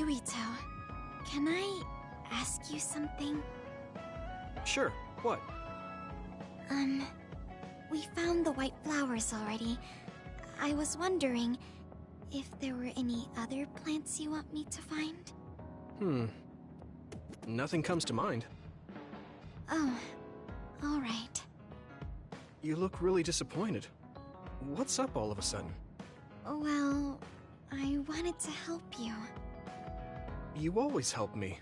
Kirito, can I ask you something? Sure, what? We found the white flowers already. I was wondering if there were any other plants you want me to find? Nothing comes to mind. Oh, alright. You look really disappointed. What's up all of a sudden? Well, I wanted to help you. You always help me.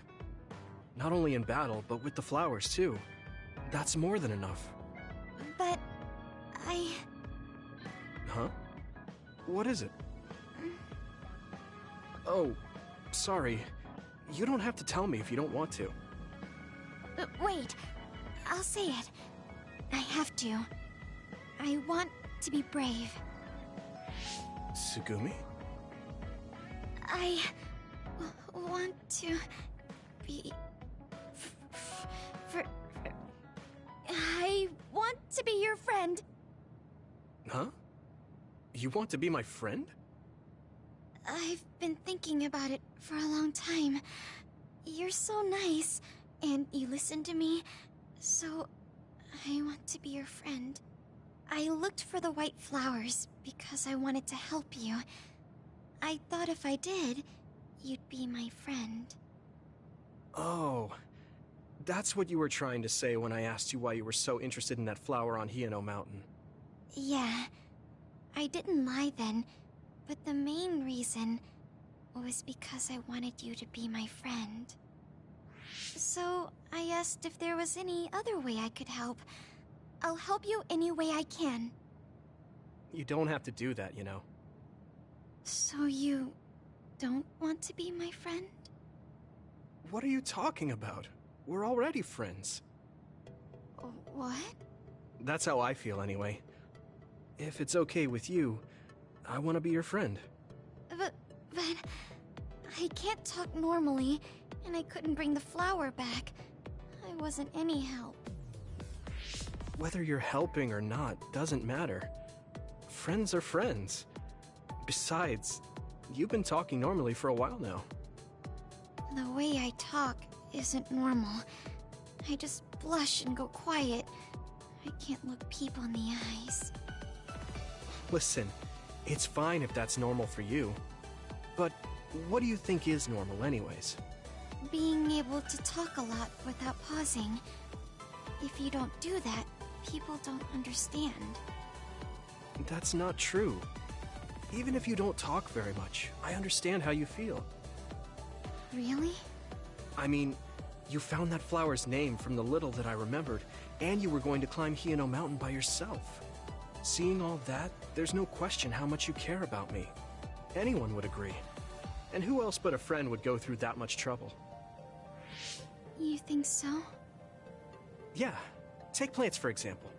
Not only in battle, but with the flowers too. That's more than enough. But Huh? What is it? Oh, sorry. You don't have to tell me if you don't want to. Wait, I'll say it. I have to. I want to be brave. Tsugumi? I want to be... I want to be your friend. Huh? You want to be my friend? I've been thinking about it for a long time. You're so nice, and you listen to me, so I want to be your friend. I looked for the white flowers because I wanted to help you. I thought if I did, you'd be my friend. Oh, that's what you were trying to say when I asked you why you were so interested in that flower on Hiyano Mountain. Yeah, I didn't lie then, but the main reason was because I wanted you to be my friend. So I asked if there was any other way I could help. I'll help you any way I can. You don't have to do that, you know. So you don't want to be my friend? What are you talking about? We're already friends. What? That's how I feel anyway. If it's okay with you, I want to be your friend. But I can't talk normally, and I couldn't bring the flower back. I wasn't any help. Whether you're helping or not doesn't matter. Friends are friends. Besides, you've been talking normally for a while now. The way I talk isn't normal. I just blush and go quiet. I can't look people in the eyes. Listen, it's fine if that's normal for you. But what do you think is normal anyways? Being able to talk a lot without pausing. If you don't do that, people don't understand. That's not true. Even if you don't talk very much, I understand how you feel. Really? I mean, you found that flower's name from the little that I remembered, and you were going to climb Hiyano Mountain by yourself. Seeing all that, there's no question how much you care about me. Anyone would agree. And who else but a friend would go through that much trouble? You think so? Yeah. Take plants, for example.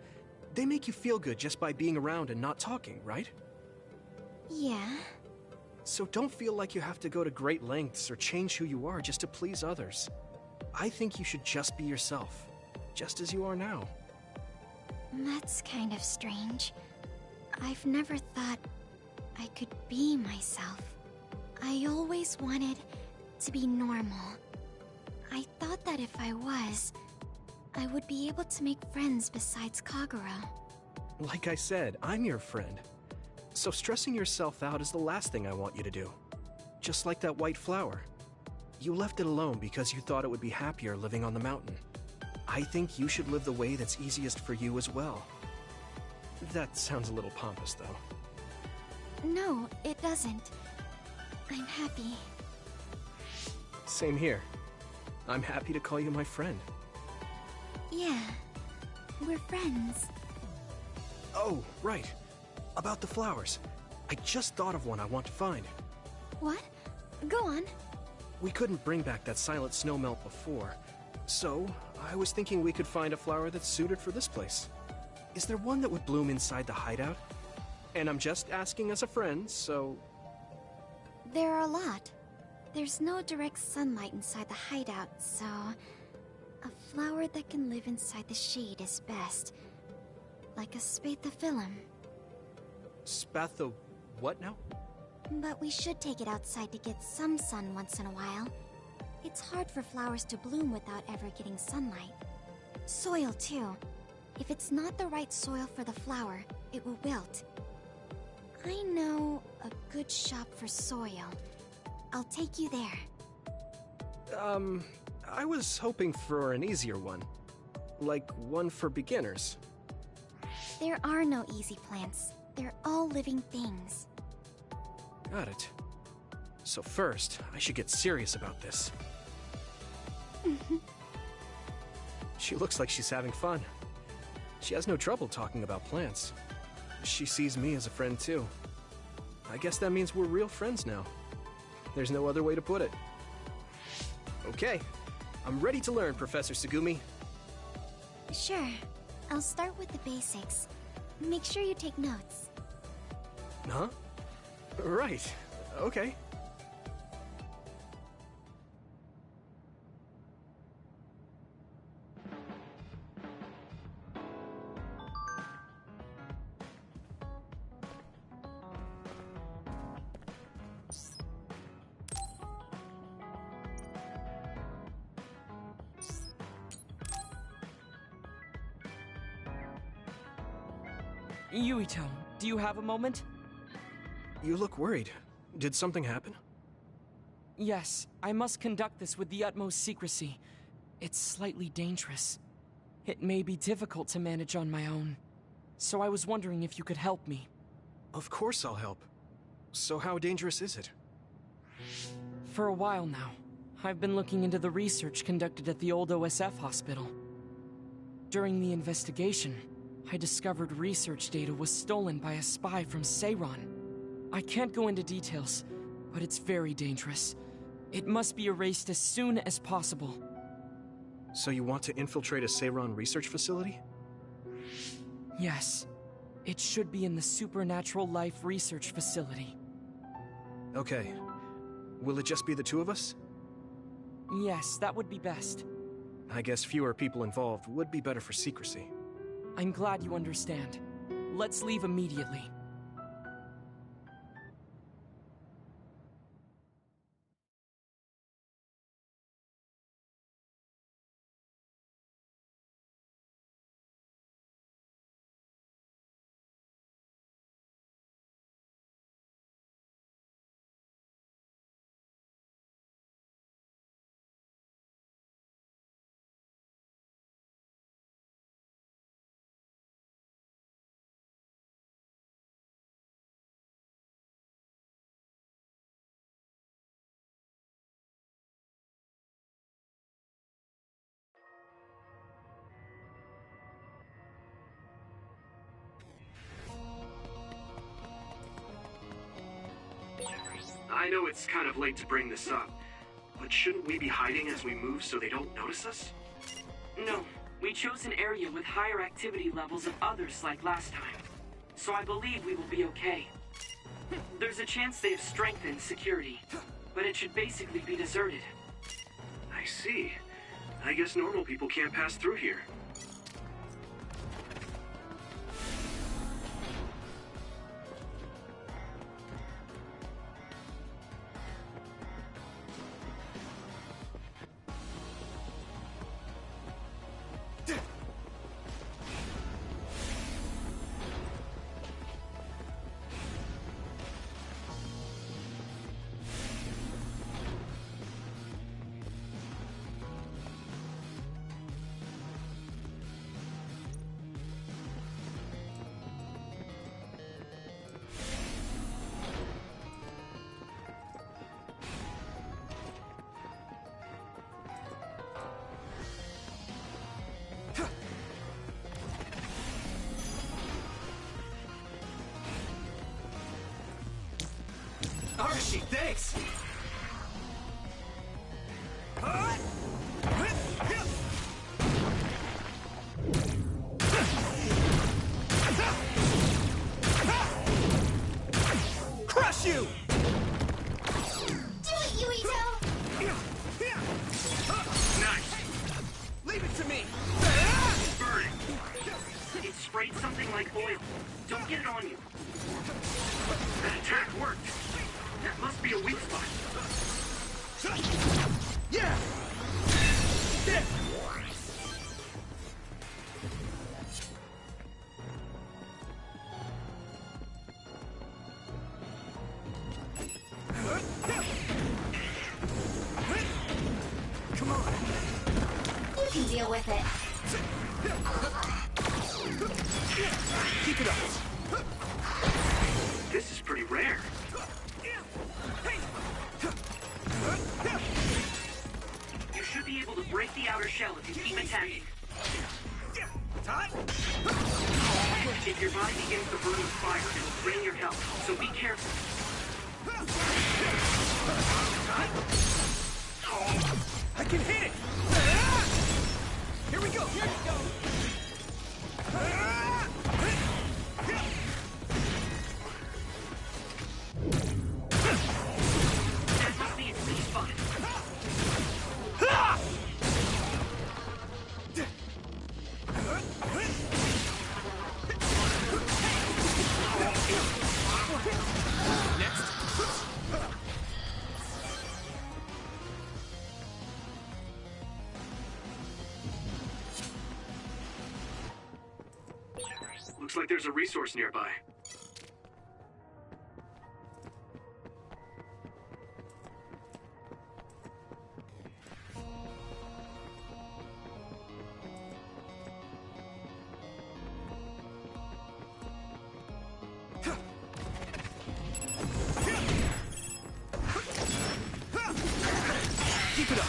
They make you feel good just by being around and not talking, right? Yeah. So don't feel like you have to go to great lengths or change who you are just to please others. I think you should just be yourself, just as you are now. That's kind of strange. I've never thought I could be myself. I always wanted to be normal. I thought that if I was, I would be able to make friends besides Kagura. Like I said, I'm your friend. So stressing yourself out is the last thing I want you to do. Just like that white flower. You left it alone because you thought it would be happier living on the mountain. I think you should live the way that's easiest for you as well. That sounds a little pompous, though. No, it doesn't. I'm happy. Same here. I'm happy to call you my friend. Yeah, we're friends. Oh, right. About the flowers. I just thought of one I want to find. What? Go on. We couldn't bring back that silent snowmelt before, so I was thinking we could find a flower that's suited for this place. Is there one that would bloom inside the hideout? And I'm just asking as a friend, so... There are a lot. There's no direct sunlight inside the hideout, so... A flower that can live inside the shade is best. Like a spathiphyllum. Spatho... what now? But we should take it outside to get some sun once in a while. It's hard for flowers to bloom without ever getting sunlight. Soil, too. If it's not the right soil for the flower, it will wilt. I know a good shop for soil. I'll take you there. I was hoping for an easier one. Like one for beginners. There are no easy plants. They're all living things. Got it. So first, I should get serious about this. She looks like she's having fun. She has no trouble talking about plants. She sees me as a friend too. I guess that means we're real friends now. There's no other way to put it. Okay, I'm ready to learn, Professor Sugumi. Sure. I'll start with the basics. Make sure you take notes. Huh? Right. Okay. Yuito, do you have a moment? You look worried. Did something happen? Yes, I must conduct this with the utmost secrecy. It's slightly dangerous. It may be difficult to manage on my own. So I was wondering if you could help me. Of course I'll help. So how dangerous is it? For a while now, I've been looking into the research conducted at the old OSF hospital. During the investigation, I discovered research data was stolen by a spy from Seiran. I can't go into details, but it's very dangerous. It must be erased as soon as possible. So you want to infiltrate a Seiran research facility? Yes. It should be in the Supernatural Life Research Facility. Okay. Will it just be the two of us? Yes, that would be best. I guess fewer people involved would be better for secrecy. I'm glad you understand. Let's leave immediately. I know it's kind of late to bring this up, but shouldn't we be hiding as we move so they don't notice us? No, we chose an area with higher activity levels of others like last time. So I believe we will be okay. There's a chance they have strengthened security, but it should basically be deserted. I see. I guess normal people can't pass through here. Arashi, thanks! Crush you! Do it, Yuito! Nice! Leave it to me! Burn it! It sprayed something like oil. Don't get it on you. That attack worked! be a weak spot. Yeah! There! Come on! You can deal with it. Keep it up! This is pretty rare. You should be able to break the outer shell if you keep attacking. If your body begins to burn with fire, it'll drain your health, so be careful. I can hit it! Here we go! Here we go! That must be its weak spot. Looks like there's a resource nearby. Keep it up.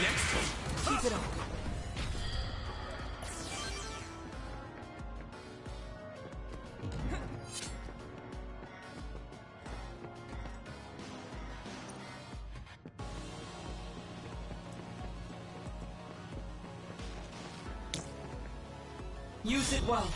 Next, keep it up. Use it well.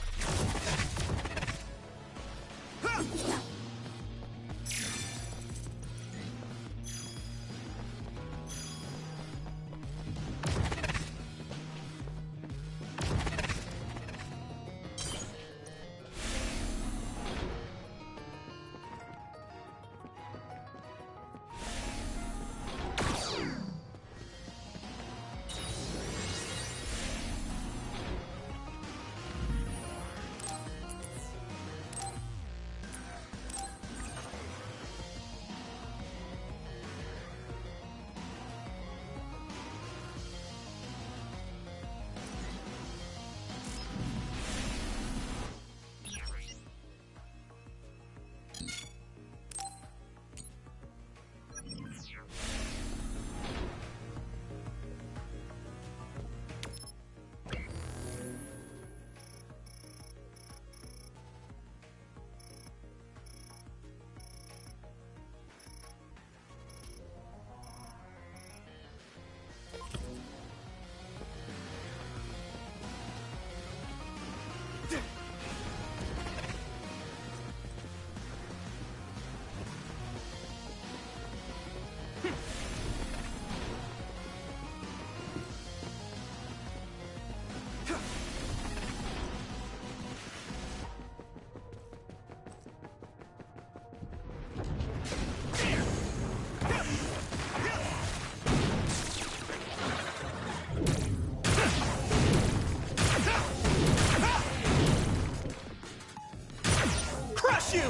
You!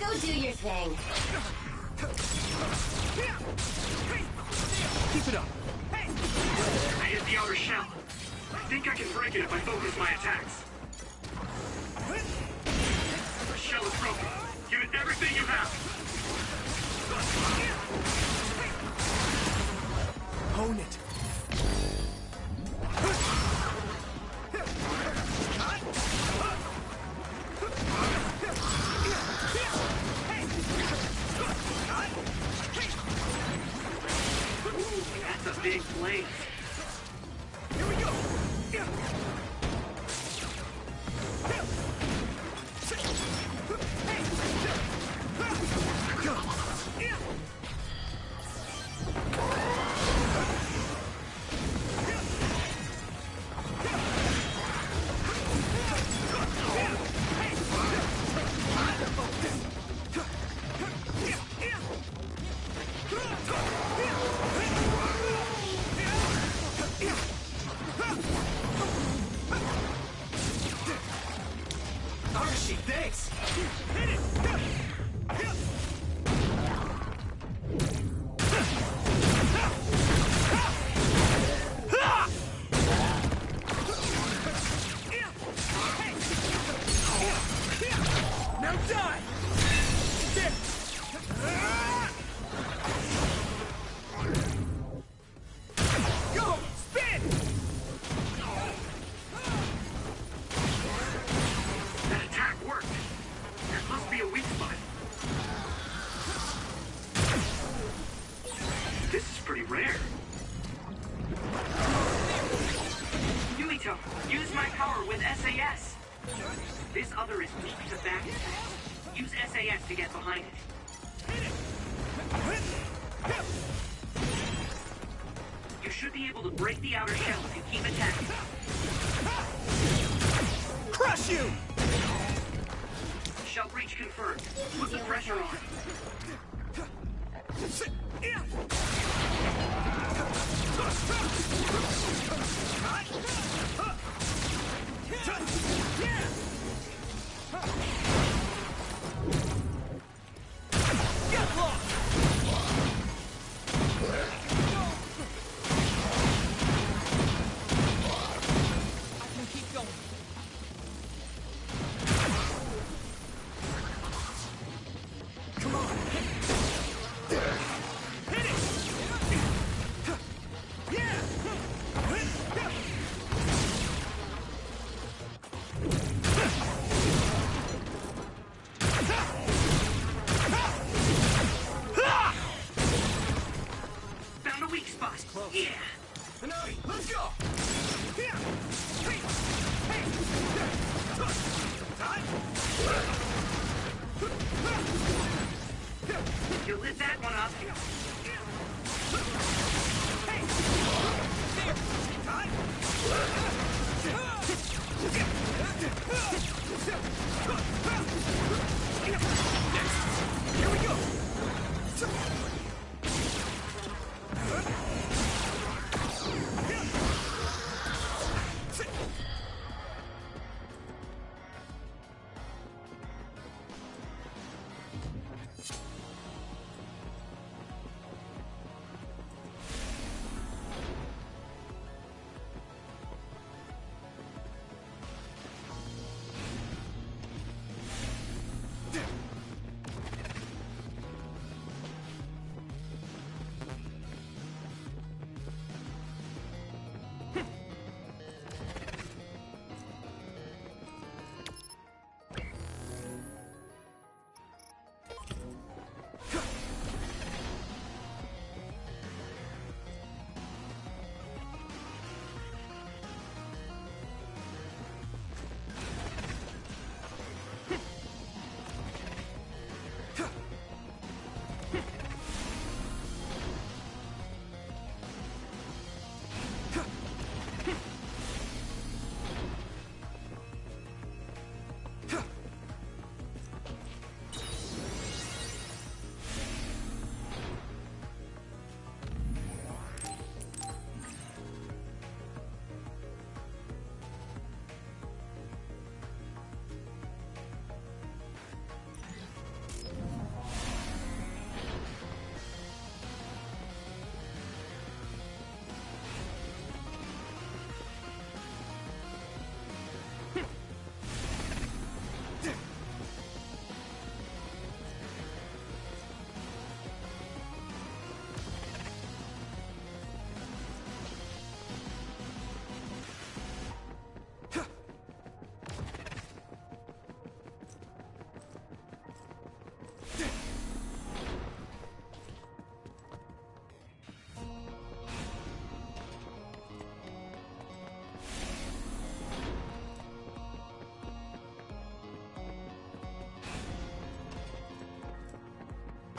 Go do your thing. Keep it up. I hit the outer shell. I think I can break it if I focus my attacks. The shell is broken. Give it everything you have. Own it. That's a big blade. Here we go. Arashi, thanks! Hit it! Now die! Go! Spin! That attack worked. There must be a weak spot. This is pretty rare. Yumito, use my power with SAS. This other is weak to back attacks. Use SAS to get behind it. You should be able to break the outer shell if you keep attacking. Crush you! Shell breach confirmed. Put the pressure on. Get lost! I can keep going. Come on! Hit it! Yeah! Found a weak spot. Yeah. Hanabi, let's go! Here! Hey! Hey! Time! You lit that one up. Hey! Here! Time! Next! Here we go!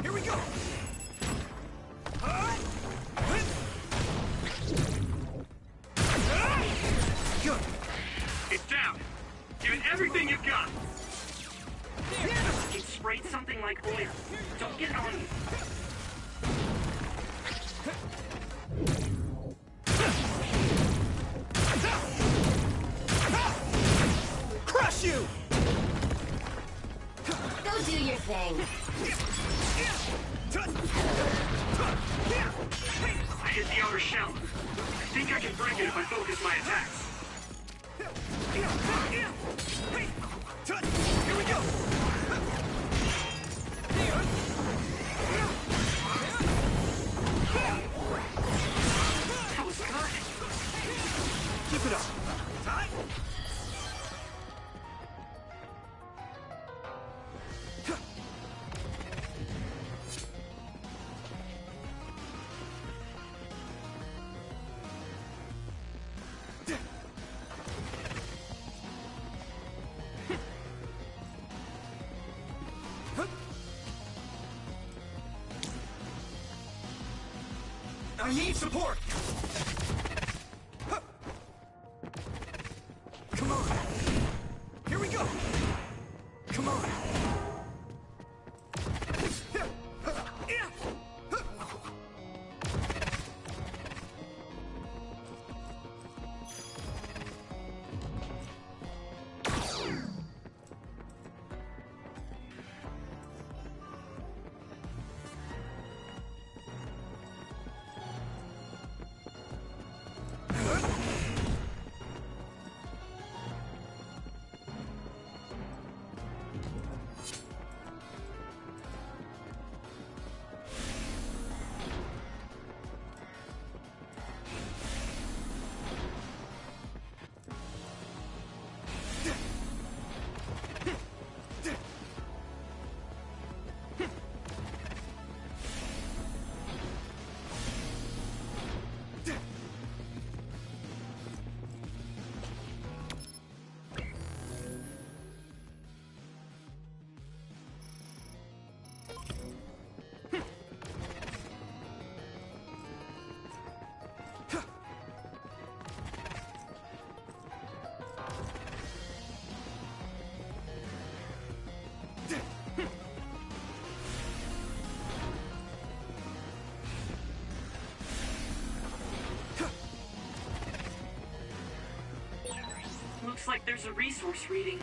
Here we go! Good. It's down. Give it everything you've got. It sprayed something like oil. Don't get it on you. Crush you! do your thing. I hit the outer shell. I think I can break it if I focus my attacks. Here we go! That was good. Keep it up. Time. I need support! Come on! Here we go! Come on! Looks like there's a resource reading.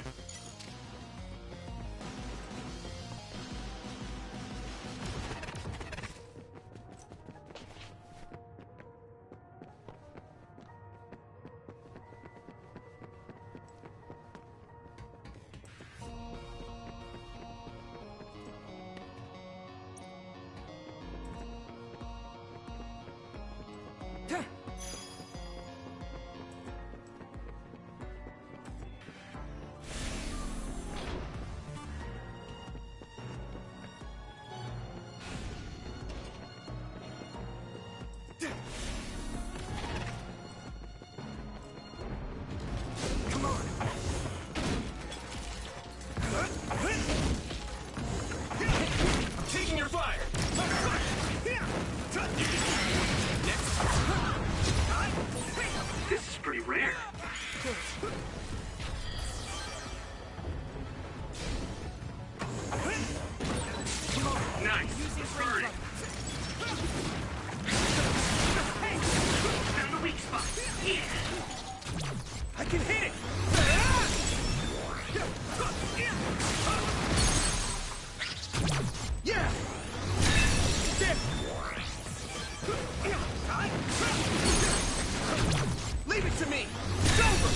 Come on! I'm taking your fire! This is pretty rare. Nice. Burn it. Found the weak spot. Yeah. I can hit it! Yeah! There! Leave it to me! It's over!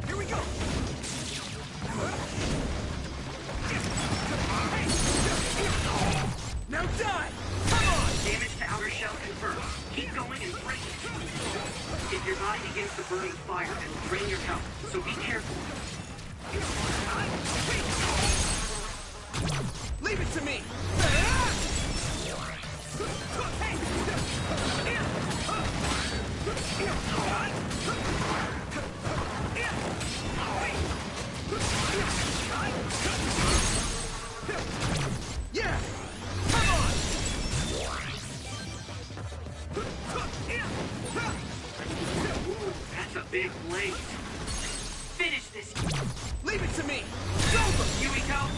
Here we go! Now die! Come on! Damage to outer shell confirmed. Keep going and break it. If your body begins to burn with fire, it will drain your health, so be careful. Leave it to me! Yeah! Come on! That's a big blade. Finish this. Leave it to me! It's over! Yumiko!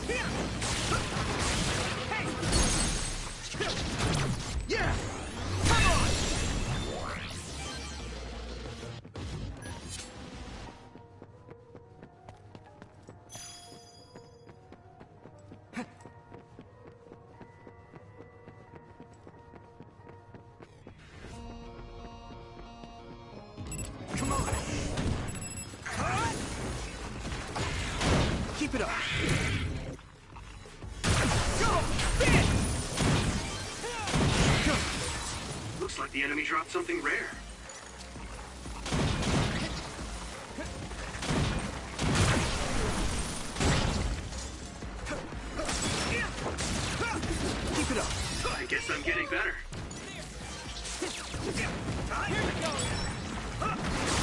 Yeah! Come on! Come on! Keep it up! Go! Spin! Go! Looks like the enemy dropped something rare. Keep it up! I guess I'm getting better. Here we go!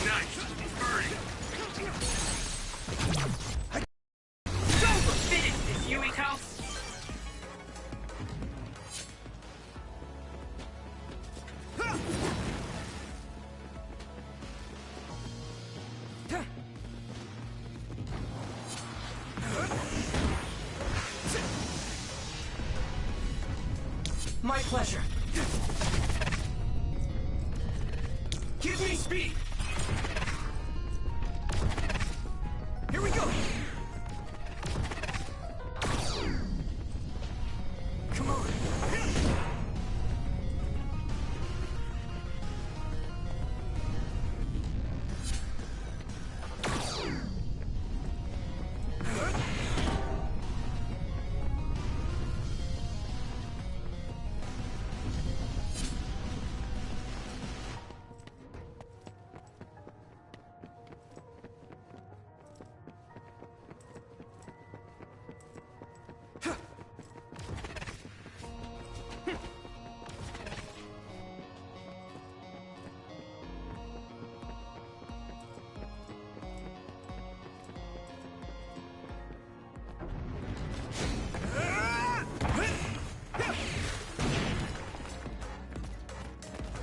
Nice. It's burning. It's over! Finish this, Yuito! My pleasure. Give me speed! Here we go! Come on!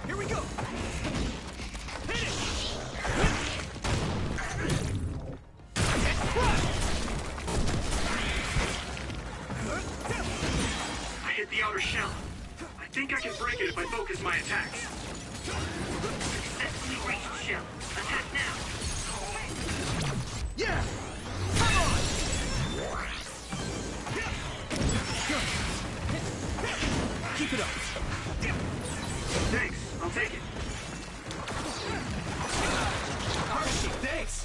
Here we go! Hit it! Get crushed! I hit the outer shell. I think I can break it if I focus my attacks. Successfully reached shell. Attack now. Yeah! Come on! Keep it up! Thanks. I'll take it. Archie, thanks!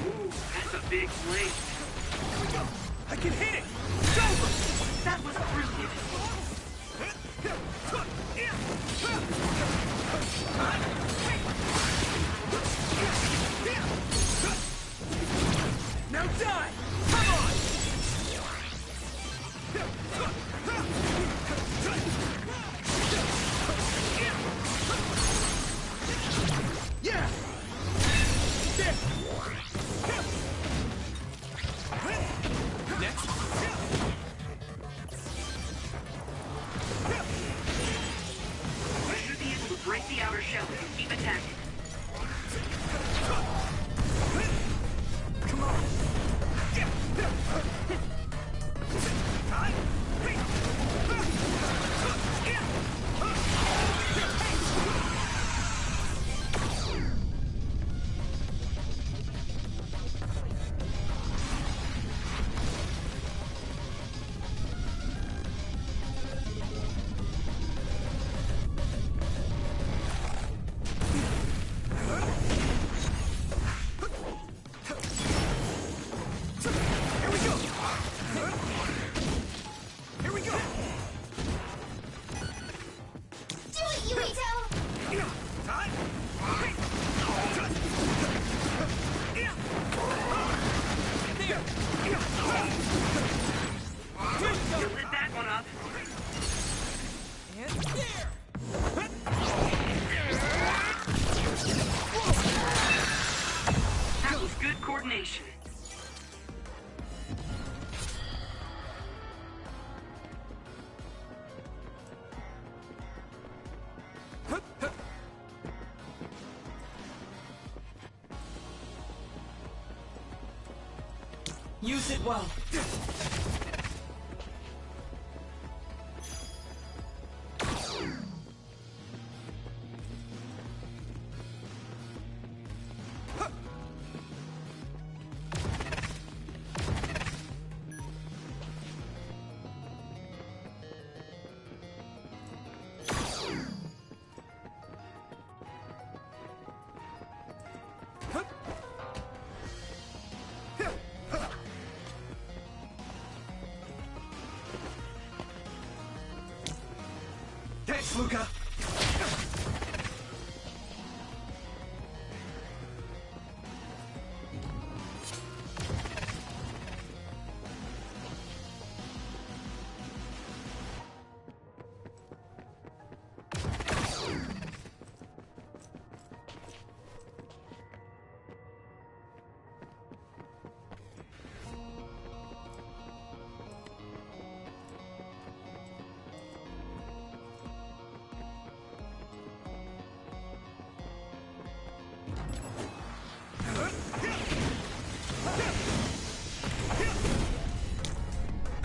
Ooh, that's a big swing. Here we go! I can hit it! It's over! That was brilliant. Now die! Come on! Yeah! There! Next! Use it well. Thanks, Luca.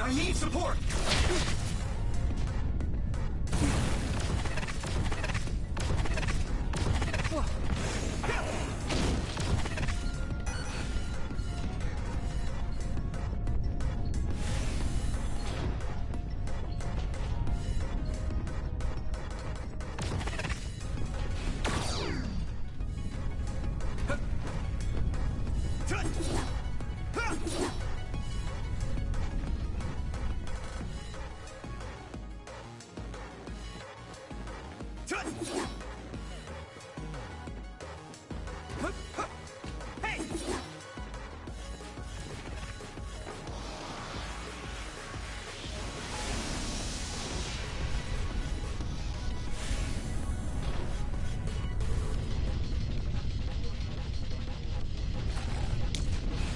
I need support!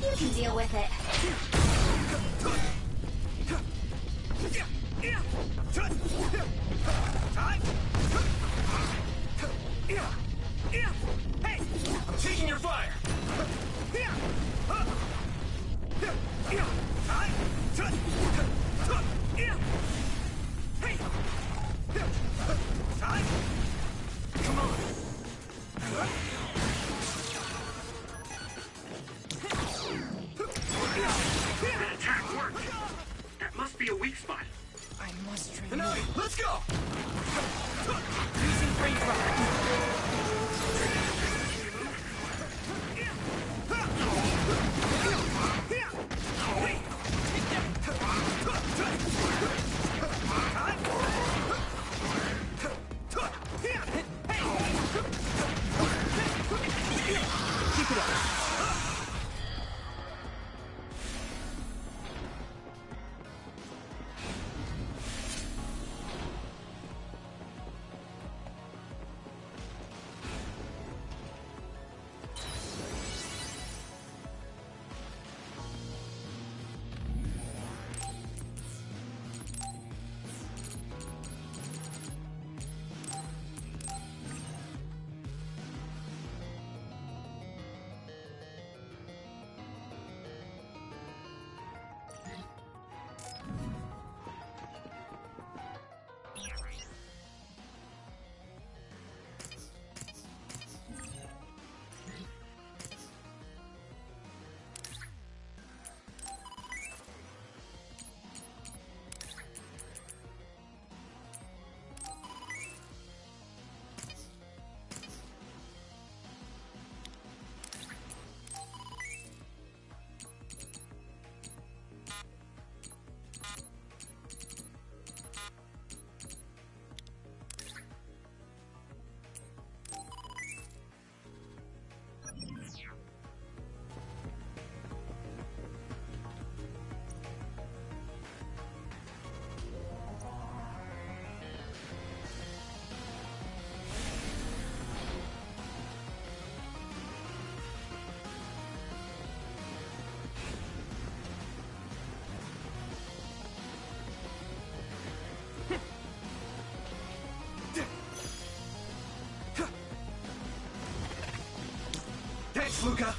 You can deal with it. Hey! I'm taking your fire! Come on! That attack worked. That must be a weak spot. I must train Hanami, more. let's go! Using range rocket. Keep it up! Thanks, Luca.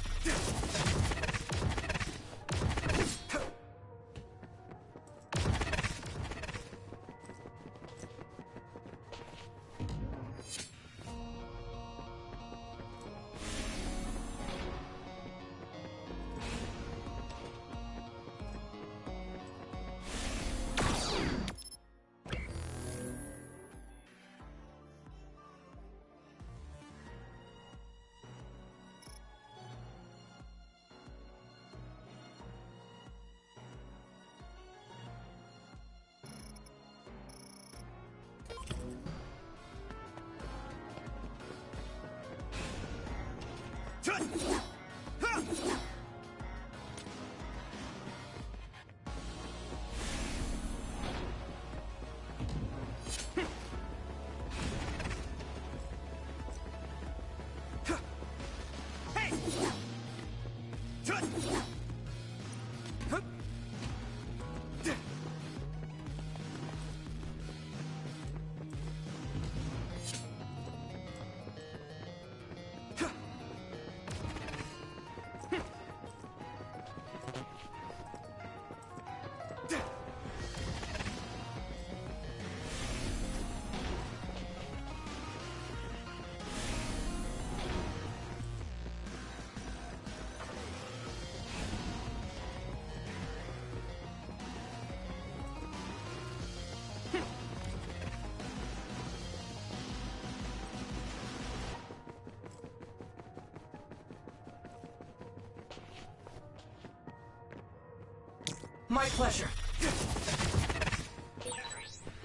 My pleasure.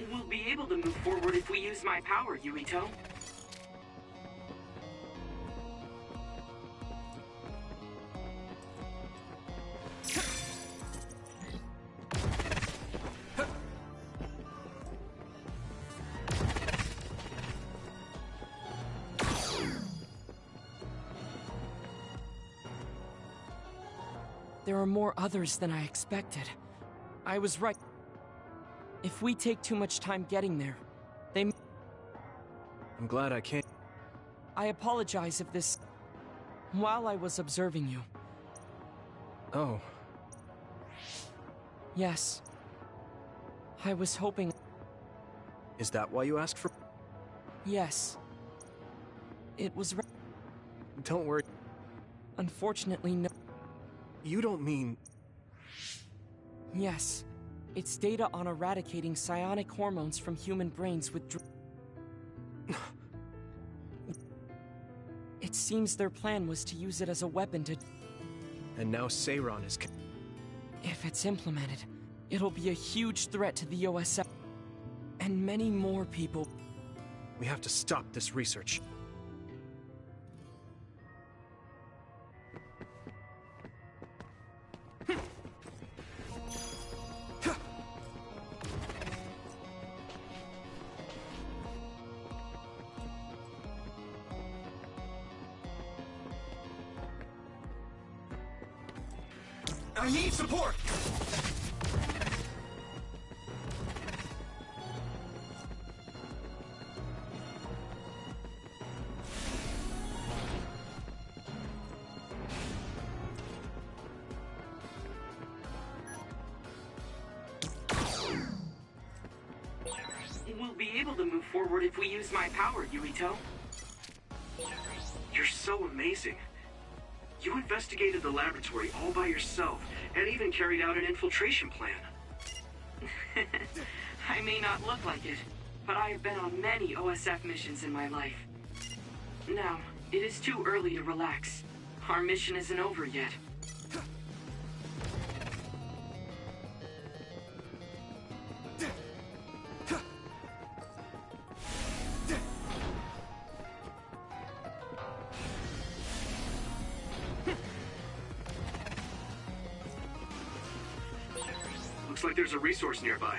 We'll be able to move forward if we use my power, Yuito. There are more others than I expected. I was right. If we take too much time getting there, they... I'm glad I came. I apologize if this... While I was observing you. Oh, Yes. I was hoping... is that why you asked for... Yes. It was... Don't worry. Unfortunately, no... You don't mean... Yes. It's data on eradicating psionic hormones from human brains with It seems their plan was to use it as a weapon to... And now Seiron is... If it's implemented, it'll be a huge threat to the OSF. And many more people... We have to stop this research. I need support! We'll be able to move forward if we use my power, Yuito. You're so amazing. You investigated the laboratory all by yourself, and even carried out an infiltration plan. I may not look like it, but I have been on many OSF missions in my life. Now, it is too early to relax. Our mission isn't over yet. Looks like there's a resource nearby.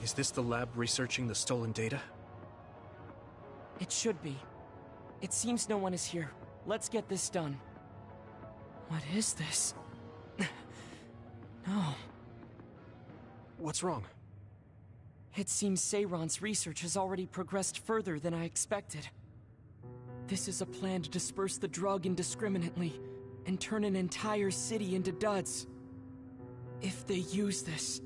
Is this the lab researching the stolen data? It should be. It seems no one is here. Let's get this done. What is this? No. What's wrong? It seems Seiron's research has already progressed further than I expected. This is a plan to disperse the drug indiscriminately and turn an entire city into duds. If they use this,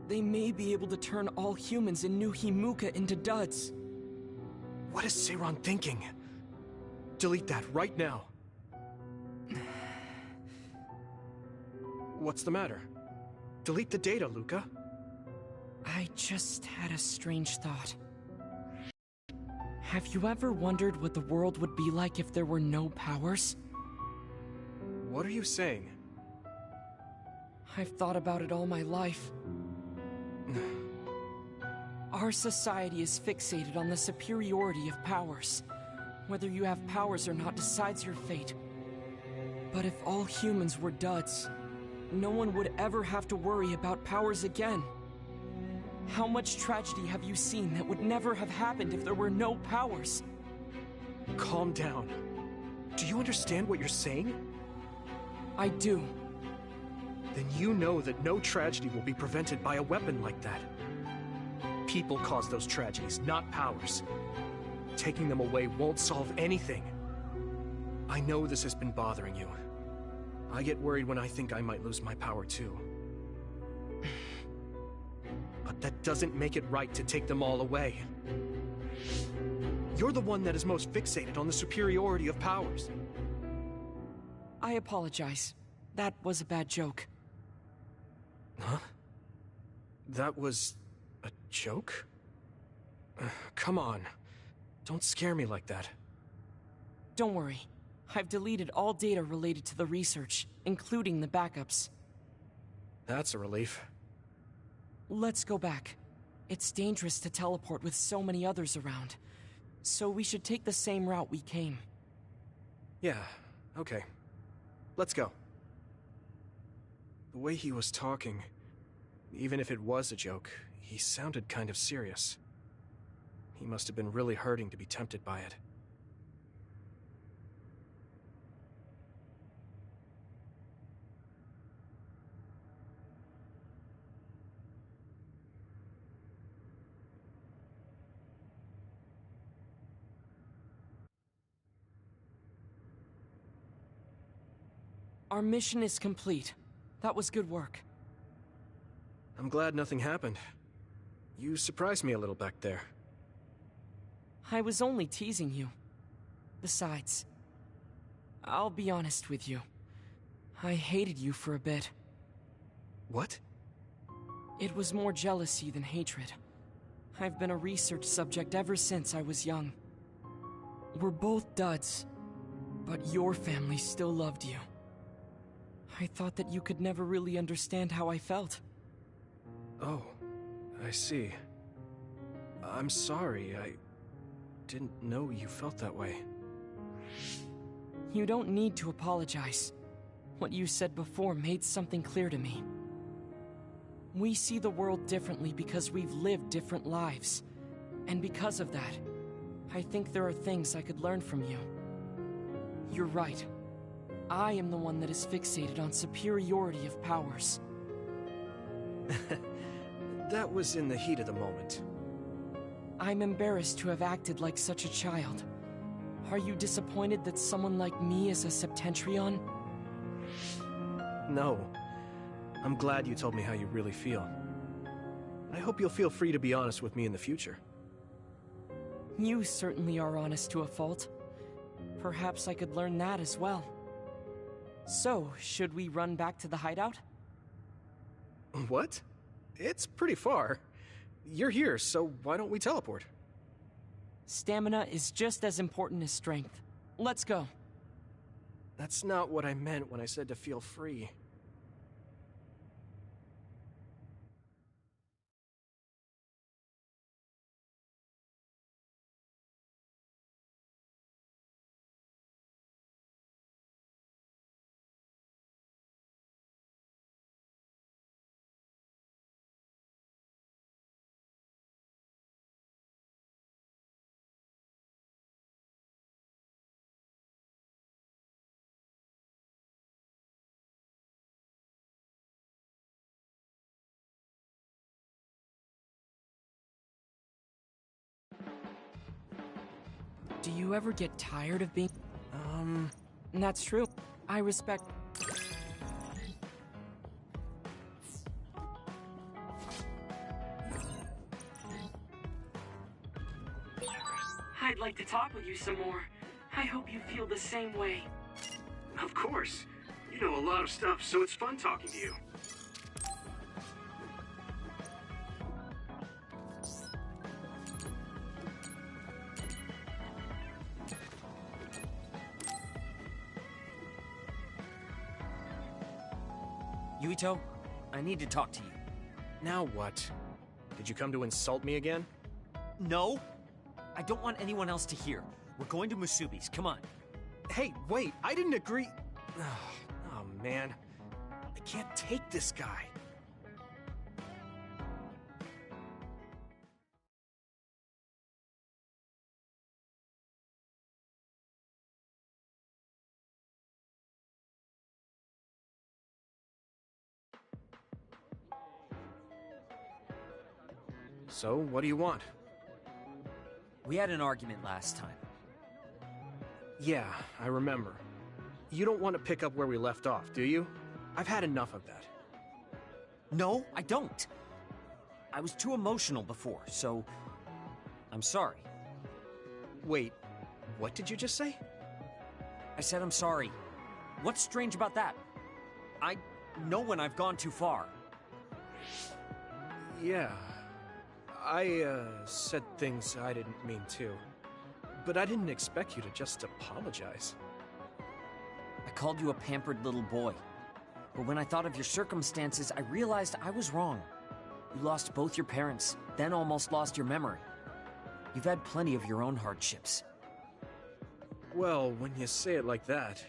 they may be able to turn all humans in New Himuka into duds. What is Seiron thinking? Delete that right now. What's the matter? Delete the data, Luca. I just had a strange thought. Have you ever wondered what the world would be like if there were no powers? What are you saying? I've thought about it all my life. Our society is fixated on the superiority of powers. Whether you have powers or not decides your fate. But if all humans were duds, no one would ever have to worry about powers again. How much tragedy have you seen that would never have happened if there were no powers? Calm down. Do you understand what you're saying? I do. Then you know that no tragedy will be prevented by a weapon like that. People cause those tragedies, not powers. Taking them away won't solve anything. I know this has been bothering you. I get worried when I think I might lose my power too. But that doesn't make it right to take them all away. You're the one that is most fixated on the superiority of powers. I apologize. That was a bad joke. Huh? That was a joke? Come on. Don't scare me like that. Don't worry. I've deleted all data related to the research, including the backups. That's a relief. Let's go back. It's dangerous to teleport with so many others around. So we should take the same route we came. Yeah, okay. Let's go. The way he was talking, even if it was a joke, he sounded kind of serious. He must have been really hurting to be tempted by it. Our mission is complete. That was good work. I'm glad nothing happened. You surprised me a little back there. I was only teasing you. Besides, I'll be honest with you. I hated you for a bit. What? It was more jealousy than hatred. I've been a research subject ever since I was young. We're both duds, but your family still loved you. I thought that you could never really understand how I felt. Oh, I see. I'm sorry, I didn't know you felt that way. You don't need to apologize. What you said before made something clear to me. We see the world differently because we've lived different lives. And because of that, I think there are things I could learn from you. You're right. I am the one that is fixated on superiority of powers. That was in the heat of the moment. I'm embarrassed to have acted like such a child. Are you disappointed that someone like me is a Septentrion? No. I'm glad you told me how you really feel. I hope you'll feel free to be honest with me in the future. You certainly are honest to a fault. Perhaps I could learn that as well. So, should we run back to the hideout? What? It's pretty far. You're here, so why don't we teleport? Stamina is just as important as strength. Let's go. That's not what I meant when I said to feel free. Do you ever get tired of being... That's true. I respect... I'd like to talk with you some more. I hope you feel the same way. Of course. You know a lot of stuff, so it's fun talking to you. Yuito, I need to talk to you. Now what? Did you come to insult me again? No, I don't want anyone else to hear. We're going to Musubi's, come on. Hey, wait, I didn't agree. Oh, man. I can't take this guy. So, what do you want? We had an argument last time. Yeah, I remember. You don't want to pick up where we left off, do you? I've had enough of that. No, I don't. I was too emotional before, so... I'm sorry. Wait, what did you just say? I said I'm sorry. What's strange about that? I know when I've gone too far. Yeah. I said things I didn't mean to. But I didn't expect you to just apologize. I called you a pampered little boy. But when I thought of your circumstances, I realized I was wrong. You lost both your parents, then almost lost your memory. You've had plenty of your own hardships. Well, when you say it like that...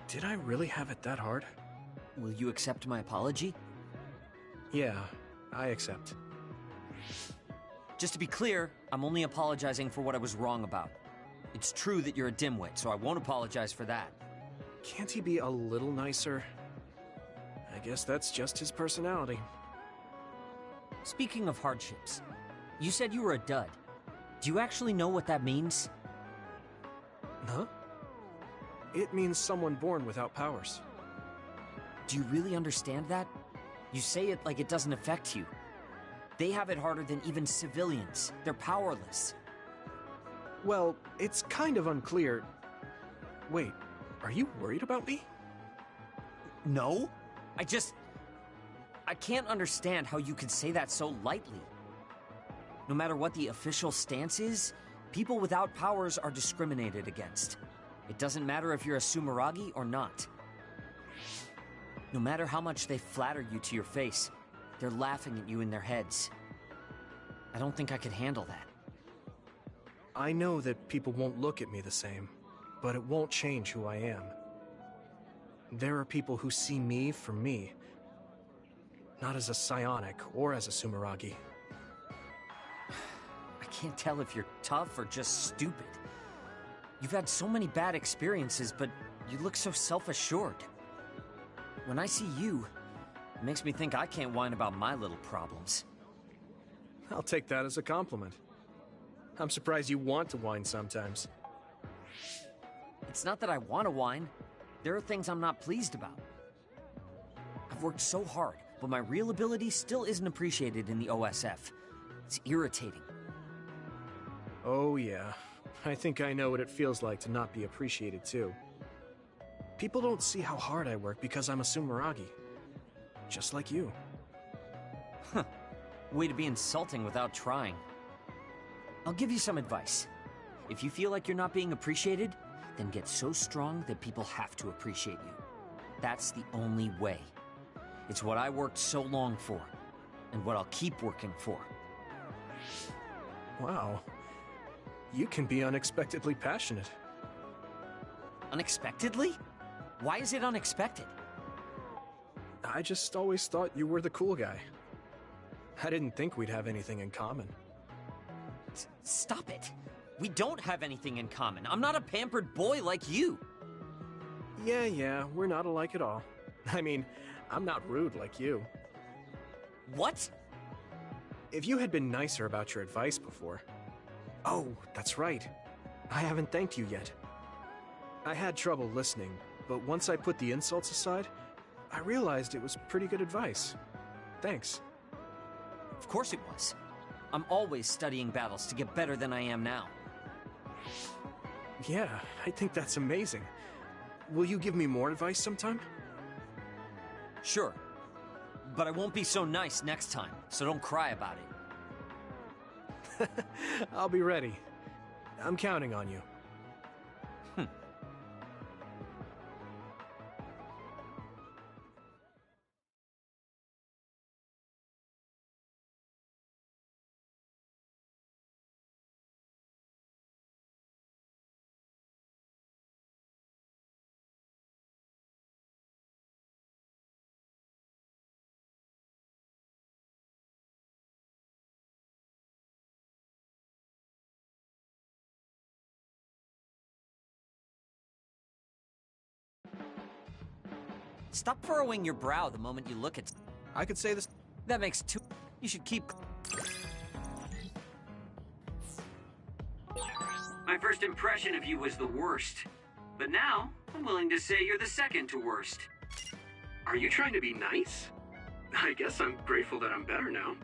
Did I really have it that hard? Will you accept my apology? Yeah, I accept. Just to be clear, I'm only apologizing for what I was wrong about. It's true that you're a dimwit, so I won't apologize for that. Can't he be a little nicer? I guess that's just his personality. Speaking of hardships, you said you were a dud. Do you actually know what that means? Huh? It means someone born without powers. Do you really understand that? You say it like it doesn't affect you. They have it harder than even civilians. They're powerless. Well, it's kind of unclear. Wait, are you worried about me? No. I can't understand how you can say that so lightly. No matter what the official stance is, people without powers are discriminated against. It doesn't matter if you're a Sumeragi or not. No matter how much they flatter you to your face, they're laughing at you in their heads. I don't think I could handle that. I know that people won't look at me the same, but it won't change who I am. There are people who see me for me, not as a psionic or as a Sumeragi. I can't tell if you're tough or just stupid. You've had so many bad experiences, but you look so self-assured. When I see you, it makes me think I can't whine about my little problems. I'll take that as a compliment. I'm surprised you want to whine sometimes. It's not that I want to whine. There are things I'm not pleased about. I've worked so hard, but my real ability still isn't appreciated in the OSF. It's irritating. Oh yeah, I think I know what it feels like to not be appreciated too. People don't see how hard I work because I'm a Sumeragi. Just like you. Huh. Way to be insulting without trying. I'll give you some advice. If you feel like you're not being appreciated, then get so strong that people have to appreciate you. That's the only way. It's what I worked so long for, and what I'll keep working for. Wow. You can be unexpectedly passionate. Unexpectedly? Why is it unexpected? I just always thought you were the cool guy. I didn't think we'd have anything in common. Stop it. We don't have anything in common. I'm not a pampered boy like you. Yeah, we're not alike at all. I mean, I'm not rude like you. What? If you had been nicer about your advice before, Oh, that's right. I haven't thanked you yet. I had trouble listening, but once I put the insults aside, I realized it was pretty good advice. Thanks. Of course it was. I'm always studying battles to get better than I am now. Yeah, I think that's amazing. Will you give me more advice sometime? Sure. But I won't be so nice next time, so don't cry about it. I'll be ready. I'm counting on you. Stop furrowing your brow the moment you look at... I could say this. That makes two... You should keep... My first impression of you was the worst. But now, I'm willing to say you're the second to worst. Are you trying to be nice? I guess I'm grateful that I'm better now.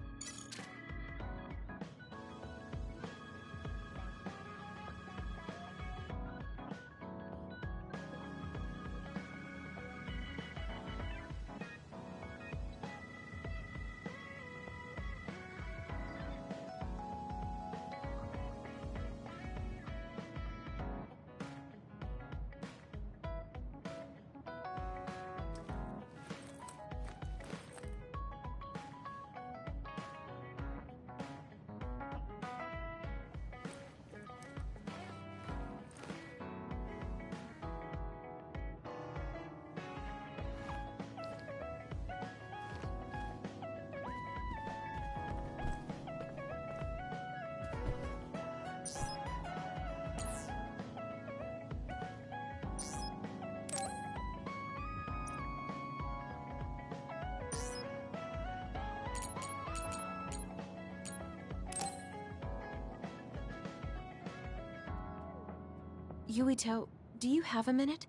Yuito, do you have a minute?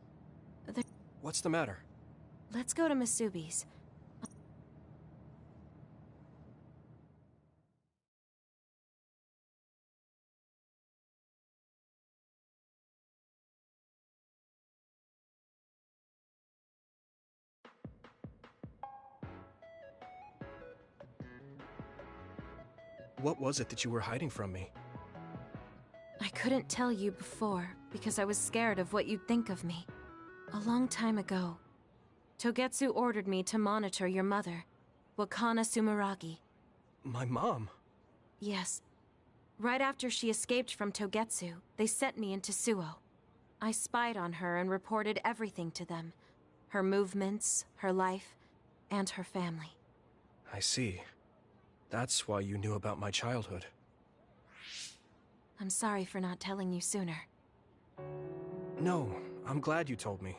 What's the matter? Let's go to Masubi's. What was it that you were hiding from me? I couldn't tell you before because I was scared of what you'd think of me. A long time ago, Togetsu ordered me to monitor your mother, Wakana Sumeragi. My mom? Yes. Right after she escaped from Togetsu, they sent me into Suo. I spied on her and reported everything to them. Her movements, her life, and her family. I see. That's why you knew about my childhood. I'm sorry for not telling you sooner. No, I'm glad you told me.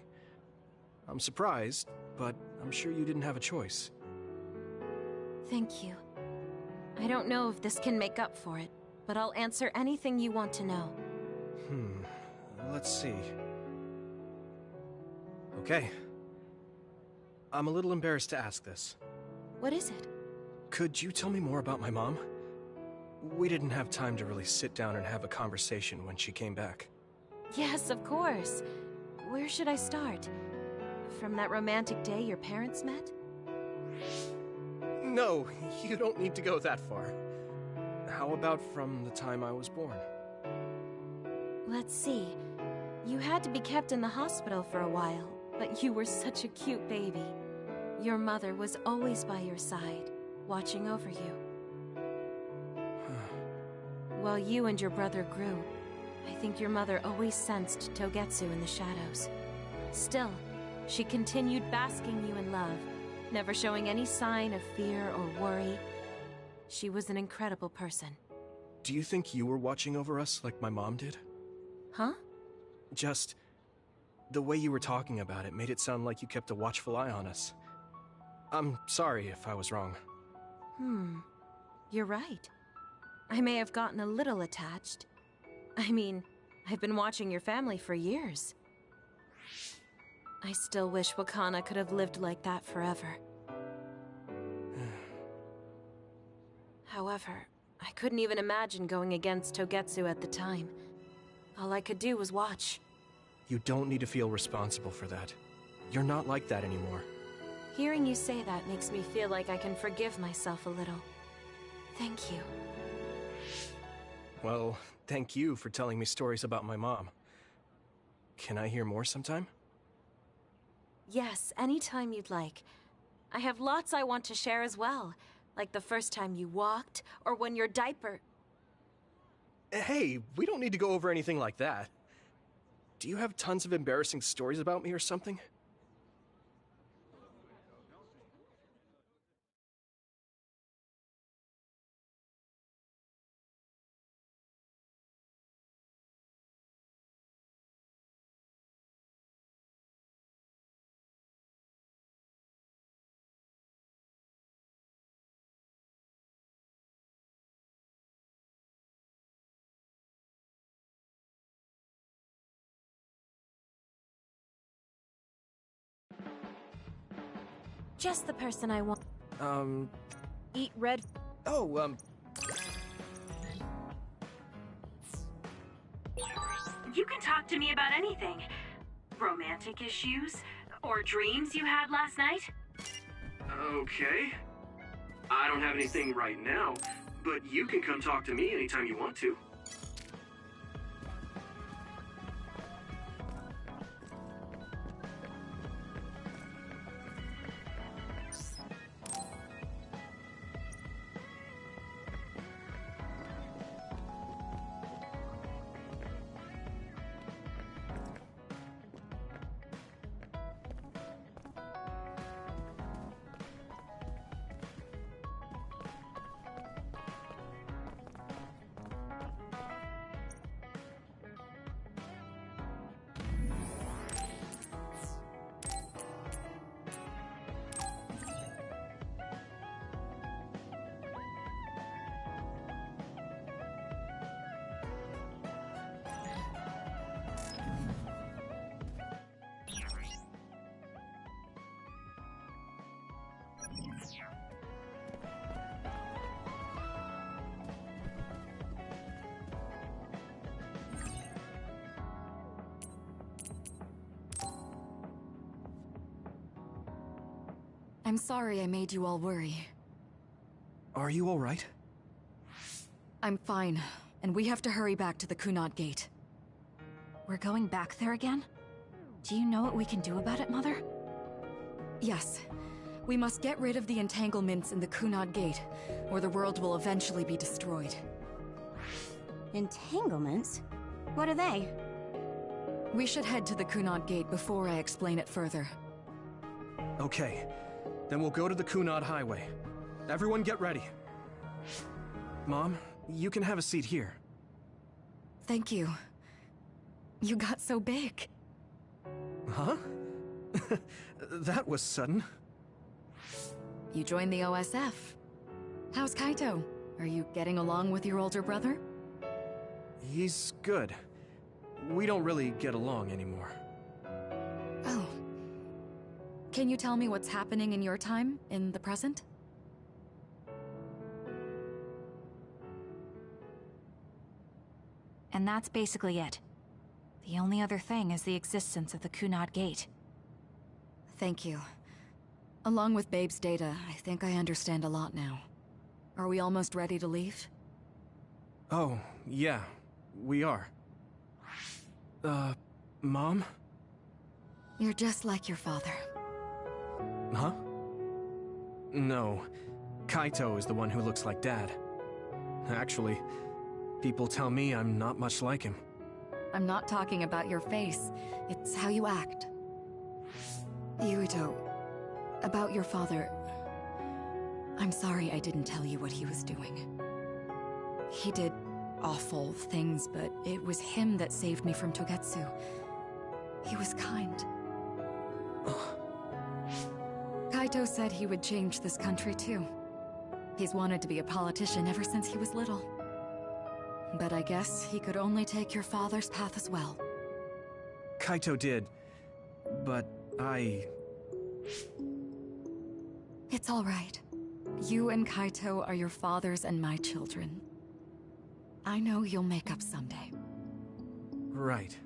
I'm surprised, but I'm sure you didn't have a choice. Thank you. I don't know if this can make up for it, but I'll answer anything you want to know. Let's see. Okay. I'm a little embarrassed to ask this. What is it? Could you tell me more about my mom? We didn't have time to really sit down and have a conversation when she came back. Yes, of course. Where should I start? From that romantic day your parents met? No, you don't need to go that far. How about from the time I was born? Let's see. You had to be kept in the hospital for a while, but you were such a cute baby. Your mother was always by your side, watching over you. While you and your brother grew, I think your mother always sensed Togetsu in the shadows. Still, she continued basking you in love, never showing any sign of fear or worry. She was an incredible person. Do you think you were watching over us like my mom did? Huh? Just... the way you were talking about it made it sound like you kept a watchful eye on us. I'm sorry if I was wrong. You're right. I may have gotten a little attached, I mean, I've been watching your family for years. I still wish Wakana could have lived like that forever. However, I couldn't even imagine going against Togetsu at the time. All I could do was watch. You don't need to feel responsible for that. You're not like that anymore. Hearing you say that makes me feel like I can forgive myself a little. Thank you. Well, thank you for telling me stories about my mom. Can I hear more sometime? Yes, anytime you'd like. I have lots I want to share as well. Like the first time you walked, or when your diaper... Hey, we don't need to go over anything like that. Do you have tons of embarrassing stories about me or something? Just the person I want. Eat red... Oh, You can talk to me about anything. Romantic issues, or dreams you had last night. Okay. I don't have anything right now, but you can come talk to me anytime you want to. I'm sorry I made you all worry. are you all right? I'm fine, and we have to hurry back to the Kunad Gate. We're going back there again? Do you know what we can do about it, Mother? Yes. We must get rid of the entanglements in the Kunad Gate, or the world will eventually be destroyed. Entanglements? What are they? We should head to the Kunad Gate before I explain it further. Okay. Then we'll go to the Kunad Highway. Everyone get ready. Mom, you can have a seat here. Thank you. You got so big. Huh? That was sudden. You joined the OSF. How's Kaito? Are you getting along with your older brother? He's good. We don't really get along anymore. Oh. Can you tell me what's happening in your time, in the present? And that's basically it. The only other thing is the existence of the Kunad Gate. Thank you. Along with Babe's data, I think I understand a lot now. Are we almost ready to leave? Oh, yeah. We are. Mom? You're just like your father. Huh? No. Kaito is the one who looks like Dad. Actually, people tell me I'm not much like him. I'm not talking about your face. It's how you act. Yuito, about your father... I'm sorry I didn't tell you what he was doing. He did awful things, but it was him that saved me from Togetsu. He was kind. Kaito said he would change this country too. He's wanted to be a politician ever since he was little. but I guess he could only take your father's path as well. Kaito did, but It's all right. You and Kaito are your father's and my children. I know you'll make up someday. Right.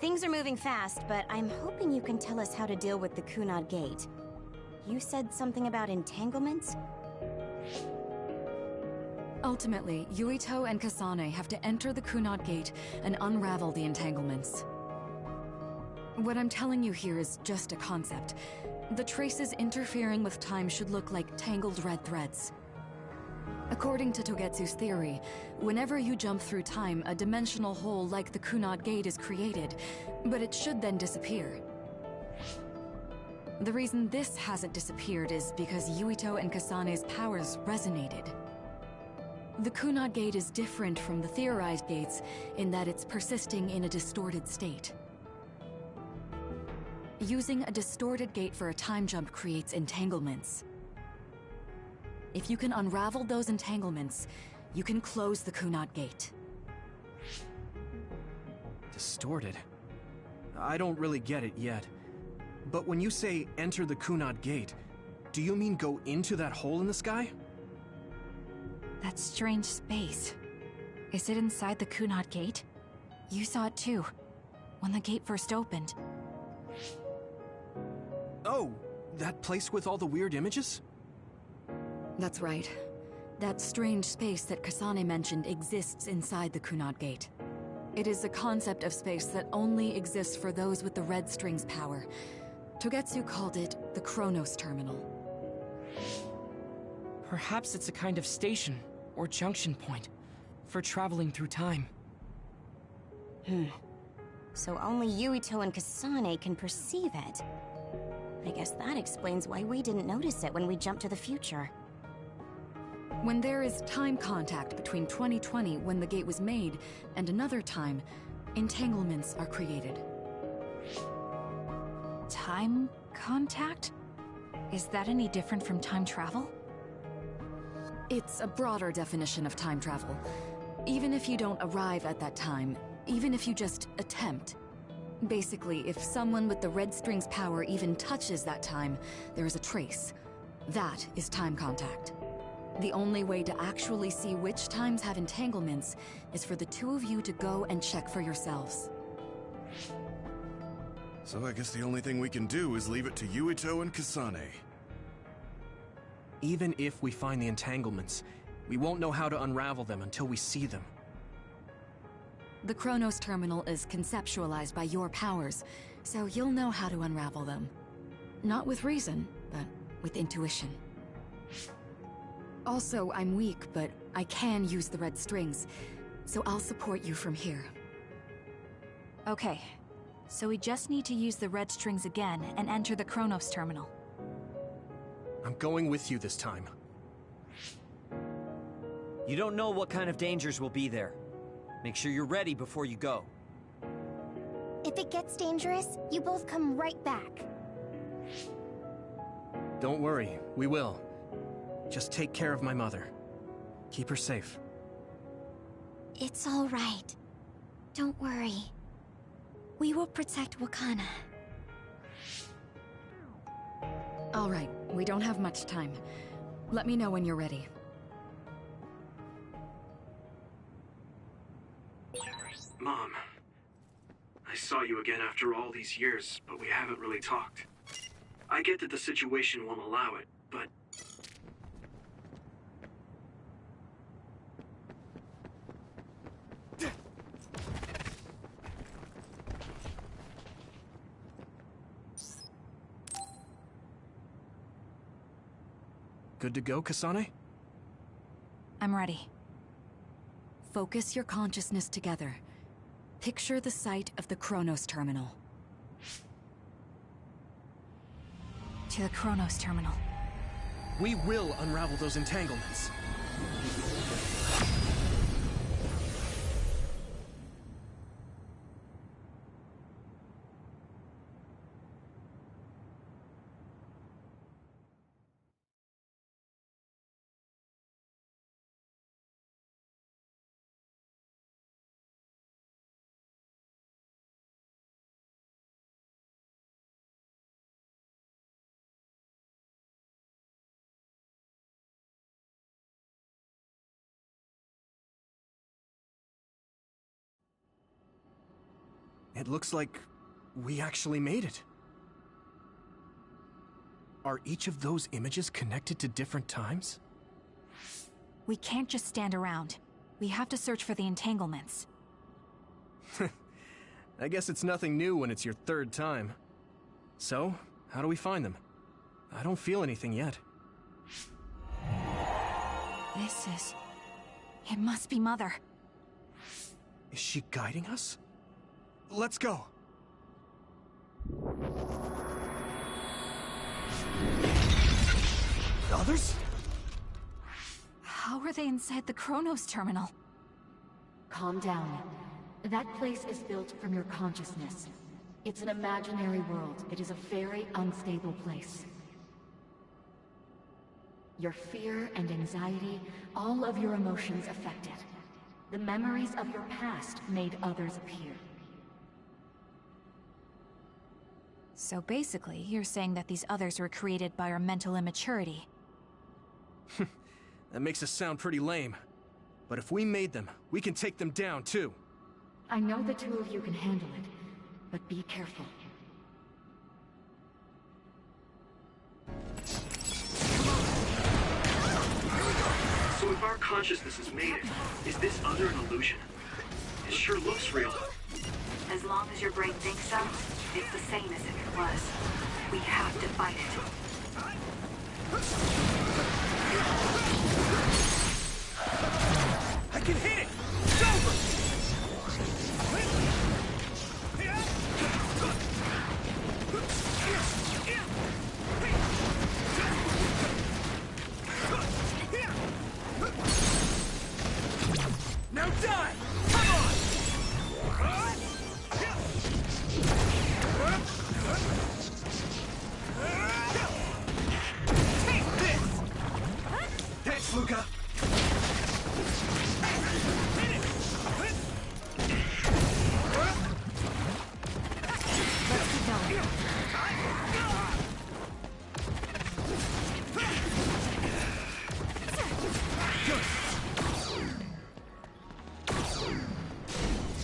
Things are moving fast, but I'm hoping you can tell us how to deal with the Kunad Gate. You said something about entanglements? Ultimately, Yuito and Kasane have to enter the Kunad Gate and unravel the entanglements. What I'm telling you here is just a concept. The traces interfering with time should look like tangled red threads. According to Togetsu's theory, whenever you jump through time, a dimensional hole like the Kunad Gate is created, but it should then disappear. The reason this hasn't disappeared is because Yuito and Kasane's powers resonated. The Kunad Gate is different from the theorized gates in that it's persisting in a distorted state. Using a distorted gate for a time jump creates entanglements. If you can unravel those entanglements, you can close the Kunad Gate. Distorted? I don't really get it yet. But when you say enter the Kunad Gate, do you mean go into that hole in the sky? That strange space. Is it inside the Kunad Gate? You saw it too, when the gate first opened. Oh, that place with all the weird images? That's right. That strange space that Kasane mentioned exists inside the Kunad Gate. It is a concept of space that only exists for those with the red string's power. Togetsu called it the Chronos Terminal. Perhaps it's a kind of station, or junction point, for traveling through time. So only Yuito and Kasane can perceive it. I guess that explains why we didn't notice it when we jumped to the future. When there is time contact between 2020, when the gate was made, and another time, entanglements are created. Time contact? Is that any different from time travel? It's a broader definition of time travel. Even if you don't arrive at that time, even if you just attempt. Basically, if someone with the red string's power even touches that time, there is a trace. That is time contact. The only way to actually see which times have entanglements is for the two of you to go and check for yourselves. So I guess the only thing we can do is leave it to Yuito and Kasane. Even if we find the entanglements, we won't know how to unravel them until we see them. The Chronos Terminal is conceptualized by your powers, so you'll know how to unravel them. Not with reason, but with intuition. Also, I'm weak, but I can use the red strings, so I'll support you from here. Okay, so we just need to use the red strings again and enter the Chronos Terminal. I'm going with you this time. You don't know what kind of dangers will be there. Make sure you're ready before you go. If it gets dangerous, you both come right back. Don't worry, we will. Just take care of my mother. Keep her safe. It's all right. Don't worry. We will protect Wakana. All right, we don't have much time. Let me know when you're ready. Mom, I saw you again after all these years, but we haven't really talked. I get that the situation won't allow it, but... Good to go, Kasane? I'm ready. Focus your consciousness together. Picture the site of the Chronos Terminal. To the Chronos Terminal. We will unravel those entanglements. It looks like we actually made it. Are each of those images connected to different times? We can't just stand around. We have to search for the entanglements. I guess it's nothing new when it's your third time. So, how do we find them? I don't feel anything yet. It must be Mother. Is she guiding us? Let's go! The others? How are they inside the Chronos Terminal? Calm down. That place is built from your consciousness. It's an imaginary world. It is a very unstable place. Your fear and anxiety, all of your emotions affected. The memories of your past made others appear. So basically, you're saying that these others were created by our mental immaturity. That makes us sound pretty lame. But if we made them, we can take them down, too. I know the two of you can handle it, but be careful. So if our consciousnesses made it, is this other an illusion? It sure looks real. As long as your brain thinks so, it's the same as if it was. We have to fight it. I can hit it! It's over! Now die! Come on! Take this! Thanks, Luca! Let's keep going.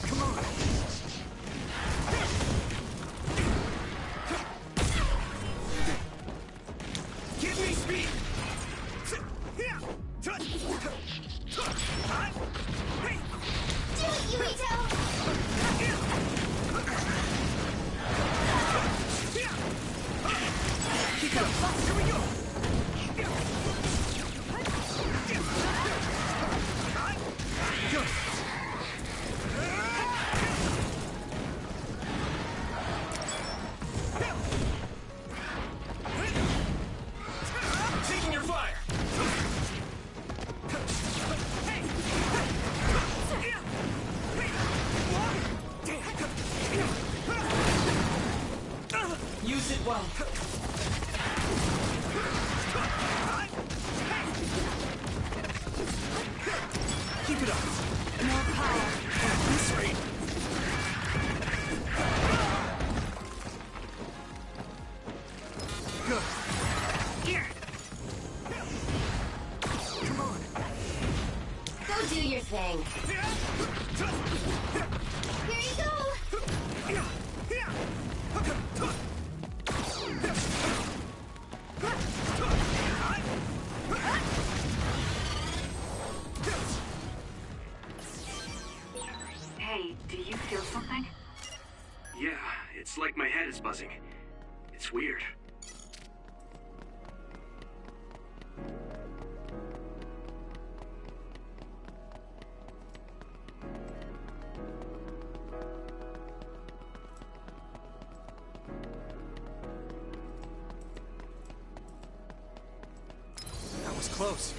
Come on! Give me speed! Do it, Yuito! Keep it up! Here we go! Good! Taking your fire! Use it well. Keep it up! More power. At this rate! Good! Here! Come on! Go do your thing. Here you go! Hey, do you feel something? Yeah, it's like my head is buzzing. It's weird. close.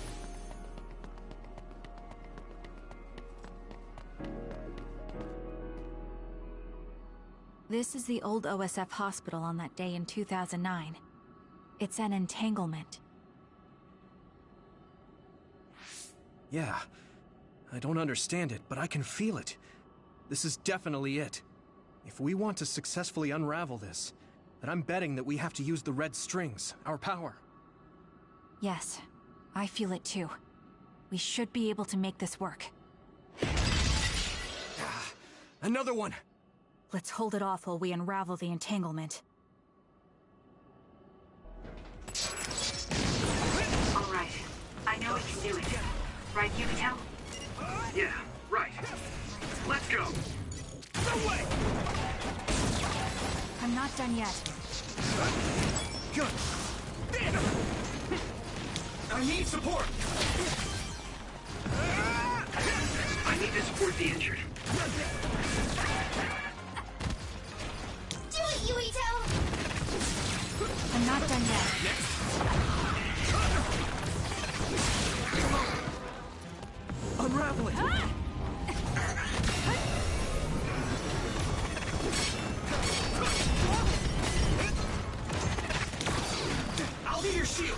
This is the old OSF hospital on that day in 2009. It's an entanglement. Yeah. I don't understand it, but I can feel it. This is definitely it. If we want to successfully unravel this, then I'm betting that we have to use the red strings, our power. Yes, I feel it too. We should be able to make this work. Another one! Let's hold it off while we unravel the entanglement. All right. I know we can do it. Right, Yumito? Yeah, right. Let's go. No way! I'm not done yet. Good. I need support! I need to support the injured. Do it, Yuito! I'm not done yet. Unravel it! I'll be your shield!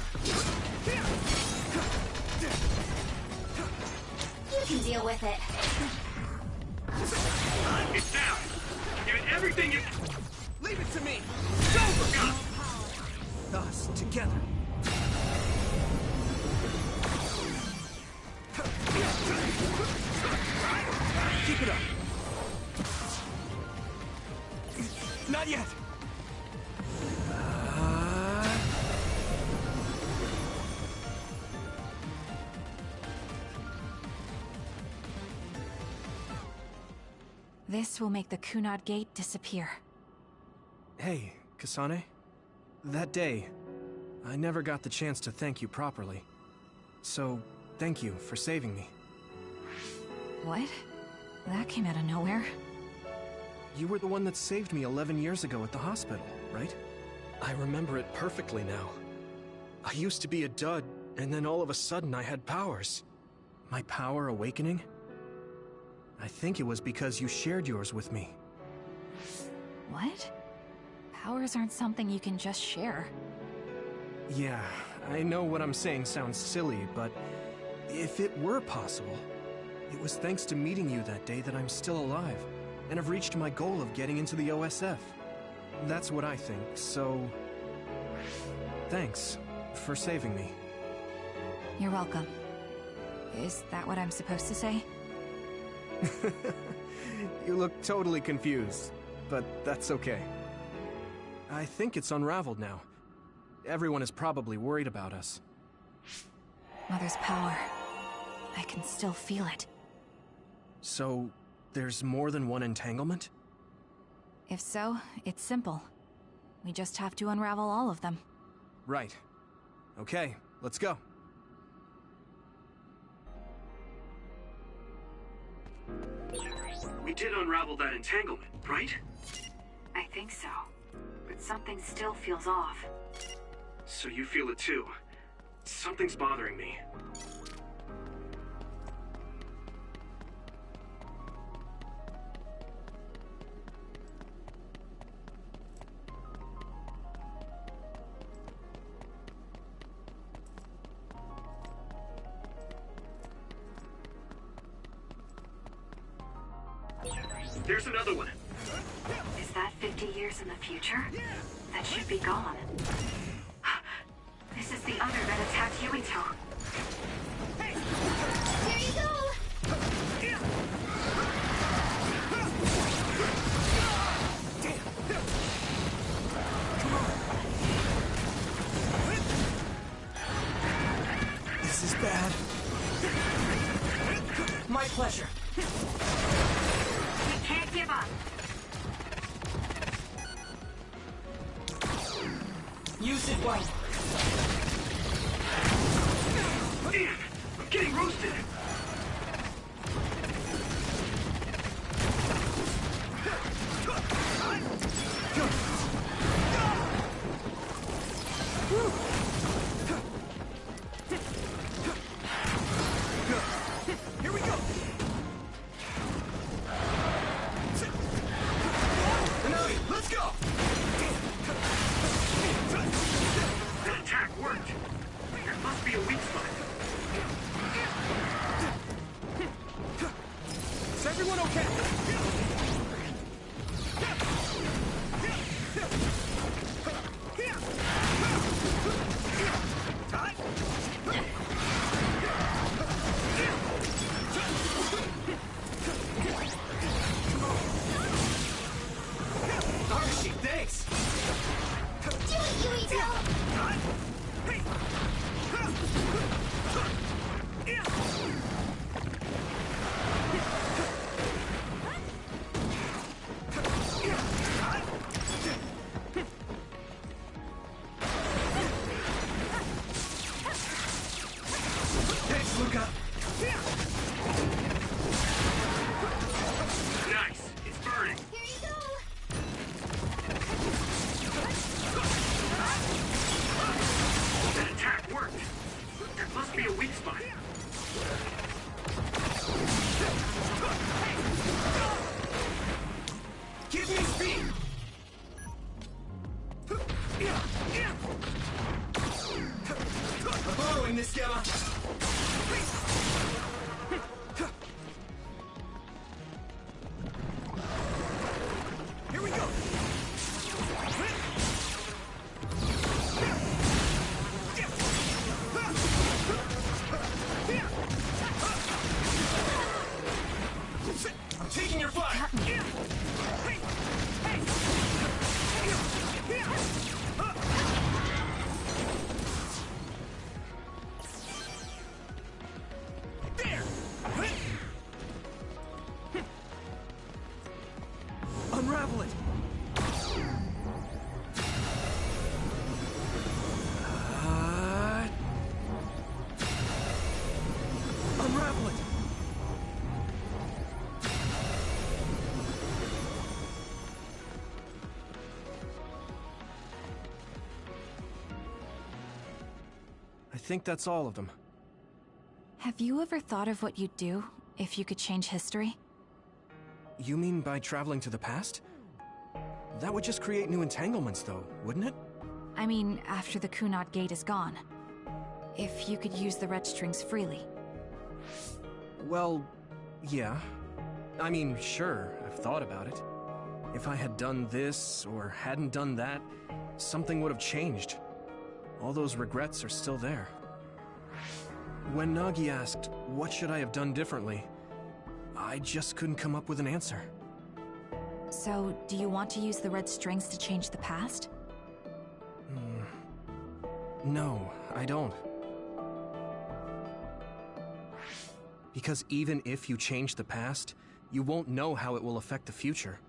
You can deal with it. It's down. Give it everything you... Leave it to me! Go! Us, together. Keep it up. Not yet. This will make the Kunad Gate disappear. Hey, Kasane. That day, I never got the chance to thank you properly. So, thank you for saving me. What? That came out of nowhere. You were the one that saved me 11 years ago at the hospital, right? I remember it perfectly now. I used to be a dud, and then all of a sudden I had powers. My power awakening? I think it was because you shared yours with me. What? Powers aren't something you can just share. Yeah, I know what I'm saying sounds silly, but if it were possible, it was thanks to meeting you that day that I'm still alive, and have reached my goal of getting into the OSF. That's what I think, so... thanks for saving me. You're welcome. Is that what I'm supposed to say? You look totally confused, but that's okay. I think it's unraveled now. Everyone is probably worried about us. Mother's power. I can still feel it. So, there's more than one entanglement? If so, it's simple. We just have to unravel all of them. Right. Okay, let's go. We did unravel that entanglement, right? I think so. But something still feels off. So you feel it too. Something's bothering me. There's another one. Is that 50 years in the future? That should be gone. This is the other that attacked Yuito. Here you go! This is bad. My pleasure. We can't give up. Use it well. Man, I'm getting roasted. be a weak spot. Is everyone okay? Archie, thanks! Do it, Yuito! Thanks, Luca! Nice! It's burning! Here you go! That attack worked! There must be a weak spot. Give me speed! I'm borrowing this, Gamma! Here we go! I'm taking your fire! There! Unravel it! Unravel it! I think that's all of them. Have you ever thought of what you'd do if you could change history? You mean by traveling to the past? That would just create new entanglements, though, wouldn't it? I mean, after the Kunad Gate is gone. If you could use the red strings freely. Well, yeah. I mean, sure, I've thought about it. If I had done this, or hadn't done that, something would have changed. All those regrets are still there. When Nagi asked, what should I have done differently, I just couldn't come up with an answer. So, do you want to use the red strings to change the past? No, I don't. Because even if you change the past, you won't know how it will affect the future.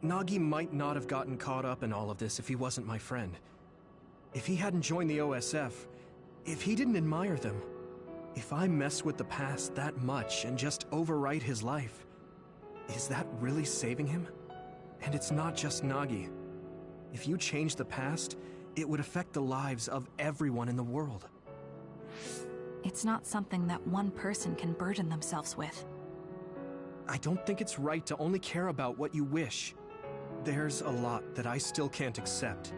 Nagi might not have gotten caught up in all of this if he wasn't my friend. If he hadn't joined the OSF, if he didn't admire them, if I mess with the past that much and just overwrite his life, is that really saving him? And it's not just Nagi. If you change the past, it would affect the lives of everyone in the world. It's not something that one person can burden themselves with. I don't think it's right to only care about what you wish. There's a lot that I still can't accept,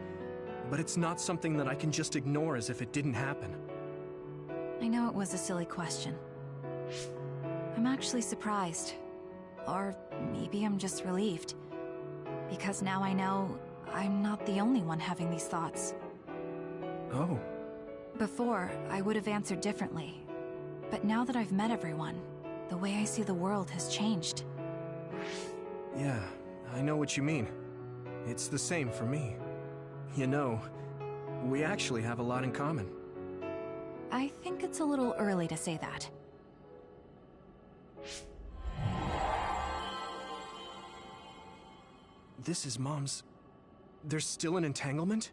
but it's not something that I can just ignore as if it didn't happen. I know it was a silly question. I'm actually surprised. Or maybe I'm just relieved. Because now I know I'm not the only one having these thoughts. Oh. Before, I would have answered differently. But now that I've met everyone, the way I see the world has changed. Yeah, I know what you mean. It's the same for me. You know, we actually have a lot in common. I think it's a little early to say that. This is Mom's... There's still an entanglement?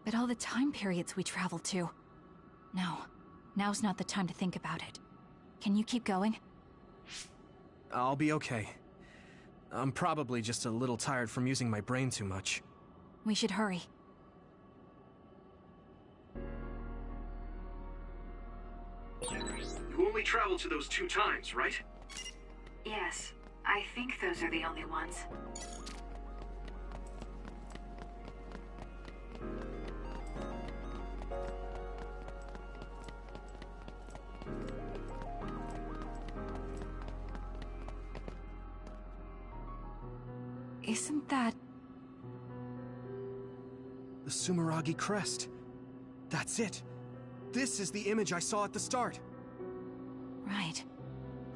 But all the time periods we traveled to. No, now's not the time to think about it. Can you keep going? I'll be okay. I'm probably just a little tired from using my brain too much. We should hurry. You only traveled to those 2 times, right? Yes, I think those are the only ones. Isn't that... The Sumeragi crest. That's it. This is the image I saw at the start. Right.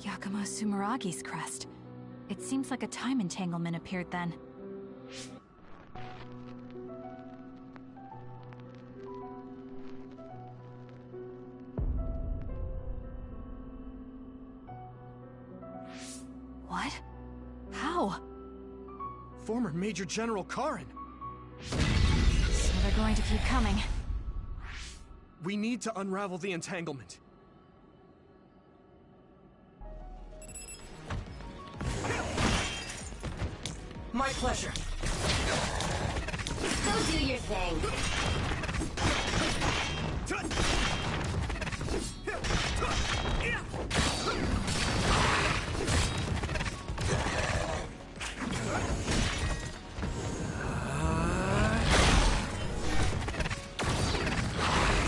Yakumo Sumeragi's crest. It seems like a time entanglement appeared then. What? How? Former Major General Karin. So they're going to keep coming. We need to unravel the entanglement. My pleasure. Go do your thing.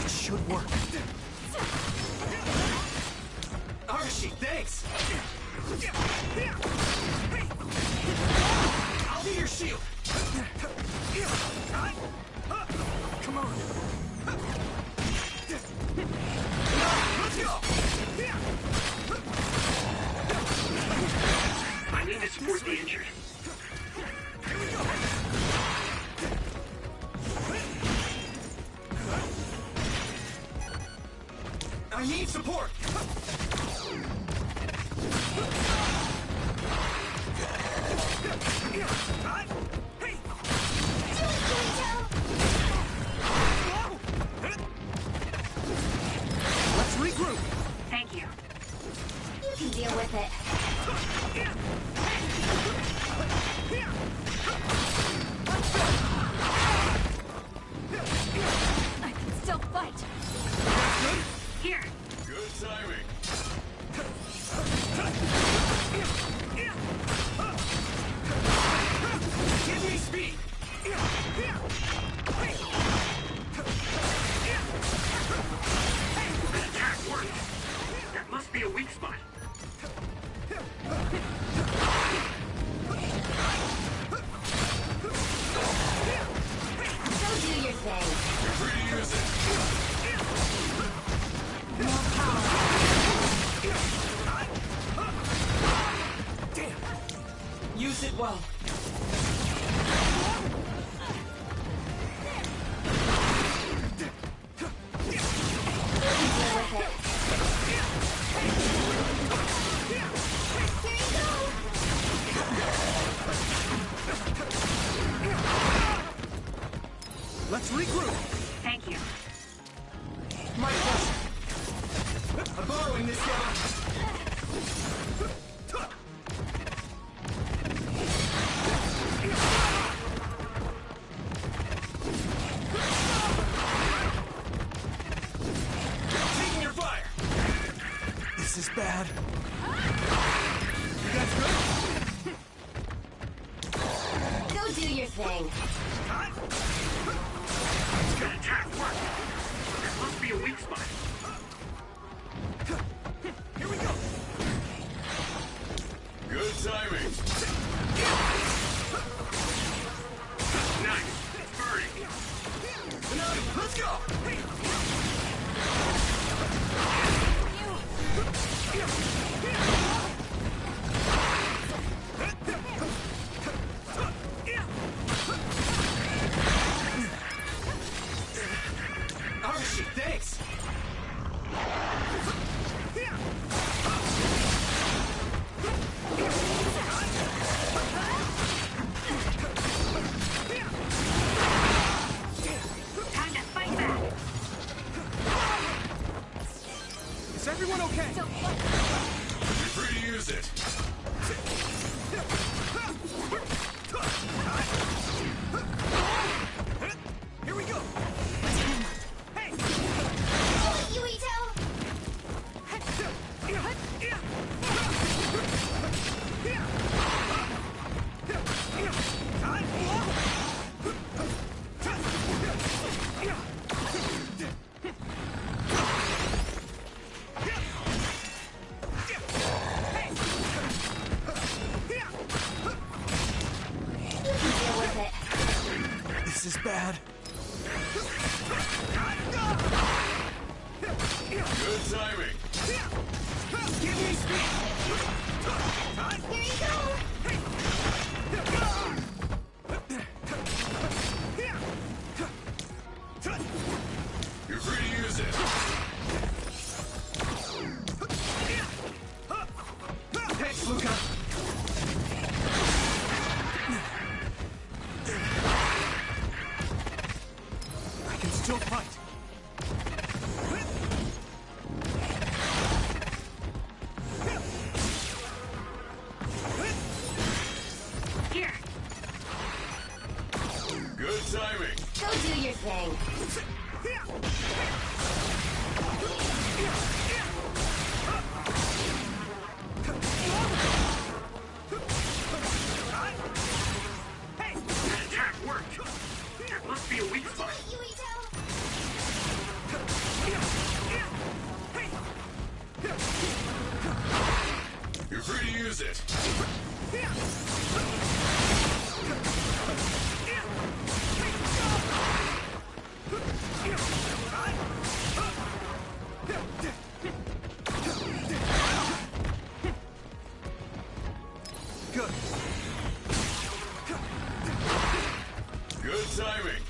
It should work. Arashi, thanks! I'll be your shield! Come on. Let's go! I need to support the injured. Here we go! I need support! Let's regroup. Thank you. You can deal with it. I can still fight. Here. Good timing. Give me speed! The attack worked. That must be a weak spot. Go do your thing. You're free to use it. Damn. Use it well. Let's regroup. Thank you. My pleasure! I'm borrowing this guy! Taking your fire! This is bad. You guys good? Go do your thing. The attack worked. That must be a weak spot. Here we go! Good timing. Nice. It's burning. Now, let's go! Arashi, thanks! Time to fight back. Is everyone okay? You're free to use it. Here we go! Hey! Yuito! This is bad. Good timing. Give me speed! Here you go! You're free to use it. Thanks, Luca! I can still fight. Here. Good timing. Go do your thing. Hey! That attack worked! That must be a weak spot. You're free to use it. Good. Good timing.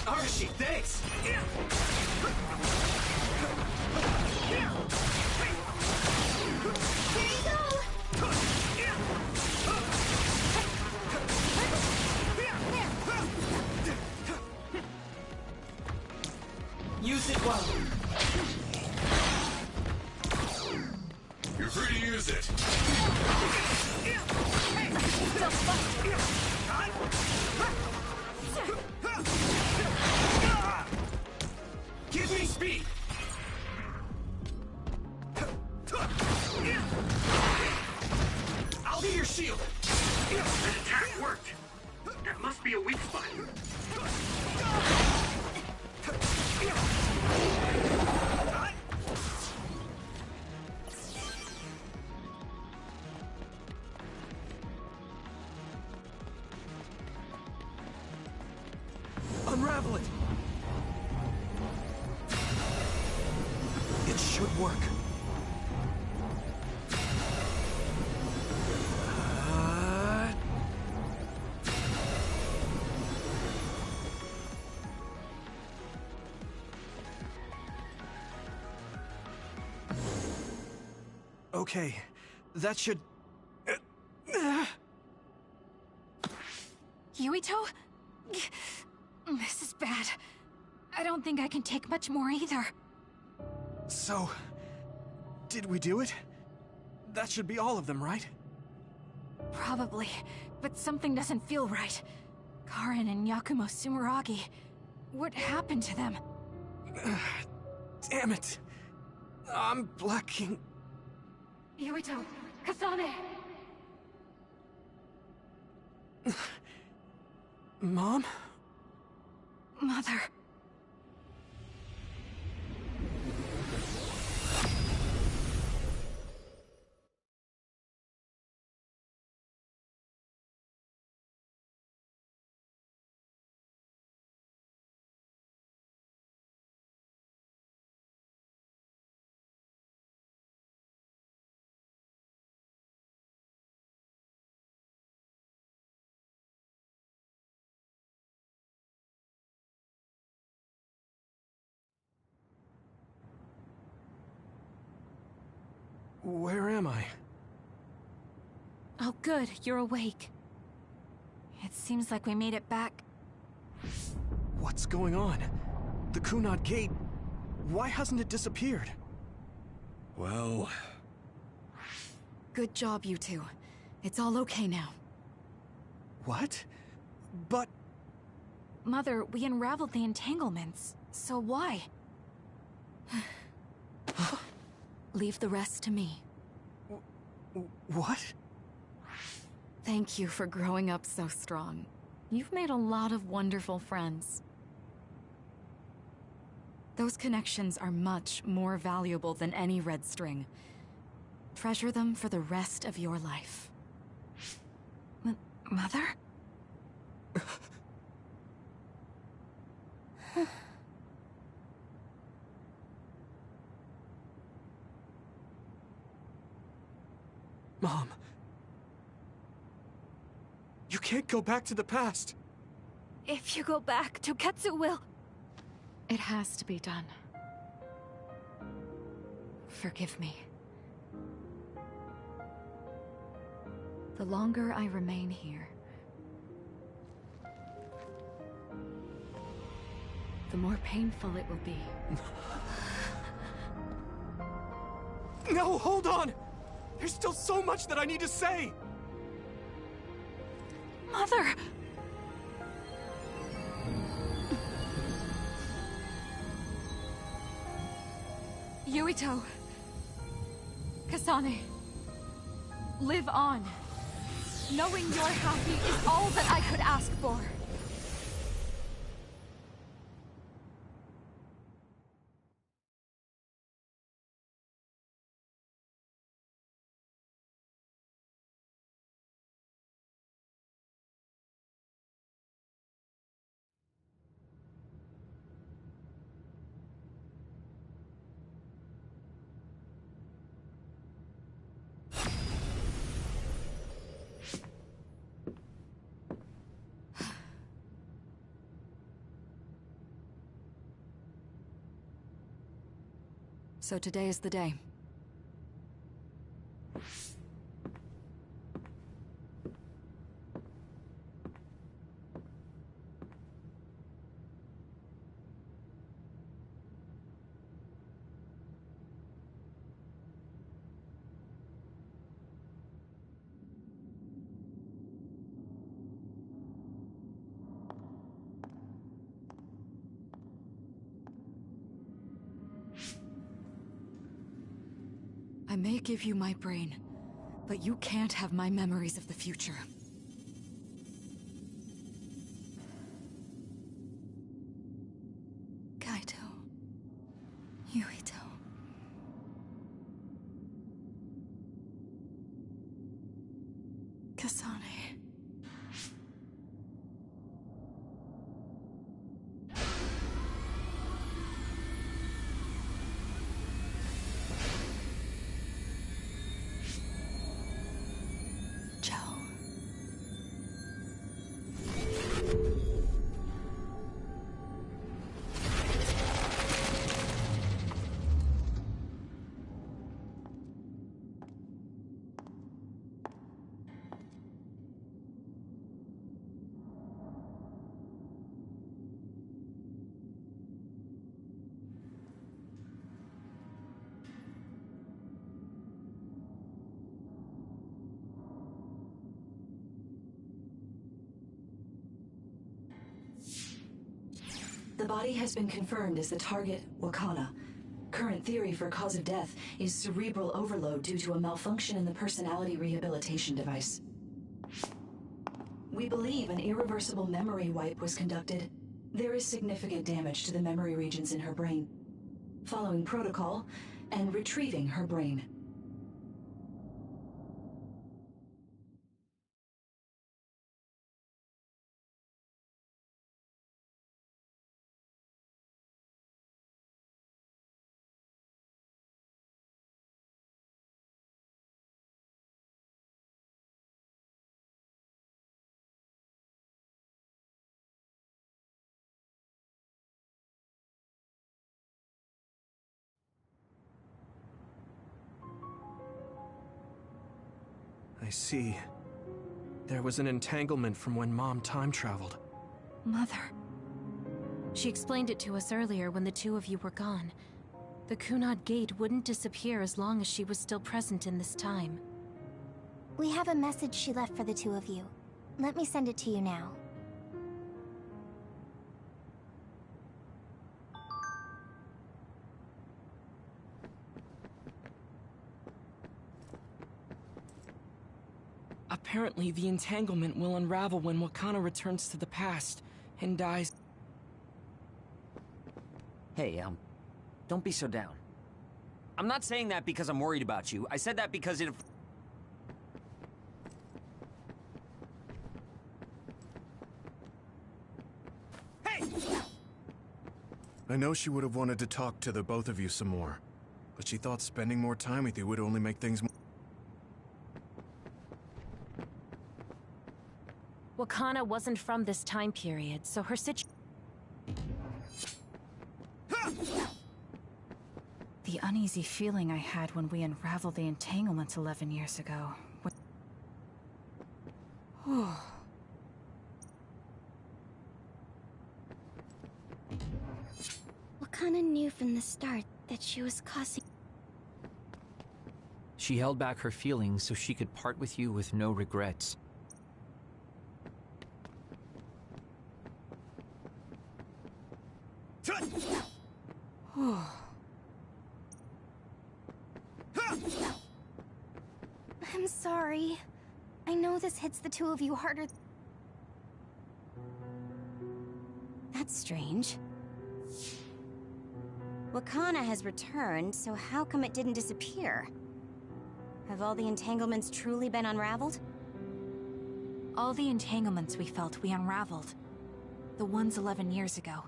Arashi, thanks! Use it well. You're free to use it. Give me speed! I'll be your shield! That attack worked! That must be a weak spot. Unravel it! It should work. Okay, that should... Yuito? This is bad. I don't think I can take much more either. So... did we do it? That should be all of them, right? Probably, but something doesn't feel right. Karin and Yakumo Sumeragi. What happened to them? Damn it! I'm blacking... Yuito! Kasane! Mom? Mother... Where am I? Oh good, you're awake. It seems like we made it back. What's going on? The Kunad Gate... why hasn't it disappeared? Well... Good job, you two. It's all okay now. What? But... Mother, we unraveled the entanglements, so why? Leave the rest to me. What? Thank you for growing up so strong. You've made a lot of wonderful friends. Those connections are much more valuable than any red string. Treasure them for the rest of your life. Mother? Mom. You can't go back to the past. If you go back, Togetsu will... It has to be done. Forgive me. The longer I remain here, the more painful it will be. No, hold on! There's still so much that I need to say! Mother! Yuito. Kasane. Live on. Knowing you're happy is all that I could ask for. So today is the day. I may give you my brain, but you can't have my memories of the future. Kaito. Yuito. Kasane. The body has been confirmed as the target, Wakana. Current theory for cause of death is cerebral overload due to a malfunction in the personality rehabilitation device. We believe an irreversible memory wipe was conducted. There is significant damage to the memory regions in her brain. Following protocol and retrieving her brain. I see. There was an entanglement from when Mom time traveled. Mother. She explained it to us earlier when the two of you were gone. The Kunad Gate wouldn't disappear as long as she was still present in this time. We have a message she left for the two of you. Let me send it to you now. Apparently, the entanglement will unravel when Wakana returns to the past and dies. Hey, don't be so down. I'm not saying that because I'm worried about you. I said that because it... Hey! I know she would have wanted to talk to the both of you some more, but she thought spending more time with you would only make things more... Wakana wasn't from this time period, so her situation... The uneasy feeling I had when we unraveled the entanglements 11 years ago. Wakana knew from the start that she was causing... She held back her feelings so she could part with you with no regrets. I'm sorry. I know this hits the two of you harder. That's strange. Wakana has returned, so how come it didn't disappear? Have all the entanglements truly been unraveled? All the entanglements we felt we unraveled. The ones 11 years ago,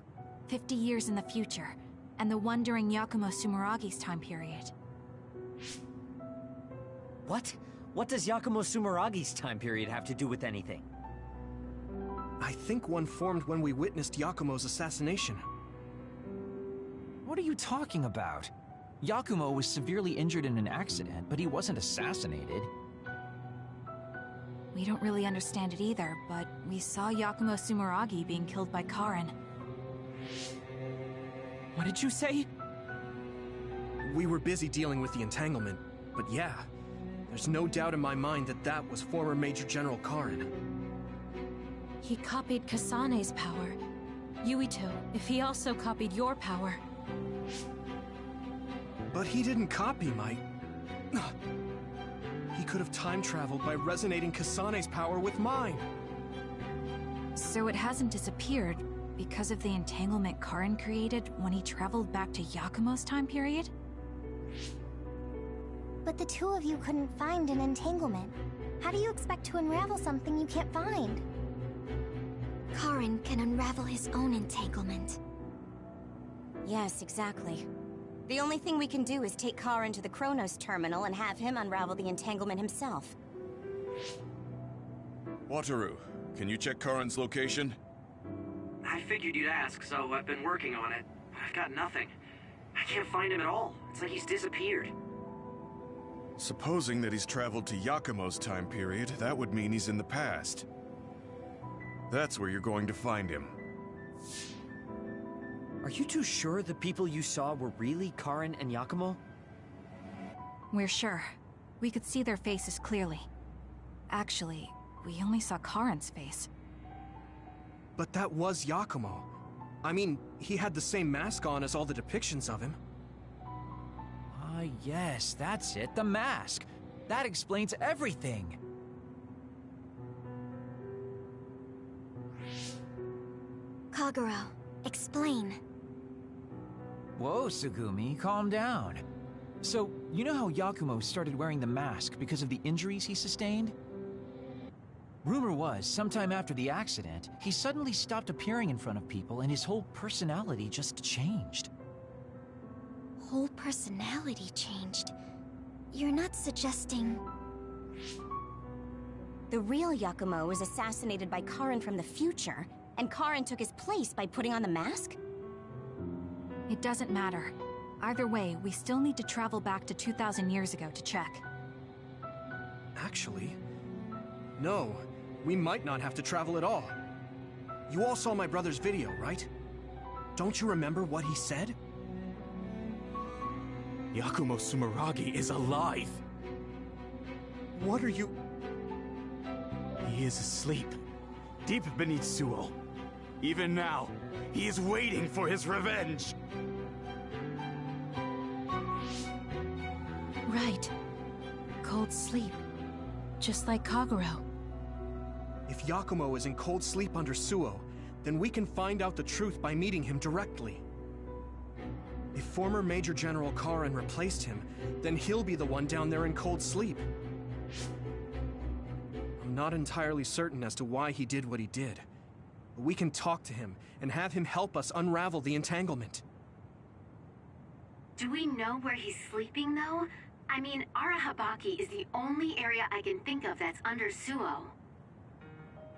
50 years in the future, and the one during Yakumo Sumeragi's time period. What? What does Yakumo Sumeragi's time period have to do with anything? I think one formed when we witnessed Yakumo's assassination. What are you talking about? Yakumo was severely injured in an accident, but he wasn't assassinated. We don't really understand it either, but we saw Yakumo Sumeragi being killed by Karin. What did you say? We were busy dealing with the entanglement, but yeah, there's no doubt in my mind that that was former Major General Karin. He copied Kasane's power. Yuito, if he also copied your power... But he didn't copy my... He could have time-traveled by resonating Kasane's power with mine. So it hasn't disappeared because of the entanglement Karin created when he traveled back to Yakumo's time period? But the two of you couldn't find an entanglement. How do you expect to unravel something you can't find? Karin can unravel his own entanglement. Yes, exactly. The only thing we can do is take Karin to the Chronos terminal and have him unravel the entanglement himself. Wataru, can you check Karin's location? I figured you'd ask, so I've been working on it. I've got nothing. I can't find him at all. It's like he's disappeared. Supposing that he's traveled to Yakumo's time period, that would mean he's in the past. That's where you're going to find him. Are you too sure the people you saw were really Karin and Yakumo? We're sure. We could see their faces clearly. Actually, we only saw Karin's face. But that was Yakumo. I mean, he had the same mask on as all the depictions of him. Ah, yes, that's it, the mask. That explains everything. Kagero, explain. Whoa, Tsugumi, calm down. So, you know how Yakumo started wearing the mask because of the injuries he sustained? Rumor was, sometime after the accident, he suddenly stopped appearing in front of people and his whole personality just changed. Whole personality changed? You're not suggesting... The real Yakumo was assassinated by Karin from the future, and Karin took his place by putting on the mask? It doesn't matter. Either way, we still need to travel back to 2,000 years ago to check. Actually, no. We might not have to travel at all. You all saw my brother's video, right? Don't you remember what he said? Yakumo Sumeragi is alive! What are you... He is asleep, deep beneath Suo. Even now, he is waiting for his revenge! Right. Cold sleep. Just like Kagero. If Yakumo is in cold sleep under Suo, then we can find out the truth by meeting him directly. If former Major General Karin replaced him, then he'll be the one down there in cold sleep. I'm not entirely certain as to why he did what he did, but we can talk to him and have him help us unravel the entanglement. Do we know where he's sleeping, though? I mean, Arahabaki is the only area I can think of that's under Suo.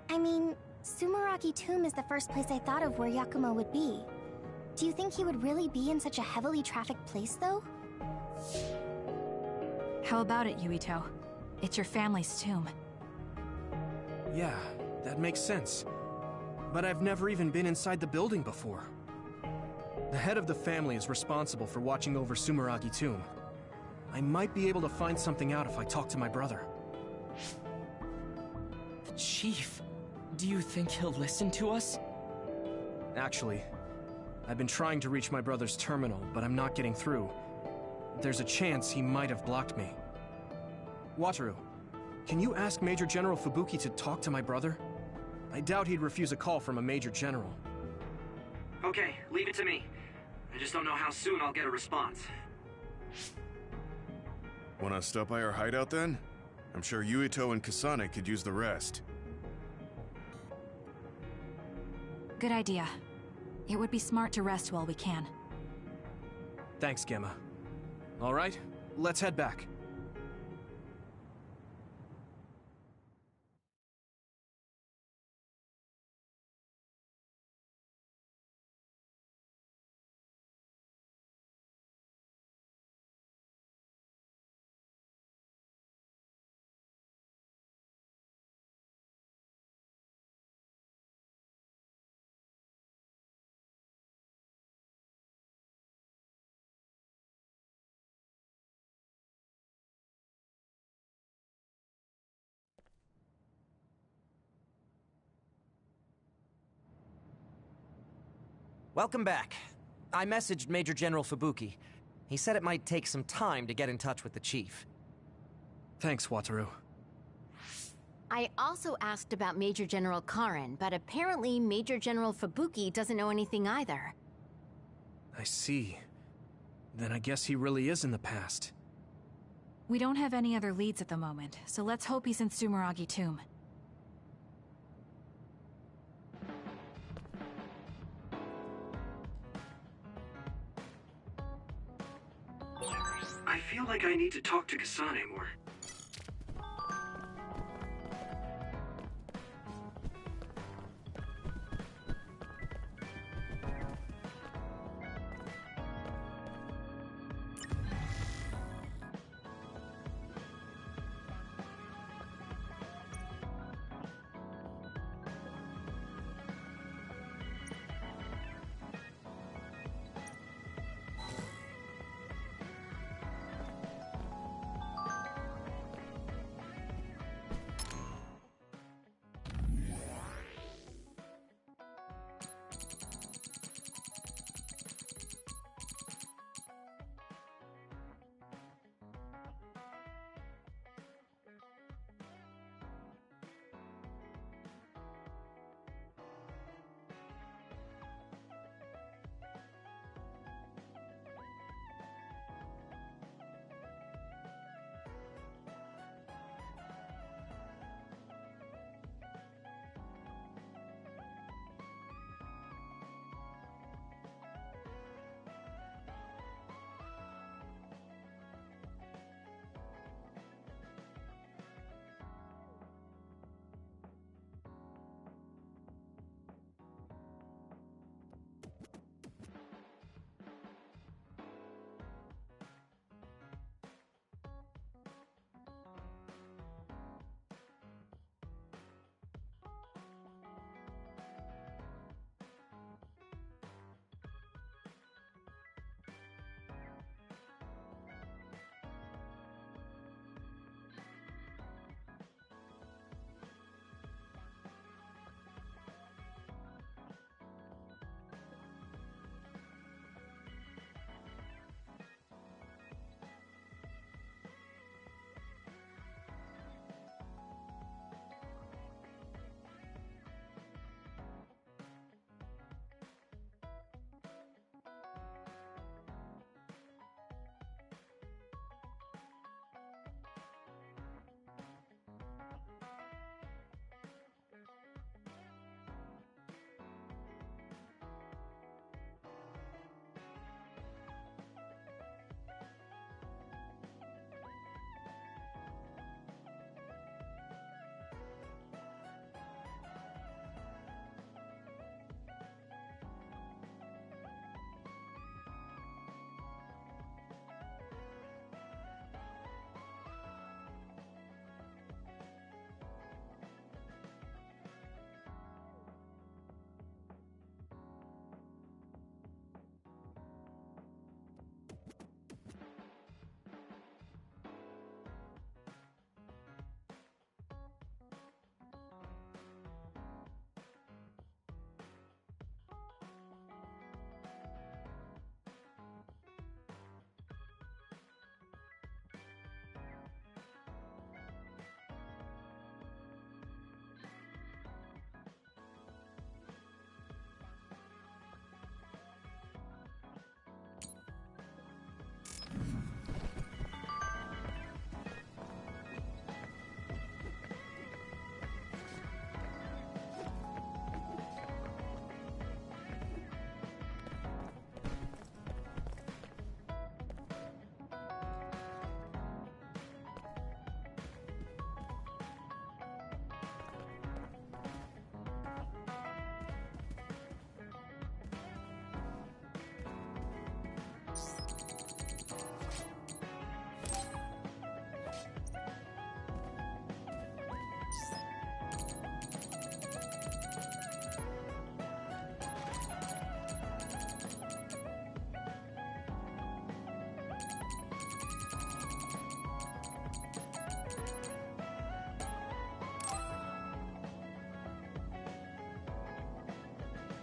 I mean, Sumeragi Tomb is the first place I thought of where Yakumo would be. Do you think he would really be in such a heavily trafficked place, though? How about it, Yuito? It's your family's tomb. Yeah, that makes sense. But I've never even been inside the building before. The head of the family is responsible for watching over Sumeragi Tomb. I might be able to find something out if I talk to my brother. The Chief? Do you think he'll listen to us? Actually, I've been trying to reach my brother's terminal, but I'm not getting through. There's a chance he might have blocked me. Wataru, can you ask Major General Fubuki to talk to my brother? I doubt he'd refuse a call from a Major General. Okay, leave it to me. I just don't know how soon I'll get a response. Wanna stop by our hideout then? I'm sure Yuito and Kasane could use the rest. Good idea. It would be smart to rest while we can. Thanks, Gemma. All right, let's head back. Welcome back. I messaged Major General Fubuki. He said it might take some time to get in touch with the Chief. Thanks, Wataru. I also asked about Major General Karen, but apparently Major General Fubuki doesn't know anything either. I see. Then I guess he really is in the past. We don't have any other leads at the moment, so let's hope he's in Sumeragi Tomb. I feel like I need to talk to Kasane more.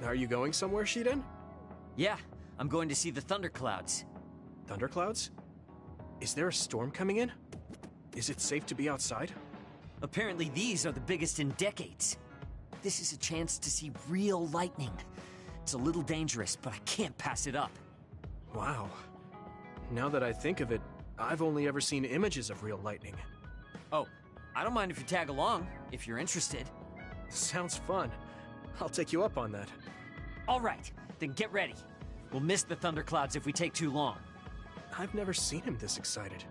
Are you going somewhere, Shiden? Yeah, I'm going to see the thunderclouds. Thunderclouds? Is there a storm coming in? Is it safe to be outside? Apparently these are the biggest in decades. This is a chance to see real lightning. It's a little dangerous, but I can't pass it up. Wow. Now that I think of it, I've only ever seen images of real lightning. Oh, I don't mind if you tag along, if you're interested. Sounds fun. I'll take you up on that. All right, then get ready. We'll miss the thunderclouds if we take too long. I've never seen him this excited.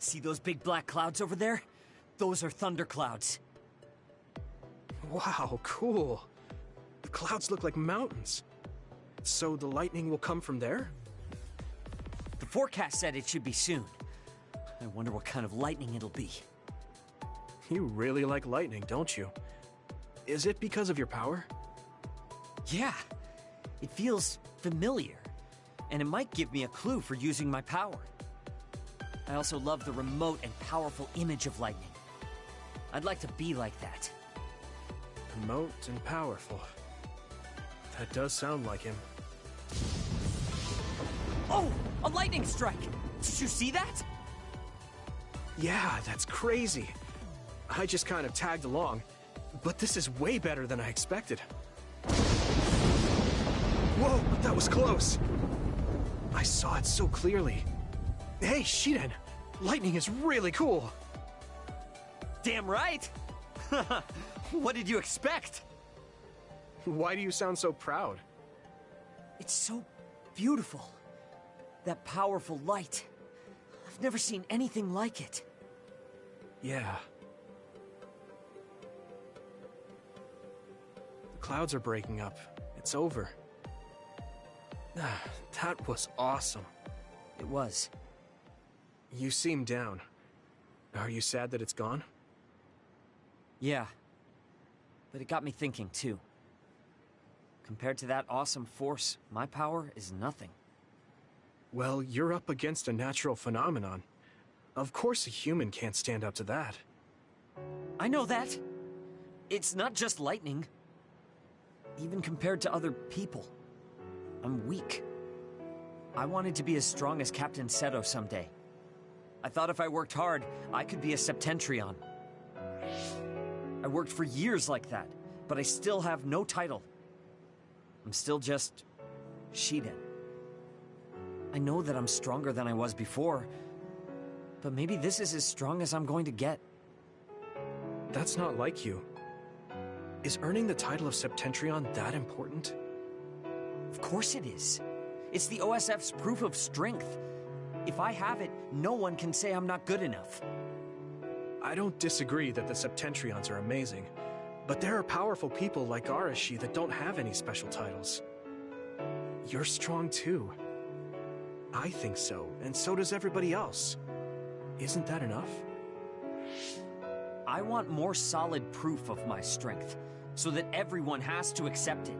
See those big black clouds over there? Those are thunderclouds. Wow, cool. The clouds look like mountains. So the lightning will come from there? The forecast said it should be soon. I wonder what kind of lightning it'll be. You really like lightning, don't you? Is it because of your power? Yeah. It feels familiar. And it might give me a clue for using my power. I also love the remote and powerful image of lightning. I'd like to be like that. Remote and powerful. That does sound like him. Oh! A lightning strike! Did you see that? Yeah, that's crazy. I just kind of tagged along, but this is way better than I expected. Whoa, that was close. I saw it so clearly. Hey, Shiden, lightning is really cool. Damn right. What did you expect? Why do you sound so proud? It's so beautiful. That powerful light. I've never seen anything like it. Yeah. The clouds are breaking up. It's over. That was awesome. It was. You seem down. Are you sad that it's gone? Yeah. But it got me thinking, too. Compared to that awesome force, my power is nothing. Well, you're up against a natural phenomenon. Of course a human can't stand up to that. I know that. It's not just lightning. Even compared to other people, I'm weak. I wanted to be as strong as Captain Seto someday. I thought if I worked hard, I could be a Septentrion. I worked for years like that, but I still have no title. I'm still just Shiden. I know that I'm stronger than I was before, but maybe this is as strong as I'm going to get. That's not like you. Is earning the title of Septentrion that important? Of course it is. It's the OSF's proof of strength. If I have it, no one can say I'm not good enough. I don't disagree that the Septentrions are amazing, but there are powerful people like Arashi that don't have any special titles. You're strong too. I think so, and so does everybody else. Isn't that enough? I want more solid proof of my strength, so that everyone has to accept it.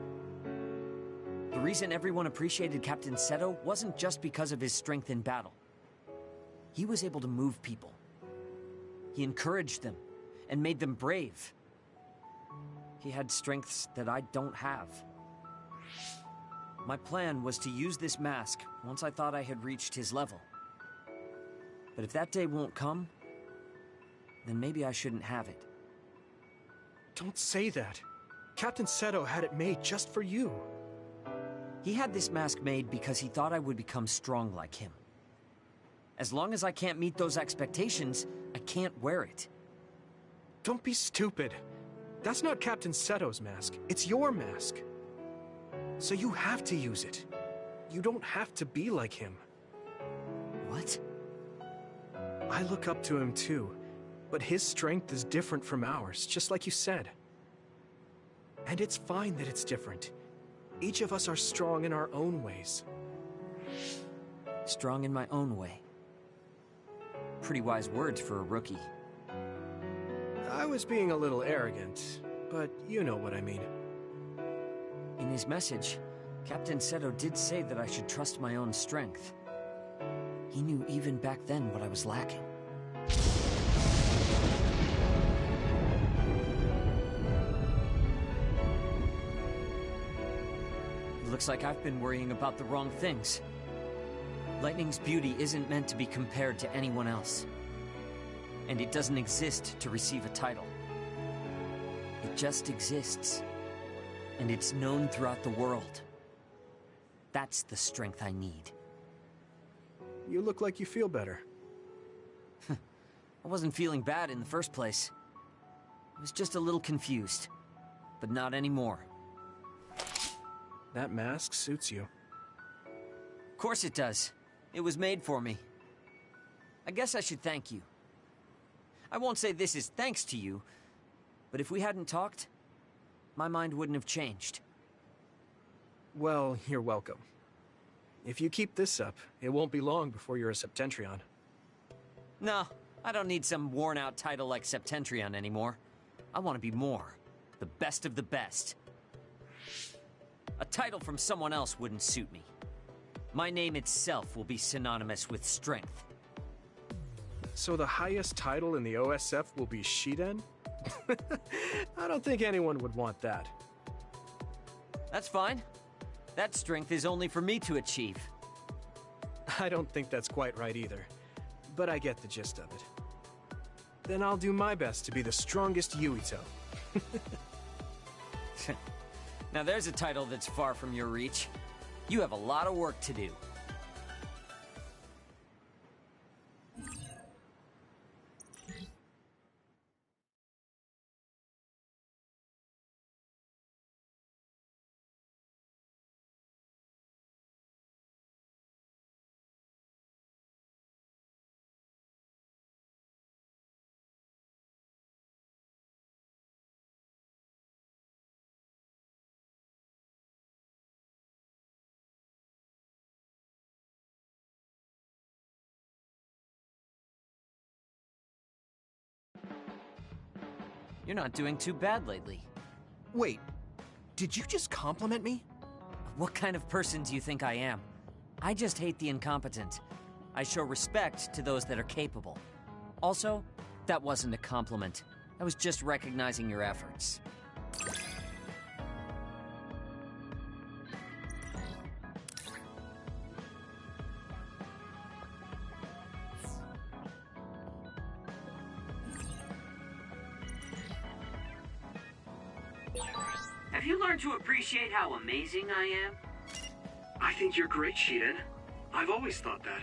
The reason everyone appreciated Captain Seto wasn't just because of his strength in battle. He was able to move people. He encouraged them, and made them brave. He had strengths that I don't have. My plan was to use this mask once I thought I had reached his level. But if that day won't come, then maybe I shouldn't have it. Don't say that. Captain Seto had it made just for you. He had this mask made because he thought I would become strong like him. As long as I can't meet those expectations, I can't wear it. Don't be stupid. That's not Captain Seto's mask. It's your mask. So you have to use it. You don't have to be like him. What? I look up to him too, But his strength is different from ours, just like you said. And it's fine that it's different. Each of us are strong in our own ways. Strong in my own way. Pretty wise words for a rookie. I was being a little arrogant, but you know what I mean. In his message, Captain Seto did say that I should trust my own strength. He knew even back then what I was lacking. It looks like I've been worrying about the wrong things. Lightning's beauty isn't meant to be compared to anyone else. And it doesn't exist to receive a title. It just exists. And it's known throughout the world. That's the strength I need. You look like you feel better. I wasn't feeling bad in the first place. I was just a little confused. But not anymore. That mask suits you. Of course it does. It was made for me. I guess I should thank you. I won't say this is thanks to you, but if we hadn't talked, my mind wouldn't have changed. Well, you're welcome. If you keep this up, it won't be long before you're a Septentrion. No, I don't need some worn-out title like Septentrion anymore. I want to be more. The best of the best. A title from someone else wouldn't suit me. My name itself will be synonymous with strength. So the highest title in the OSF will be Shiden? I don't think anyone would want that. That's fine. That strength is only for me to achieve. I don't think that's quite right either, but I get the gist of it. Then I'll do my best to be the strongest Yuito. Now there's a title that's far from your reach. You have a lot of work to do. You're not doing too bad lately. Wait, did you just compliment me? What kind of person do you think I am? I just hate the incompetent. I show respect to those that are capable. Also, that wasn't a compliment. I was just recognizing your efforts. Have you learned to appreciate how amazing I am? I think you're great, Shiden. I've always thought that.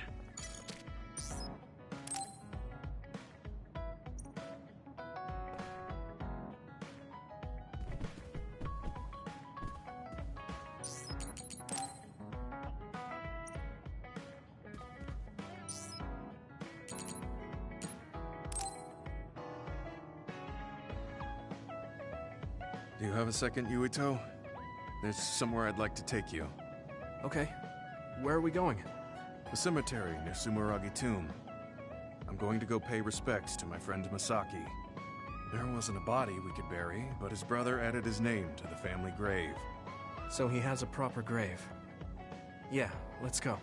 Do you have a second, Yuito? There's somewhere I'd like to take you. Okay. Where are we going? The cemetery near Sumeragi Tomb. I'm going to go pay respects to my friend Masaki. There wasn't a body we could bury, but his brother added his name to the family grave. So he has a proper grave. Yeah, let's go.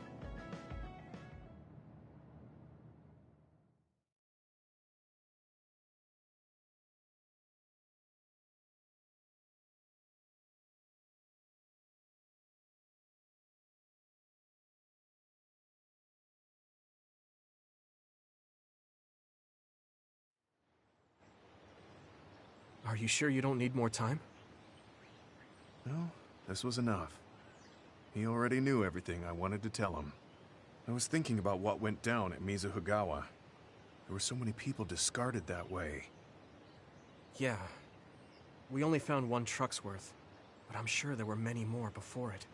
Are you sure you don't need more time? No, this was enough. He already knew everything I wanted to tell him. I was thinking about what went down at Mizuhigawa. There were so many people discarded that way. Yeah. We only found one truck's worth, but I'm sure there were many more before it.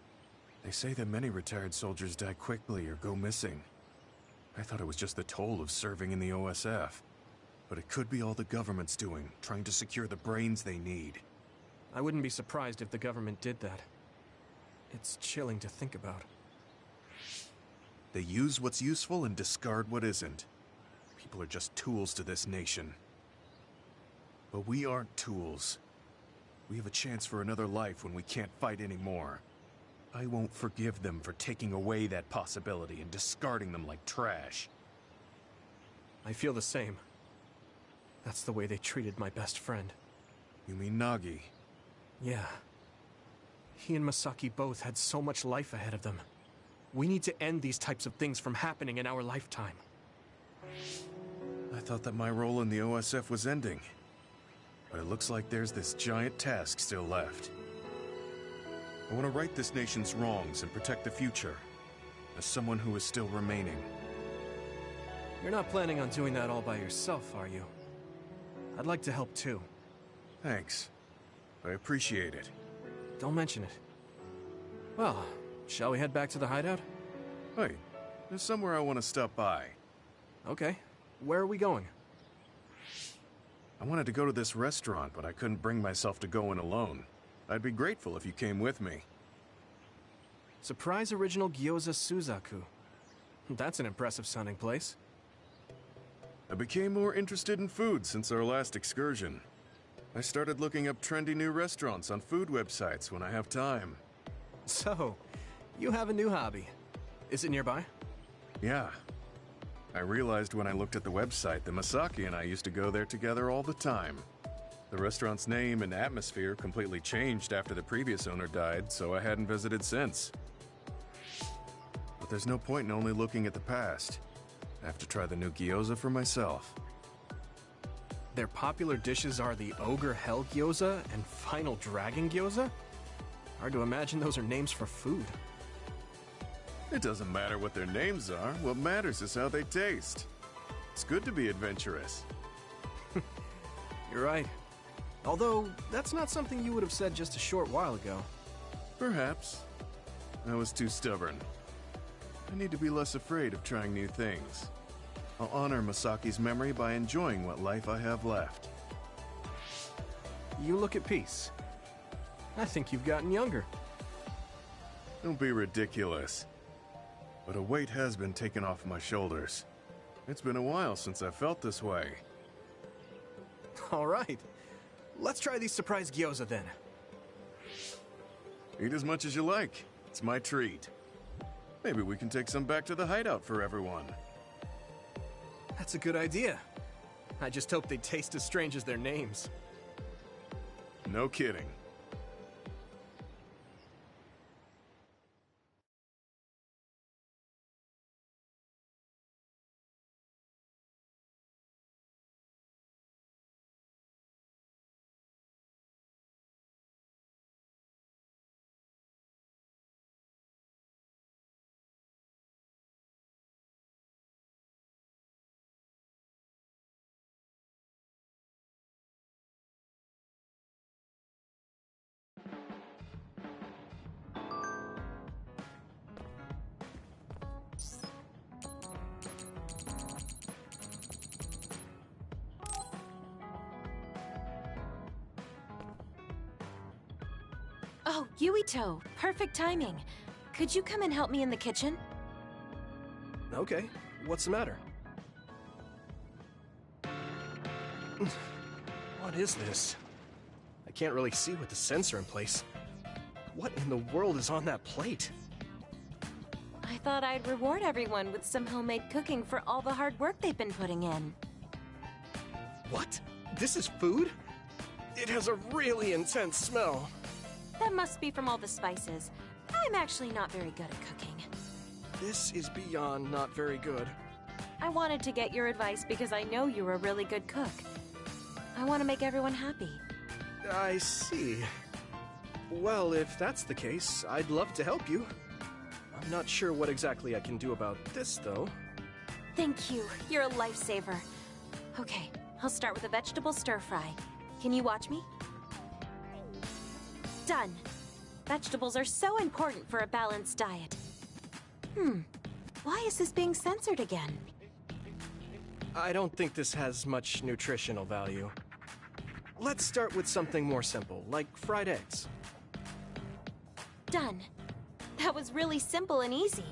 They say that many retired soldiers die quickly or go missing. I thought it was just the toll of serving in the OSF. But it could be all the government's doing, trying to secure the brains they need. I wouldn't be surprised if the government did that. It's chilling to think about. They use what's useful and discard what isn't. People are just tools to this nation. But we aren't tools. We have a chance for another life when we can't fight anymore. I won't forgive them for taking away that possibility and discarding them like trash. I feel the same. That's the way they treated my best friend. You mean Nagi? Yeah. He and Masaki both had so much life ahead of them. We need to end these types of things from happening in our lifetime. I thought that my role in the OSF was ending. But it looks like there's this giant task still left. I want to right this nation's wrongs and protect the future, as someone who is still remaining. You're not planning on doing that all by yourself, are you? I'd like to help too. Thanks. I appreciate it. Don't mention it. Well, shall we head back to the hideout? Wait, there's somewhere I want to stop by. Okay. Where are we going? I wanted to go to this restaurant, but I couldn't bring myself to go in alone. I'd be grateful if you came with me. Surprise Original Gyoza Suzaku. That's an impressive sounding place. I became more interested in food since our last excursion. I started looking up trendy new restaurants on food websites when I have time. So, you have a new hobby. Is it nearby? Yeah. I realized when I looked at the website that Masaki and I used to go there together all the time. The restaurant's name and atmosphere completely changed after the previous owner died, so I hadn't visited since. But there's no point in only looking at the past. I have to try the new gyoza for myself. Their popular dishes are the Ogre Hell Gyoza and Final Dragon Gyoza? Hard to imagine those are names for food. It doesn't matter what their names are. What matters is how they taste. It's good to be adventurous. You're right. Although, that's not something you would have said just a short while ago. Perhaps. I was too stubborn. I need to be less afraid of trying new things. I'll honor Masaki's memory by enjoying what life I have left. You look at peace. I think you've gotten younger. Don't be ridiculous. But a weight has been taken off my shoulders. It's been a while since I felt this way. All right. Let's try these surprise gyoza then. Eat as much as you like. It's my treat. Maybe we can take some back to the hideout for everyone. That's a good idea. I just hope they taste as strange as their names. No kidding. Oh, Yuito, perfect timing. Could you come and help me in the kitchen? Okay, what's the matter? What is this? I can't really see with the sensor in place. What in the world is on that plate? I thought I'd reward everyone with some homemade cooking for all the hard work they've been putting in. What? This is food? It has a really intense smell. That must be from all the spices. I'm actually not very good at cooking. This is beyond not very good. I wanted to get your advice because I know you're a really good cook. I want to make everyone happy. I see. Well, if that's the case, I'd love to help you. I'm not sure what exactly I can do about this, though. Thank you. You're a lifesaver. Okay, I'll start with a vegetable stir-fry. Can you watch me? Done. Vegetables are so important for a balanced diet. Why is this being censored again? I don't think this has much nutritional value. Let's start with something more simple, like fried eggs. Done. That was really simple and easy.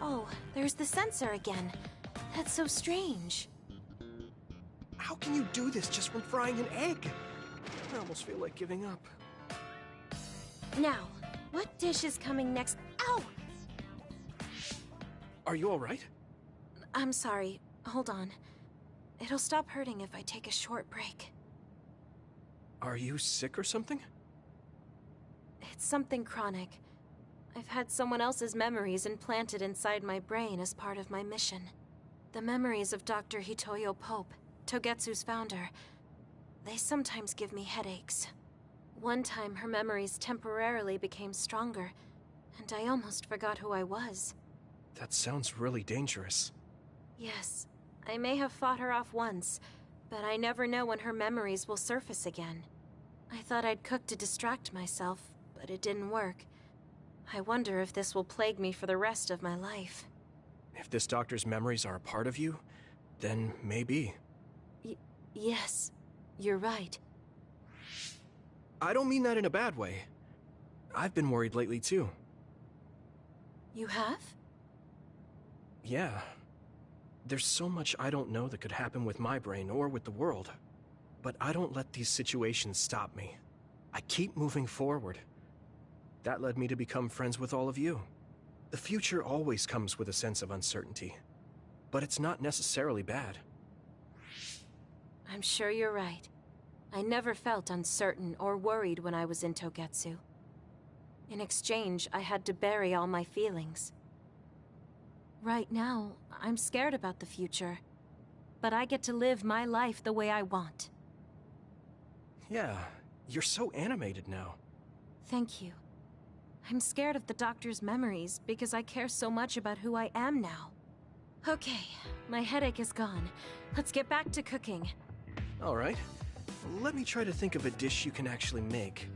Oh, there's the sensor again. That's so strange. How can you do this just from frying an egg? I almost feel like giving up. Now, what dish is coming next? Ow! Are you alright? I'm sorry. Hold on. It'll stop hurting if I take a short break. Are you sick or something? It's something chronic. I've had someone else's memories implanted inside my brain as part of my mission. The memories of Dr. Hitoyo Pope, Togetsu's founder. They sometimes give me headaches. One time, her memories temporarily became stronger, and I almost forgot who I was. That sounds really dangerous. Yes, I may have fought her off once, but I never know when her memories will surface again. I thought I'd cook to distract myself, but it didn't work. I wonder if this will plague me for the rest of my life. If this doctor's memories are a part of you, then maybe. Yes, you're right. I don't mean that in a bad way. I've been worried lately, too. You have? Yeah. There's so much I don't know that could happen with my brain or with the world. But I don't let these situations stop me. I keep moving forward. That led me to become friends with all of you. The future always comes with a sense of uncertainty. But it's not necessarily bad. I'm sure you're right. I never felt uncertain or worried when I was in Togetsu. In exchange, I had to bury all my feelings. Right now, I'm scared about the future. But I get to live my life the way I want. Yeah, you're so animated now. Thank you. I'm scared of the doctor's memories because I care so much about who I am now. Okay, my headache is gone. Let's get back to cooking. All right. Let me try to think of a dish you can actually make.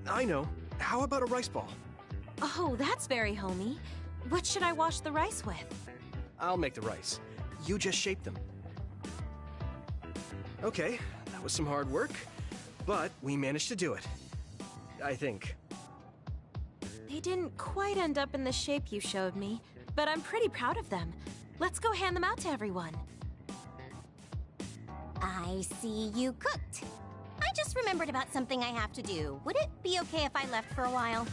I know. How about a rice ball? Oh, that's very homey. What should I wash the rice with? I'll make the rice. You just shape them. Okay, that was some hard work, but we managed to do it. I think. They didn't quite end up in the shape you showed me, but I'm pretty proud of them. Let's go hand them out to everyone. I see you cooked. I just remembered about something I have to do. Would it be okay if I left for a while?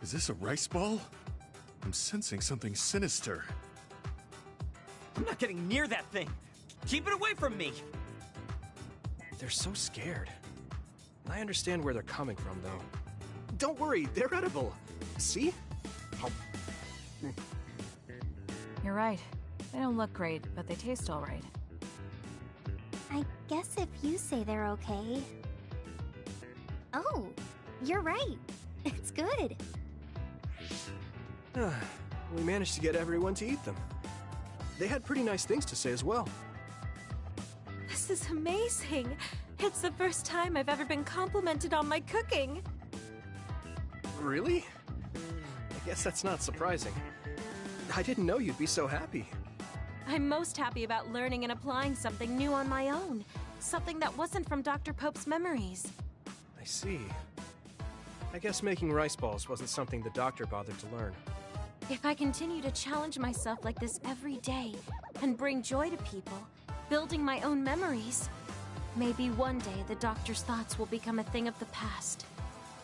Is this a rice ball? I'm sensing something sinister. I'm not getting near that thing. Keep it away from me. They're so scared. I understand where they're coming from, though. Don't worry, they're edible. See? You're right. They don't look great, but they taste all right. I guess if you say they're okay. Oh, you're right. It's good. We managed to get everyone to eat them. They had pretty nice things to say as well. This is amazing. It's the first time I've ever been complimented on my cooking. Really? I guess that's not surprising. I didn't know you'd be so happy. I'm most happy about learning and applying something new on my own. Something that wasn't from Dr. Pope's memories. I see. I guess making rice balls wasn't something the doctor bothered to learn. If I continue to challenge myself like this every day and bring joy to people, building my own memories, maybe one day the doctor's thoughts will become a thing of the past.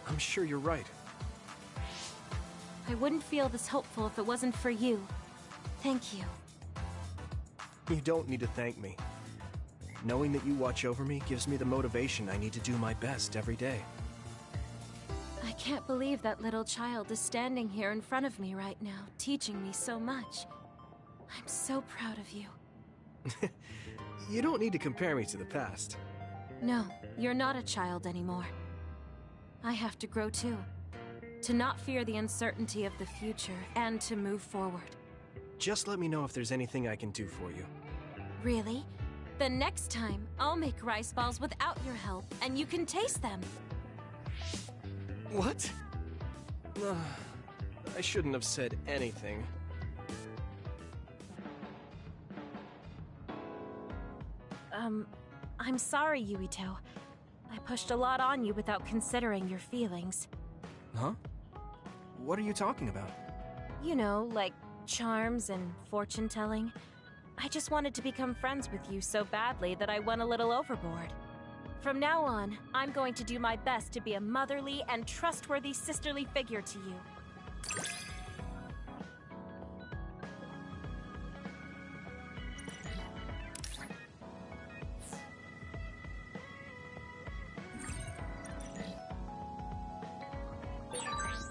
I'm sure you're right. I wouldn't feel this hopeful if it wasn't for you. Thank you. You don't need to thank me. Knowing that you watch over me gives me the motivation I need to do my best every day. I can't believe that little child is standing here in front of me right now, teaching me so much. I'm so proud of you. You don't need to compare me to the past. No, you're not a child anymore. I have to grow too. To not fear the uncertainty of the future and to move forward. Just let me know if there's anything I can do for you. Really? Then next time, I'll make rice balls without your help, and you can taste them. What? I shouldn't have said anything. I'm sorry, Yuito. I pushed a lot on you without considering your feelings. Huh? What are you talking about? You know, like charms and fortune-telling. I just wanted to become friends with you so badly that I went a little overboard. From now on, I'm going to do my best to be a motherly and trustworthy sisterly figure to you.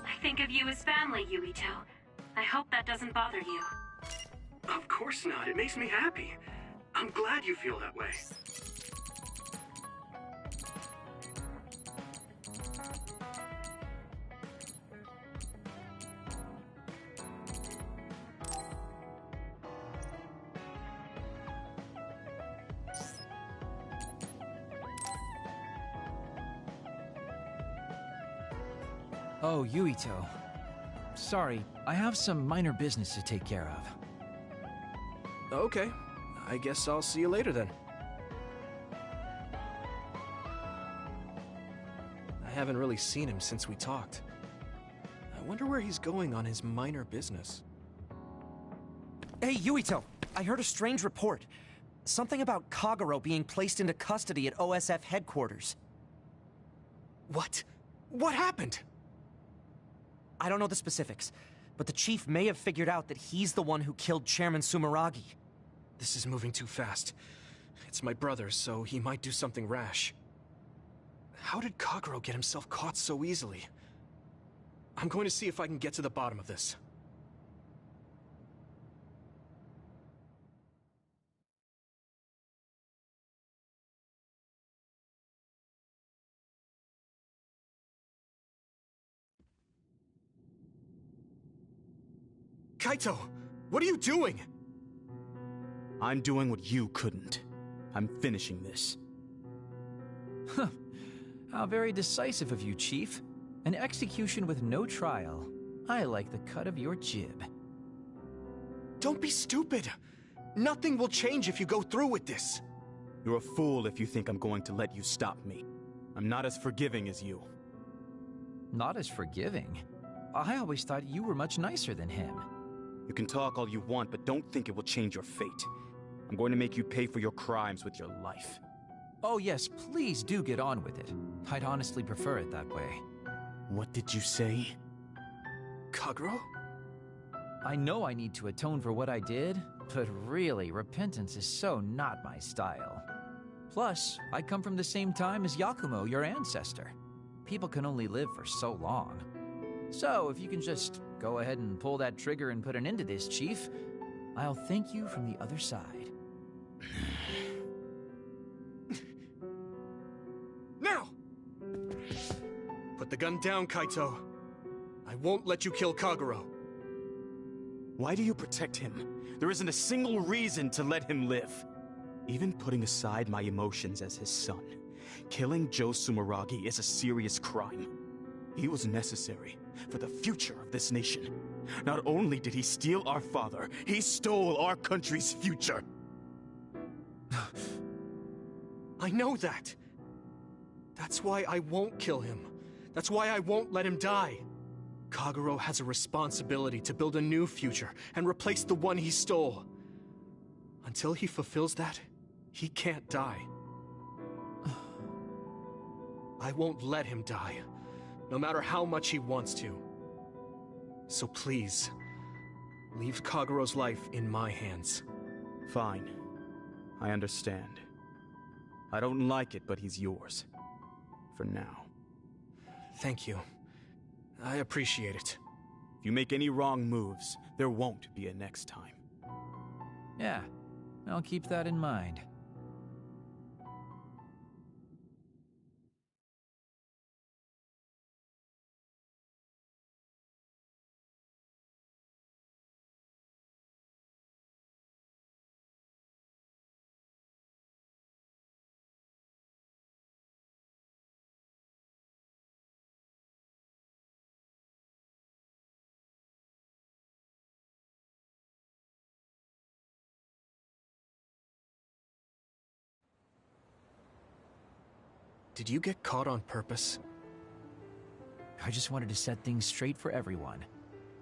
I think of you as family, Yuito. I hope that doesn't bother you. Of course not. It makes me happy. I'm glad you feel that way. Oh, Yuito. Sorry, I have some minor business to take care of. Okay. I guess I'll see you later then. I haven't really seen him since we talked. I wonder where he's going on his minor business. Hey, Yuito! I heard a strange report. Something about Kagero being placed into custody at OSF headquarters. What? What happened? I don't know the specifics, but the chief may have figured out that he's the one who killed Chairman Sumeragi. This is moving too fast. It's my brother, so he might do something rash. How did Kagero get himself caught so easily? I'm going to see if I can get to the bottom of this. Kaito! What are you doing? I'm doing what you couldn't. I'm finishing this. Huh. How very decisive of you, Chief. An execution with no trial. I like the cut of your jib. Don't be stupid! Nothing will change if you go through with this. You're a fool if you think I'm going to let you stop me. I'm not as forgiving as you. Not as forgiving? I always thought you were much nicer than him. You can talk all you want, but don't think it will change your fate. I'm going to make you pay for your crimes with your life. Oh yes, please do get on with it. I'd honestly prefer it that way. What did you say? Kagero? I know I need to atone for what I did, but really, repentance is so not my style. Plus, I come from the same time as Yakumo, your ancestor. People can only live for so long. So, if you can just go ahead and pull that trigger and put an end to this, Chief, I'll thank you from the other side. Now! Put the gun down, Kaito. I won't let you kill Kagero. Why do you protect him? There isn't a single reason to let him live. Even putting aside my emotions as his son, killing Joe Sumeragi is a serious crime. He was necessary for the future of this nation. Not only did he steal our father, he stole our country's future. I know that. That's why I won't kill him. That's why I won't let him die. Kagero has a responsibility to build a new future and replace the one he stole. Until he fulfills that, he can't die. I won't let him die, no matter how much he wants to. So please, leave Kagero's life in my hands. Fine. I understand. I don't like it, but he's yours. For now. Thank you. I appreciate it. If you make any wrong moves, there won't be a next time. Yeah, I'll keep that in mind. Did you get caught on purpose? I just wanted to set things straight for everyone.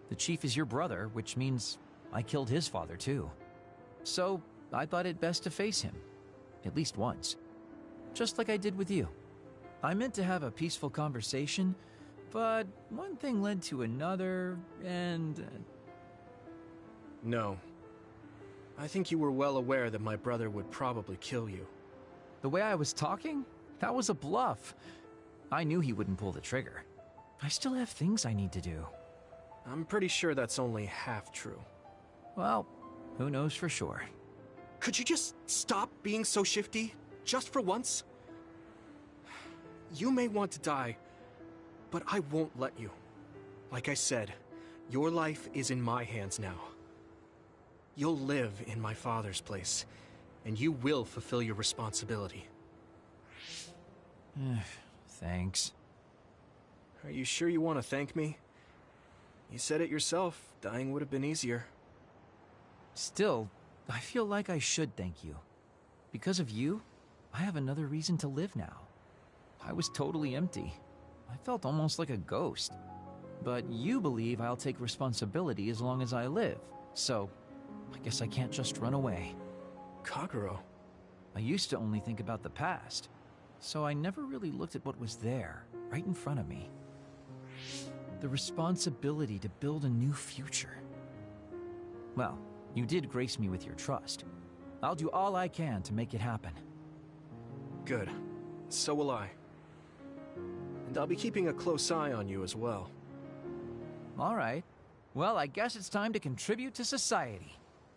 The chief is your brother, which means I killed his father too. So, I thought it best to face him. At least once. Just like I did with you. I meant to have a peaceful conversation, but one thing led to another, and... No. I think you were well aware that my brother would probably kill you. The way I was talking? That was a bluff. I knew he wouldn't pull the trigger. I still have things I need to do. I'm pretty sure that's only half true. Well, who knows for sure. Could you just stop being so shifty? Just for once? You may want to die, but I won't let you. Like I said, your life is in my hands now. You'll live in my father's place, and you will fulfill your responsibility. Thanks. Are you sure you want to thank me? You said it yourself, dying would have been easier. Still, I feel like I should thank you. Because of you, I have another reason to live now. I was totally empty. I felt almost like a ghost. But you believe I'll take responsibility as long as I live, so I guess I can't just run away. Kagero. I used to only think about the past, so I never really looked at what was there, right in front of me. The responsibility to build a new future. Well, you did grace me with your trust. I'll do all I can to make it happen. Good. So will I. And I'll be keeping a close eye on you as well. All right. Well, I guess it's time to contribute to society.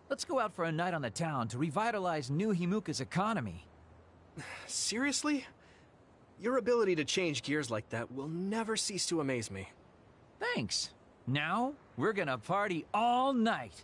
Let's go out for a night on the town to revitalize New Himuka's economy. Seriously? Your ability to change gears like that will never cease to amaze me. Thanks. Now, we're gonna party all night.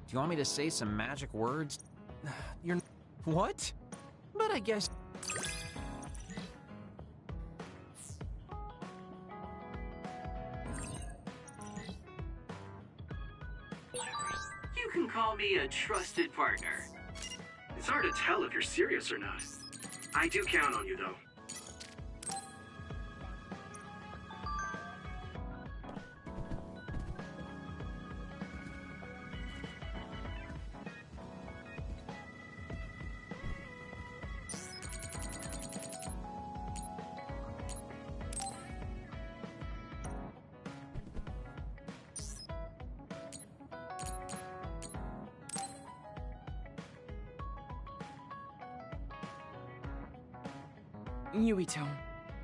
Do you want me to say some magic words? You're... What? But I guess... You can call me a trusted partner. It's hard to tell if you're serious or not. I do count on you, though. Yuito,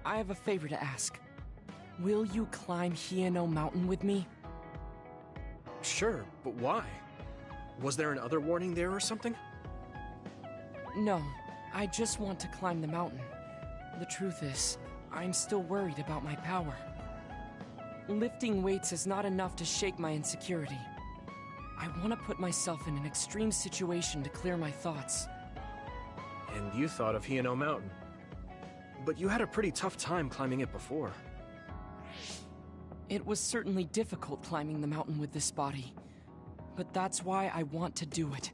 I have a favor to ask. Will you climb Hieno Mountain with me? Sure, but why? Was there another warning there or something? No, I just want to climb the mountain. The truth is, I'm still worried about my power. Lifting weights is not enough to shake my insecurity. I want to put myself in an extreme situation to clear my thoughts. And you thought of Hieno Mountain. But you had a pretty tough time climbing it before. It was certainly difficult climbing the mountain with this body. But that's why I want to do it.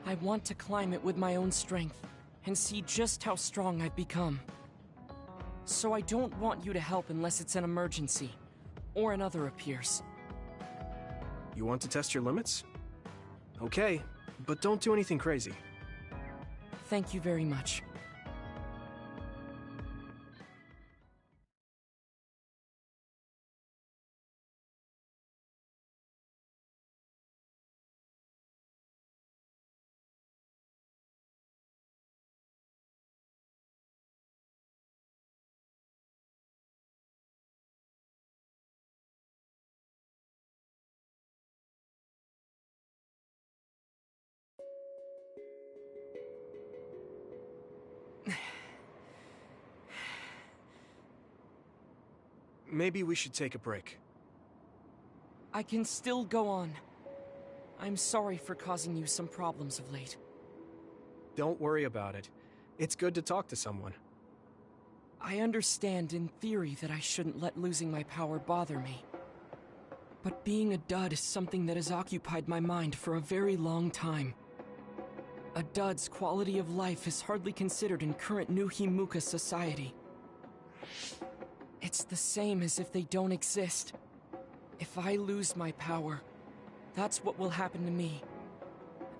I want to climb it with my own strength, and see just how strong I've become. So I don't want you to help unless it's an emergency, or another appears. You want to test your limits? Okay, but don't do anything crazy. Thank you very much. maybe we should take a break. I can still go on. I'm sorry for causing you some problems of late. Don't worry about it. It's good to talk to someone. I understand in theory that I shouldn't let losing my power bother me. But being a dud is something that has occupied my mind for a very long time. A dud's quality of life is hardly considered in current New Himuka society. It's the same as if they don't exist. If I lose my power, that's what will happen to me.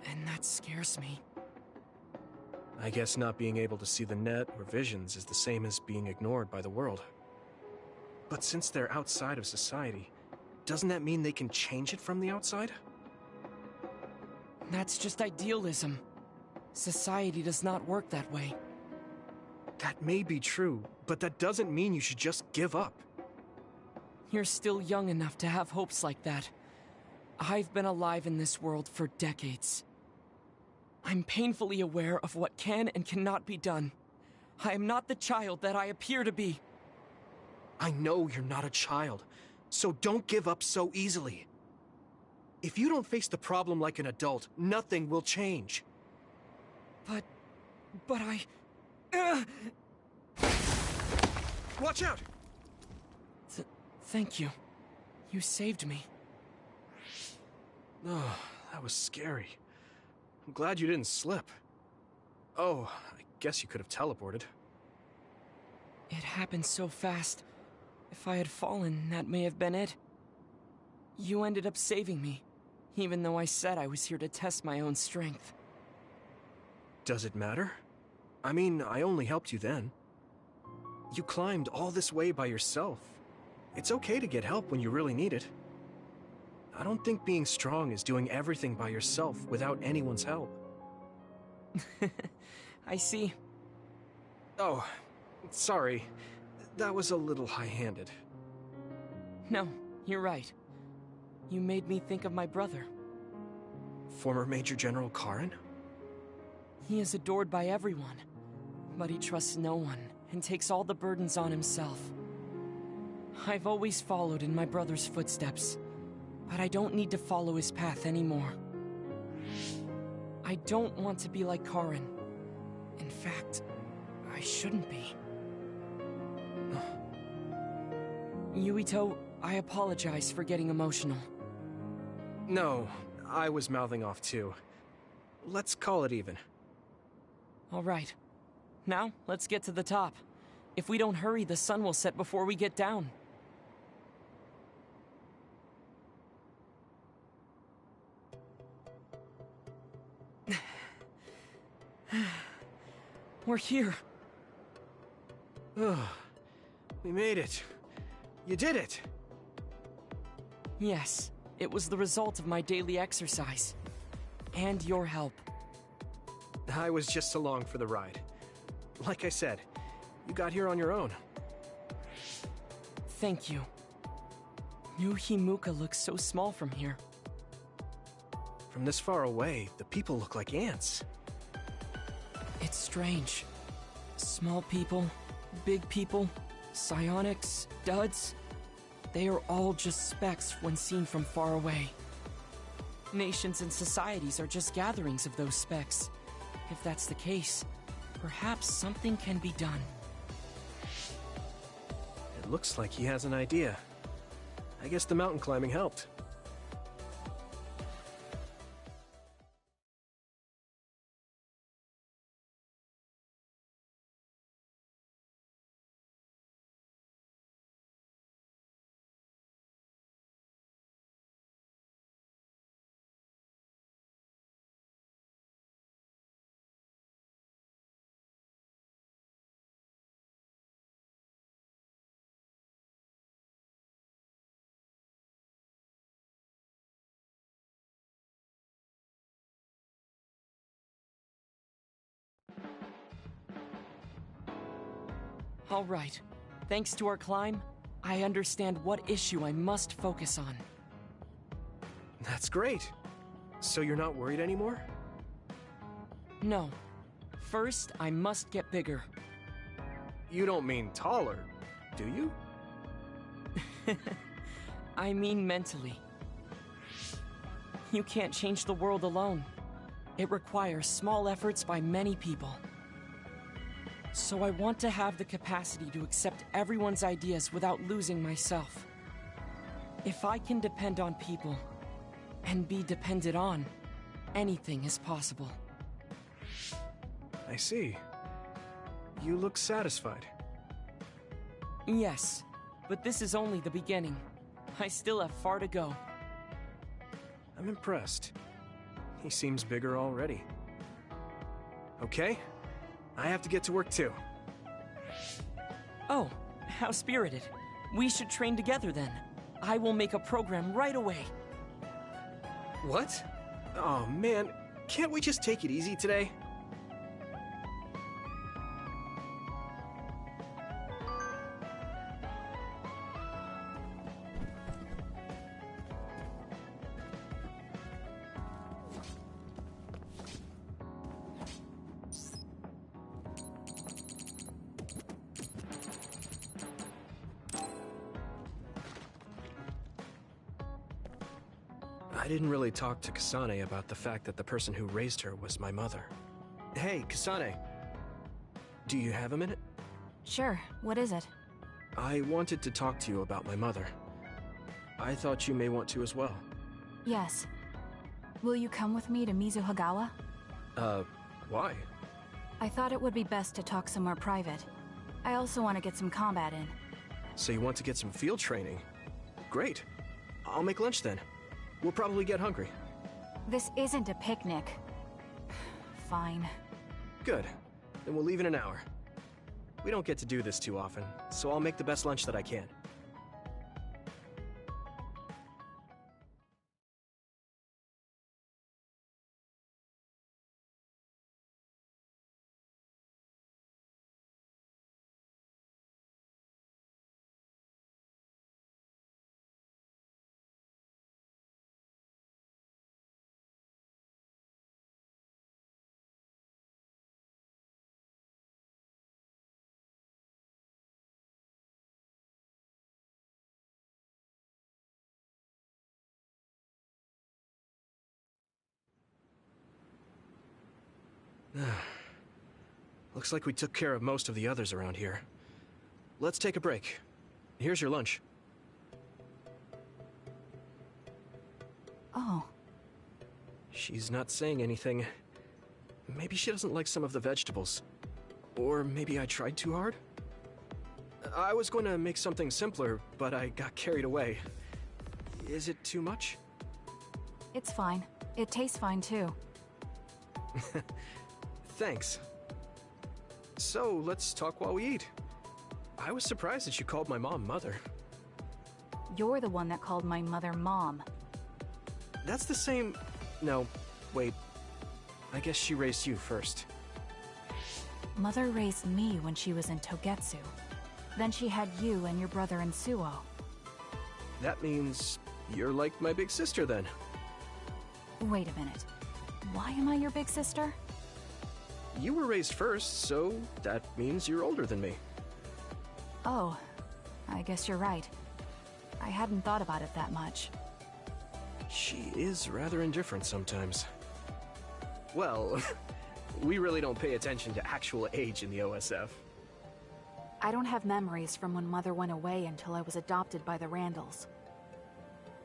And that scares me. I guess not being able to see the net or visions is the same as being ignored by the world. But since they're outside of society, doesn't that mean they can change it from the outside? That's just idealism. Society does not work that way. That may be true, but that doesn't mean you should just give up. You're still young enough to have hopes like that. I've been alive in this world for decades. I'm painfully aware of what can and cannot be done. I am not the child that I appear to be. I know you're not a child, so don't give up so easily. If you don't face the problem like an adult, nothing will change. But I... Watch out! Thank you. You saved me. Oh, that was scary. I'm glad you didn't slip. Oh, I guess you could have teleported. It happened so fast. If I had fallen, that may have been it. You ended up saving me, even though I said I was here to test my own strength. Does it matter? I mean, I only helped you then. You climbed all this way by yourself. It's okay to get help when you really need it. I don't think being strong is doing everything by yourself without anyone's help. I see. Oh, sorry. That was a little high-handed. No, you're right. You made me think of my brother. Former Major General Karen? He is adored by everyone, but he trusts no one and takes all the burdens on himself. I've always followed in my brother's footsteps, but I don't need to follow his path anymore. I don't want to be like Karen. In fact, I shouldn't be. Yuito, I apologize for getting emotional. No, I was mouthing off too. Let's call it even. All right. Now, let's get to the top. If we don't hurry, the sun will set before we get down. We're here. Oh, we made it. You did it! Yes, it was the result of my daily exercise. And your help. I was just along for the ride. Like I said, you got here on your own. Thank you. New Himuka looks so small from here. From this far away, the people look like ants. It's strange. Small people, big people, psionics, duds. They are all just specks when seen from far away. Nations and societies are just gatherings of those specks. If that's the case, perhaps something can be done. It looks like he has an idea. I guess the mountain climbing helped. All right. Thanks to our climb, I understand what issue I must focus on. That's great. So you're not worried anymore? No. First, I must get bigger. You don't mean taller, do you? I mean mentally. You can't change the world alone. It requires small efforts by many people. So I want to have the capacity to accept everyone's ideas without losing myself. If I can depend on people, and be depended on, anything is possible. I see. You look satisfied. Yes, but this is only the beginning. I still have far to go. I'm impressed. He seems bigger already. Okay, I have to get to work too. Oh, how spirited. We should train together then. I will make a program right away. What? Oh man, can't we just take it easy today? I didn't really talk to Kasane about the fact that the person who raised her was my mother. Hey, Kasane. Do you have a minute? Sure, what is it? I wanted to talk to you about my mother. I thought you may want to as well. Yes. Will you come with me to Mizuhagawa? Why? I thought it would be best to talk somewhere private. I also want to get some combat in. So you want to get some field training? Great. I'll make lunch then. We'll probably get hungry. This isn't a picnic. Fine. Good. Then we'll leave in an hour. We don't get to do this too often, so I'll make the best lunch that I can. Looks like we took care of most of the others around here. Let's take a break. Here's your lunch. Oh. She's not saying anything. Maybe she doesn't like some of the vegetables. Or maybe I tried too hard? I was going to make something simpler, but I got carried away. Is it too much? It's fine. It tastes fine too. Thanks. So, let's talk while we eat. I was surprised that you called my mom Mother. You're the one that called my mother Mom. That's the same... No, wait. I guess she raised you first. Mother raised me when she was in Togetsu. Then she had you and your brother in Suo. That means you're like my big sister then. Wait a minute. Why am I your big sister? You were raised first, so that means you're older than me. Oh, I guess you're right. I hadn't thought about it that much. She is rather indifferent sometimes. Well, we really don't pay attention to actual age in the OSF. I don't have memories from when Mother went away until I was adopted by the Randalls.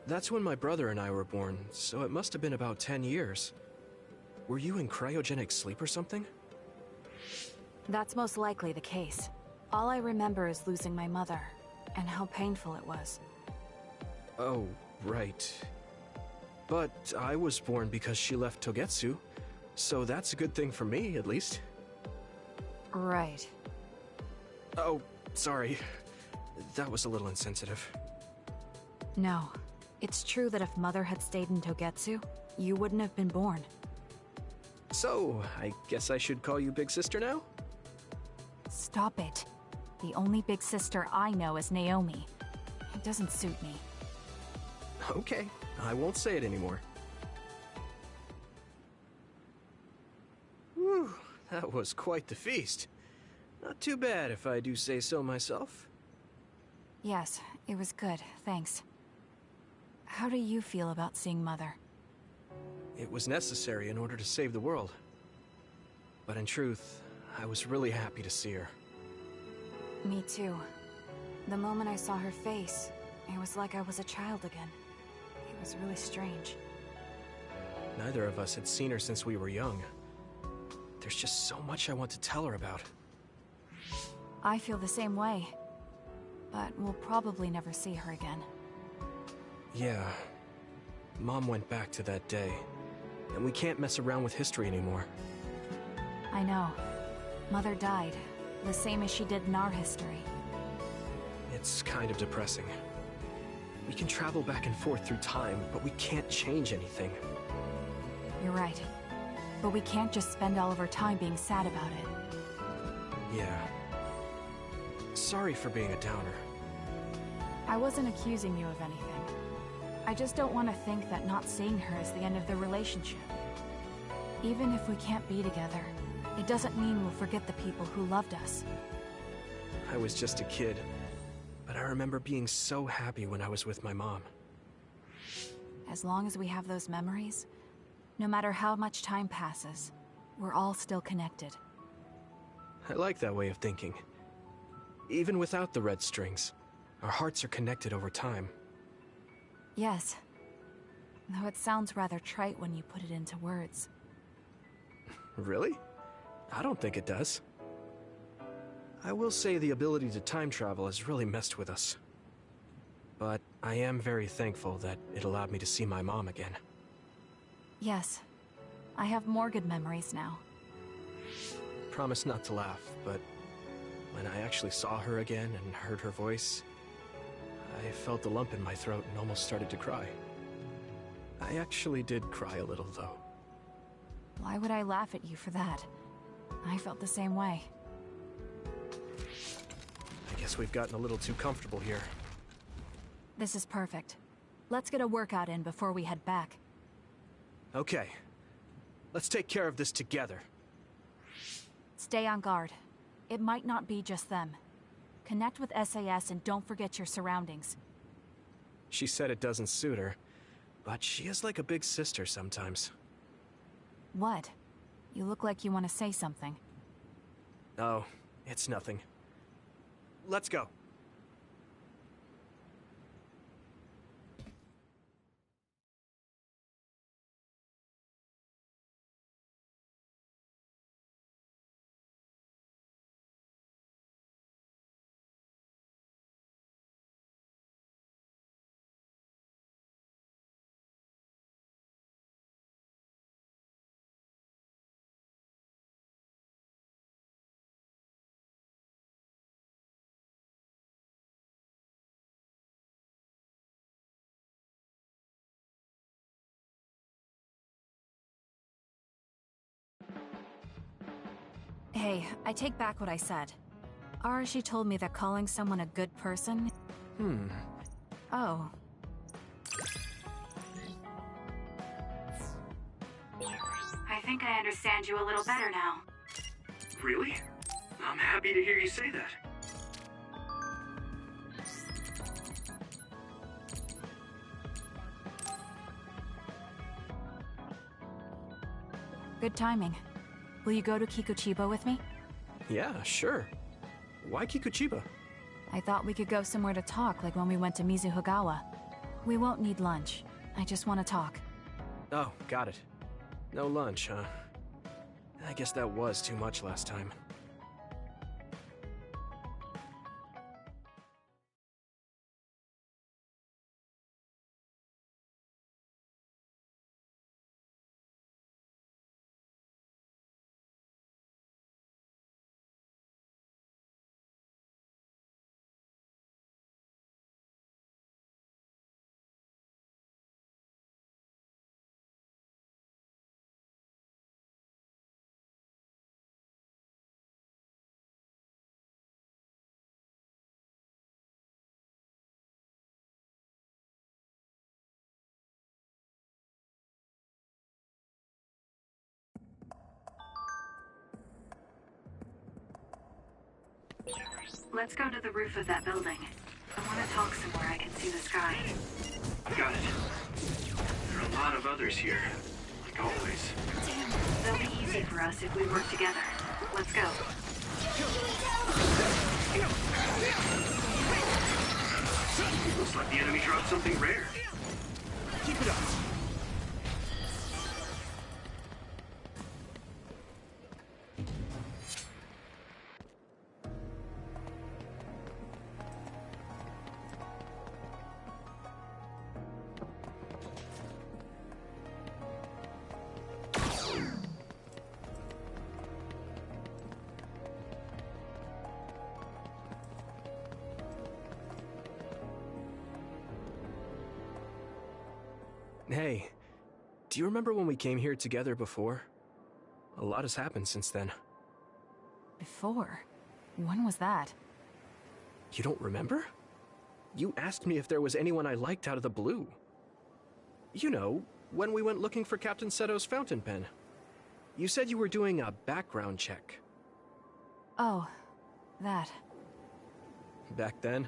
That's when my brother and I were born, so it must have been about 10 years. Were you in cryogenic sleep or something? That's most likely the case. All I remember is losing my mother, and how painful it was. Oh, right. But I was born because she left Togetsu, so that's a good thing for me, at least. Right. Oh, sorry. That was a little insensitive. No. It's true that if Mother had stayed in Togetsu, you wouldn't have been born. So, I guess I should call you Big Sister now? Stop it. The only big sister I know is Naomi. It doesn't suit me. Okay, I won't say it anymore. Whew, that was quite the feast. Not too bad if I do say so myself. Yes, It was good, thanks. How do you feel about seeing Mother? It was necessary in order to save the world. But in truth, I was really happy to see her. Me too. The moment I saw her face, it was like I was a child again. It was really strange. Neither of us had seen her since we were young. There's just so much I want to tell her about. I feel the same way. But we'll probably never see her again. Yeah. Mom went back to that day. And we can't mess around with history anymore. I know. Mother died, the same as she did in our history. It's kind of depressing. We can travel back and forth through time, but we can't change anything. You're right. But we can't just spend all of our time being sad about it. Yeah. Sorry for being a downer. I wasn't accusing you of anything. I just don't want to think that not seeing her is the end of the relationship. Even if we can't be together, it doesn't mean we'll forget the people who loved us. I was just a kid, but I remember being so happy when I was with my mom. As long as we have those memories, no matter how much time passes, we're all still connected. I like that way of thinking. Even without the red strings, our hearts are connected over time. Yes. Though it sounds rather trite when you put it into words. Really? I don't think it does. I will say the ability to time travel has really messed with us. But I am very thankful that it allowed me to see my mom again. Yes. I have more good memories now. Promise not to laugh, but when I actually saw her again and heard her voice, I felt a lump in my throat and almost started to cry. I actually did cry a little, though. Why would I laugh at you for that? I felt the same way. I guess we've gotten a little too comfortable here. This is perfect. Let's get a workout in before we head back. Okay. Let's take care of this together. Stay on guard. It might not be just them. Connect with SAS and don't forget your surroundings. She said it doesn't suit her, but she is like a big sister sometimes. What? You look like you want to say something. Oh, it's nothing. Let's go. Hey, I take back what I said. Arashi told me that calling someone a good person... Oh. I think I understand you a little better now. Really? I'm happy to hear you say that. Good timing. Will you go to Kikuchiba with me? Yeah, sure. Why Kikuchiba? I thought we could go somewhere to talk, like when we went to Mizuhagawa. We won't need lunch. I just want to talk. Oh, got it. No lunch, huh? I guess that was too much last time. Let's go to the roof of that building. I want to talk somewhere I can see the sky. Got it. There are a lot of others here, like always. They'll be easy for us if we work together. Let's go. Looks like the enemy dropped something rare. Keep it up. Hey, do you remember when we came here together before? A lot has happened since then. Before? When was that? You don't remember? You asked me if there was anyone I liked out of the blue. You know, when we went looking for Captain Seto's fountain pen. You said you were doing a background check. Oh, that. Back then,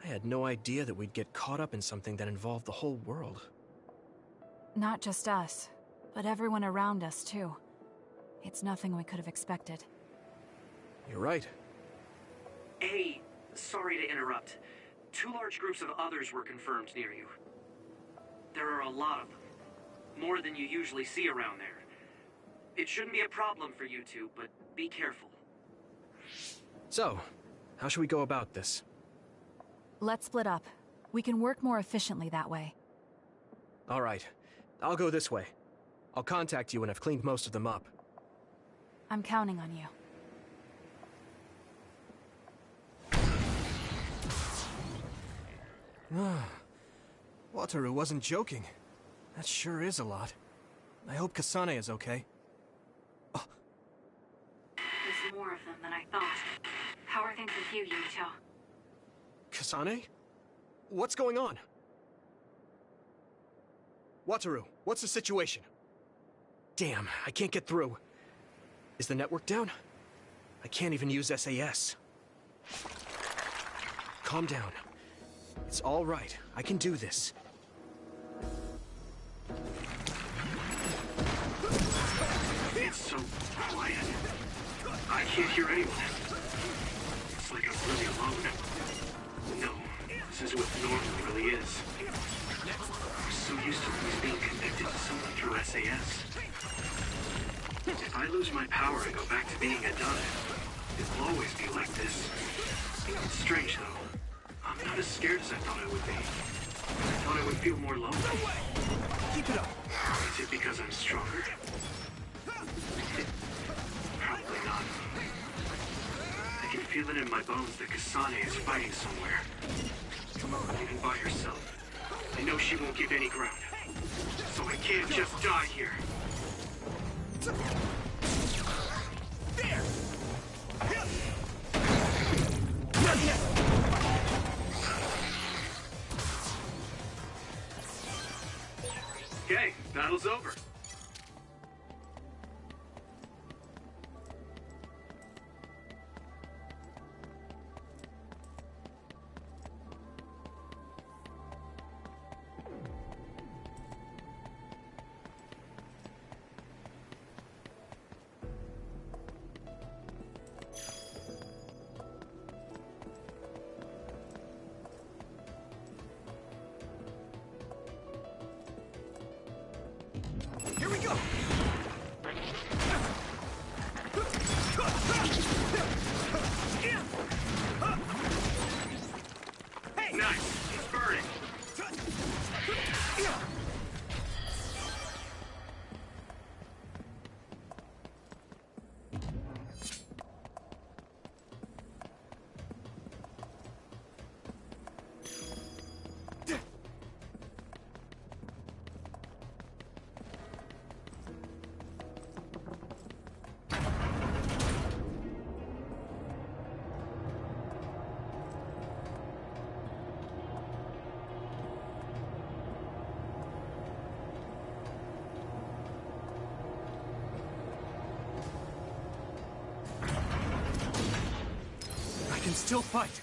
I had no idea that we'd get caught up in something that involved the whole world. Not just us, but everyone around us, too. It's nothing we could have expected. You're right. Hey, sorry to interrupt. 2 large groups of others were confirmed near you. There are a lot of them. More than you usually see around there. It shouldn't be a problem for you two, but be careful. So, how should we go about this? Let's split up. We can work more efficiently that way. All right. I'll go this way. I'll contact you when I've cleaned most of them up. I'm counting on you. Wataru wasn't joking. That sure is a lot. I hope Kasane is okay. There's more of them than I thought. How are things with you, Yumito? Kasane? What's going on? Wataru, what's the situation? Damn, I can't get through. Is the network down? I can't even use SAS. Calm down. It's all right. I can do this. It's so quiet. I can't hear anyone. It's like I'm really alone. No, this is what normal really is. I'm so used to always being connected to someone through SAS. If I lose my power and go back to being a dun, it will always be like this. It's strange though. I'm not as scared as I thought I would be. I thought I would feel more lonely. Keep it up. Is it because I'm stronger? Probably not. I can feel it in my bones that Kasane is fighting somewhere. Even by herself. I know she won't give any ground. So I can't just die here. There! Okay, battle's over. Here we go! Hey! Nice! It's burning! I can still fight.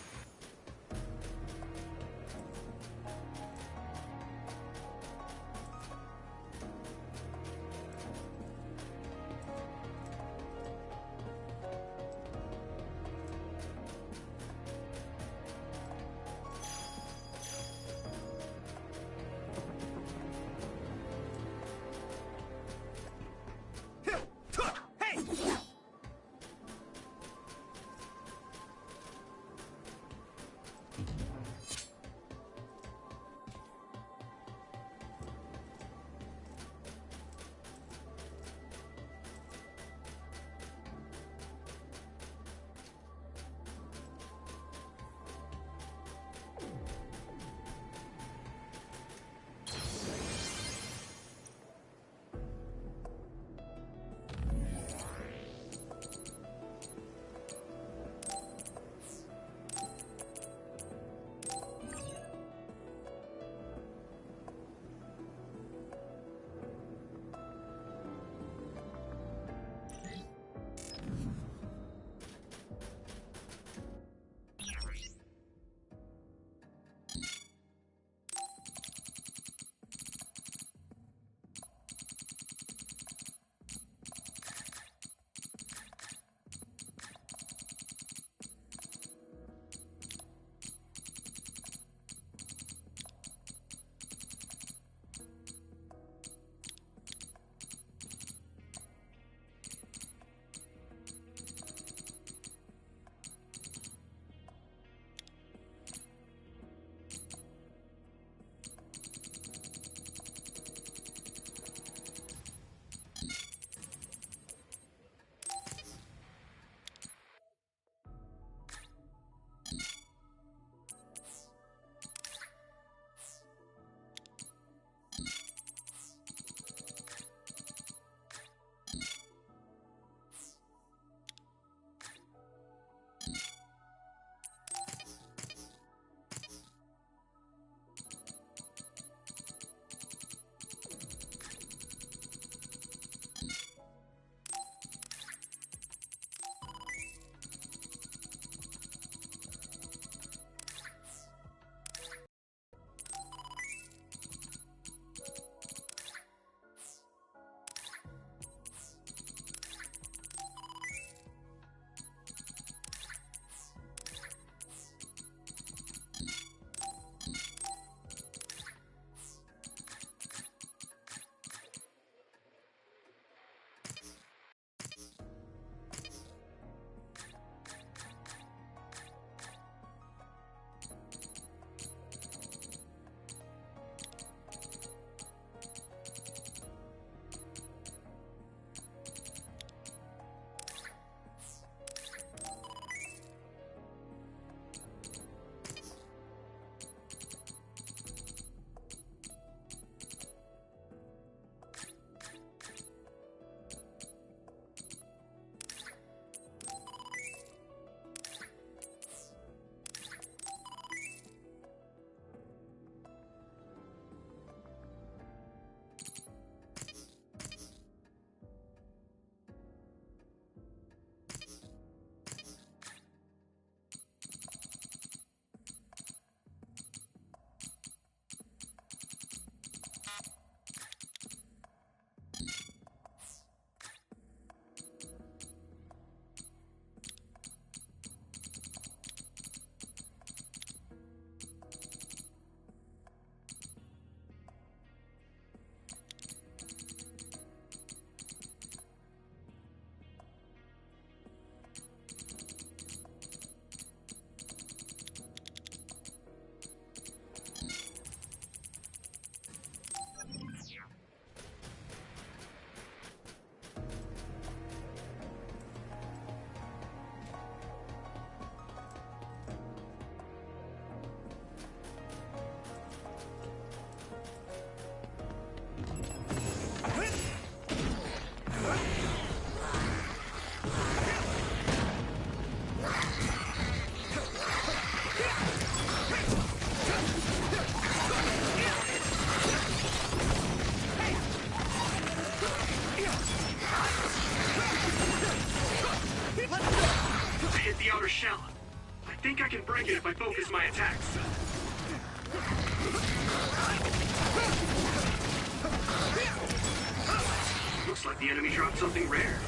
break it if I focus my attacks. Looks like the enemy dropped something rare.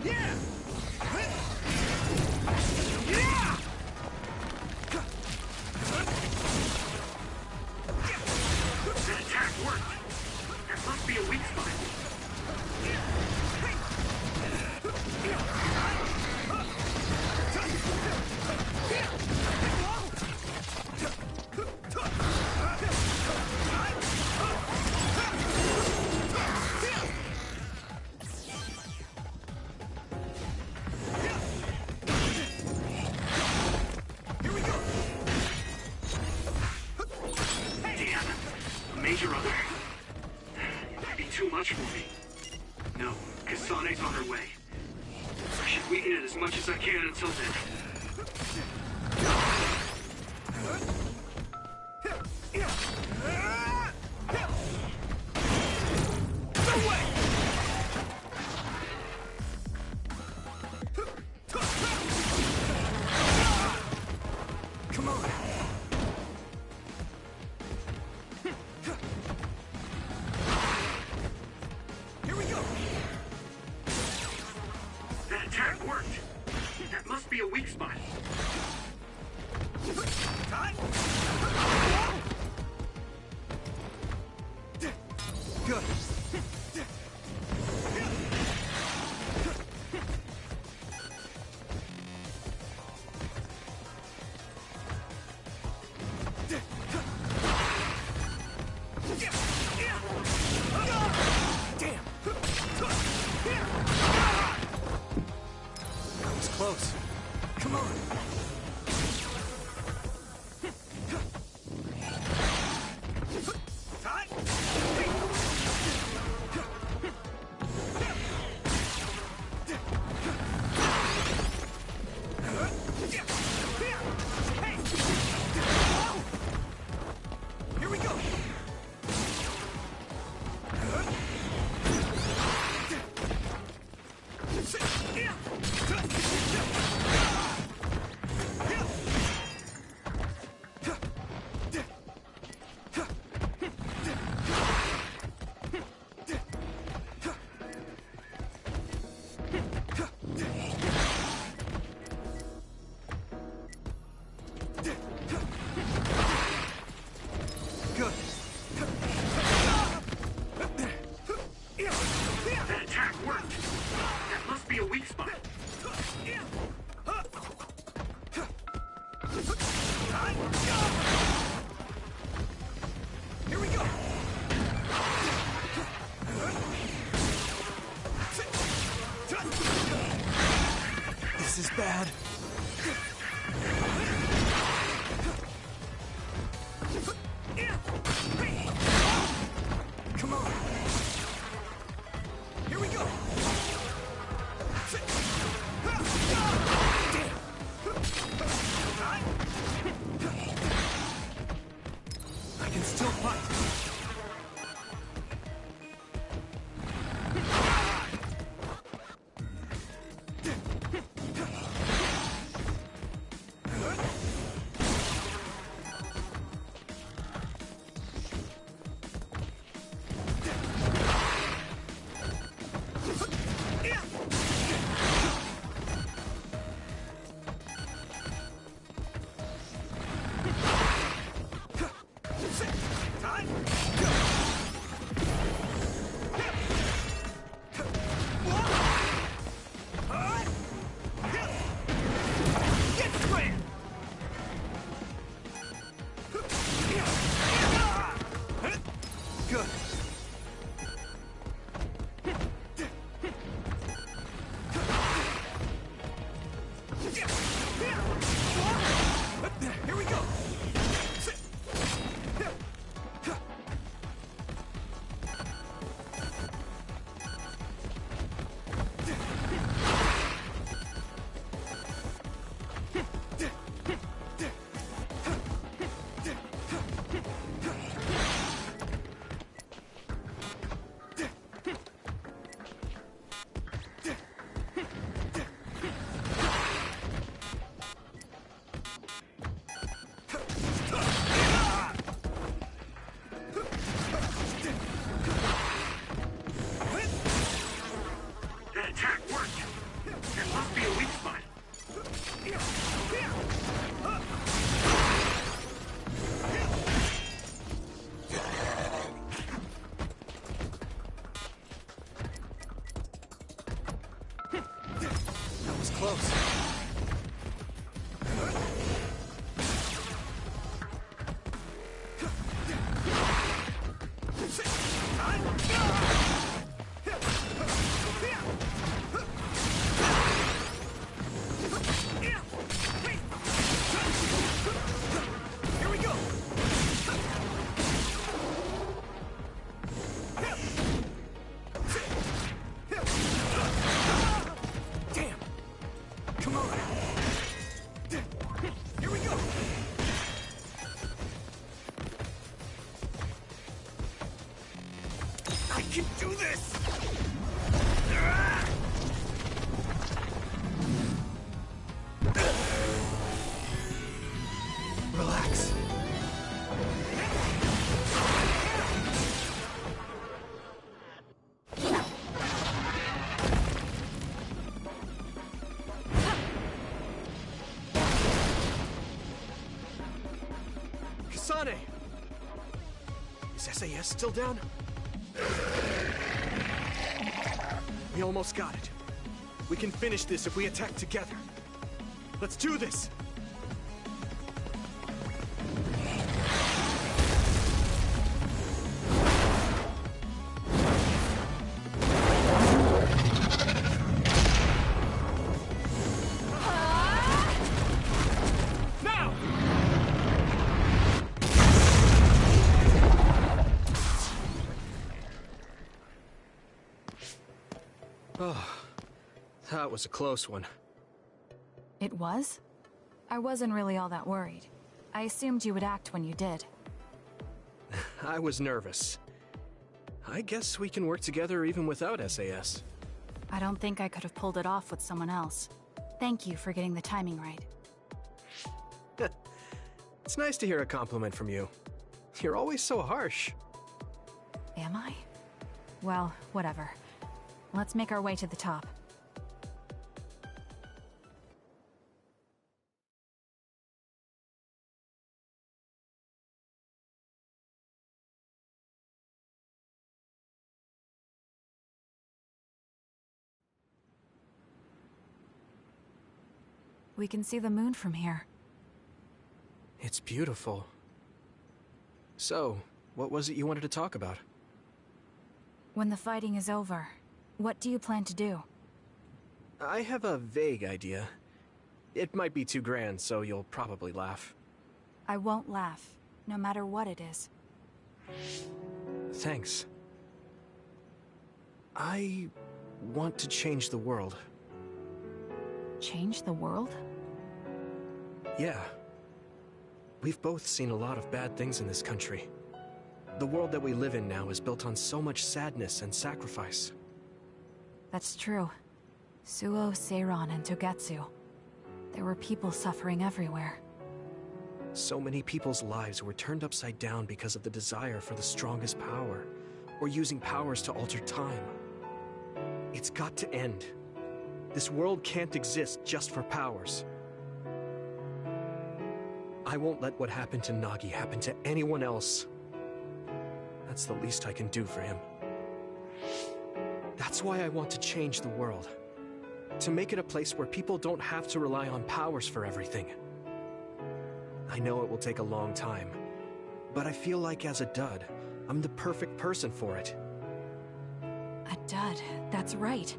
Yeah! Yeah! That attack worked. That must be a weak spot. Major other. It might be too much for me. No, Kasane's on her way. I should weaken it as much as I can until then. No way! Come on! Here we go! That attack worked! That must be a weak spot. Time! Good. Damn! That was close. Come on! Time! Here we go! Good. That attack worked. That must be a weak spot. Here we go. This is bad. Come on. Here we go. I can still fight. Time! can do this! Relax. Kasane! Is SAS still down? We almost got it. We can finish this if we attack together. Let's do this! Oh, that was a close one. It was? I wasn't really all that worried. I assumed you would act when you did. I was nervous. I guess we can work together even without SAS. I don't think I could have pulled it off with someone else. Thank you for getting the timing right. It's nice to hear a compliment from you. You're always so harsh. Am I? Well, whatever. Let's make our way to the top. We can see the moon from here. It's beautiful. So, what was it you wanted to talk about? When the fighting is over, what do you plan to do? I have a vague idea. It might be too grand, so you'll probably laugh. I won't laugh, no matter what it is. Thanks. I want to change the world. Change the world? Yeah. We've both seen a lot of bad things in this country. The world that we live in now is built on so much sadness and sacrifice. That's true. Suo, Seiran, and Togetsu. There were people suffering everywhere. So many people's lives were turned upside down because of the desire for the strongest power, or using powers to alter time. It's got to end. This world can't exist just for powers. I won't let what happened to Nagi happen to anyone else. That's the least I can do for him. That's why I want to change the world. To make it a place where people don't have to rely on powers for everything. I know it will take a long time, but I feel like as a dud, I'm the perfect person for it. A dud, that's right.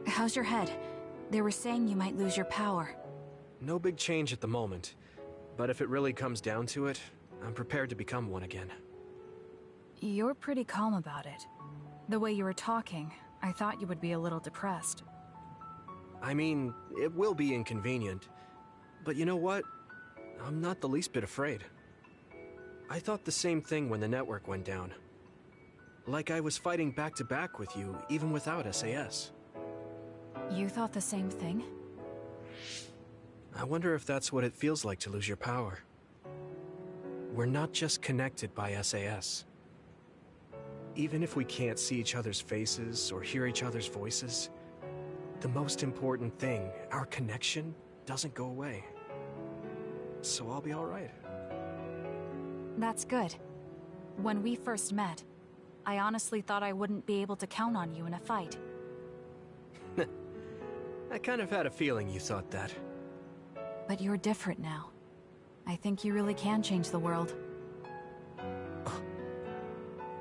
How's your head? They were saying you might lose your power. No big change at the moment, but if it really comes down to it, I'm prepared to become one again. You're pretty calm about it. The way you were talking, I thought you would be a little depressed. I mean, it will be inconvenient, but you know what? I'm not the least bit afraid. I thought the same thing when the network went down. Like I was fighting back to back with you, even without SAS. You thought the same thing? I wonder if that's what it feels like to lose your power. We're not just connected by SAS. Even if we can't see each other's faces or hear each other's voices, the most important thing, our connection, doesn't go away. So I'll be all right. That's good. When we first met, I honestly thought I wouldn't be able to count on you in a fight. I kind of had a feeling you thought that. But you're different now. I think you really can change the world.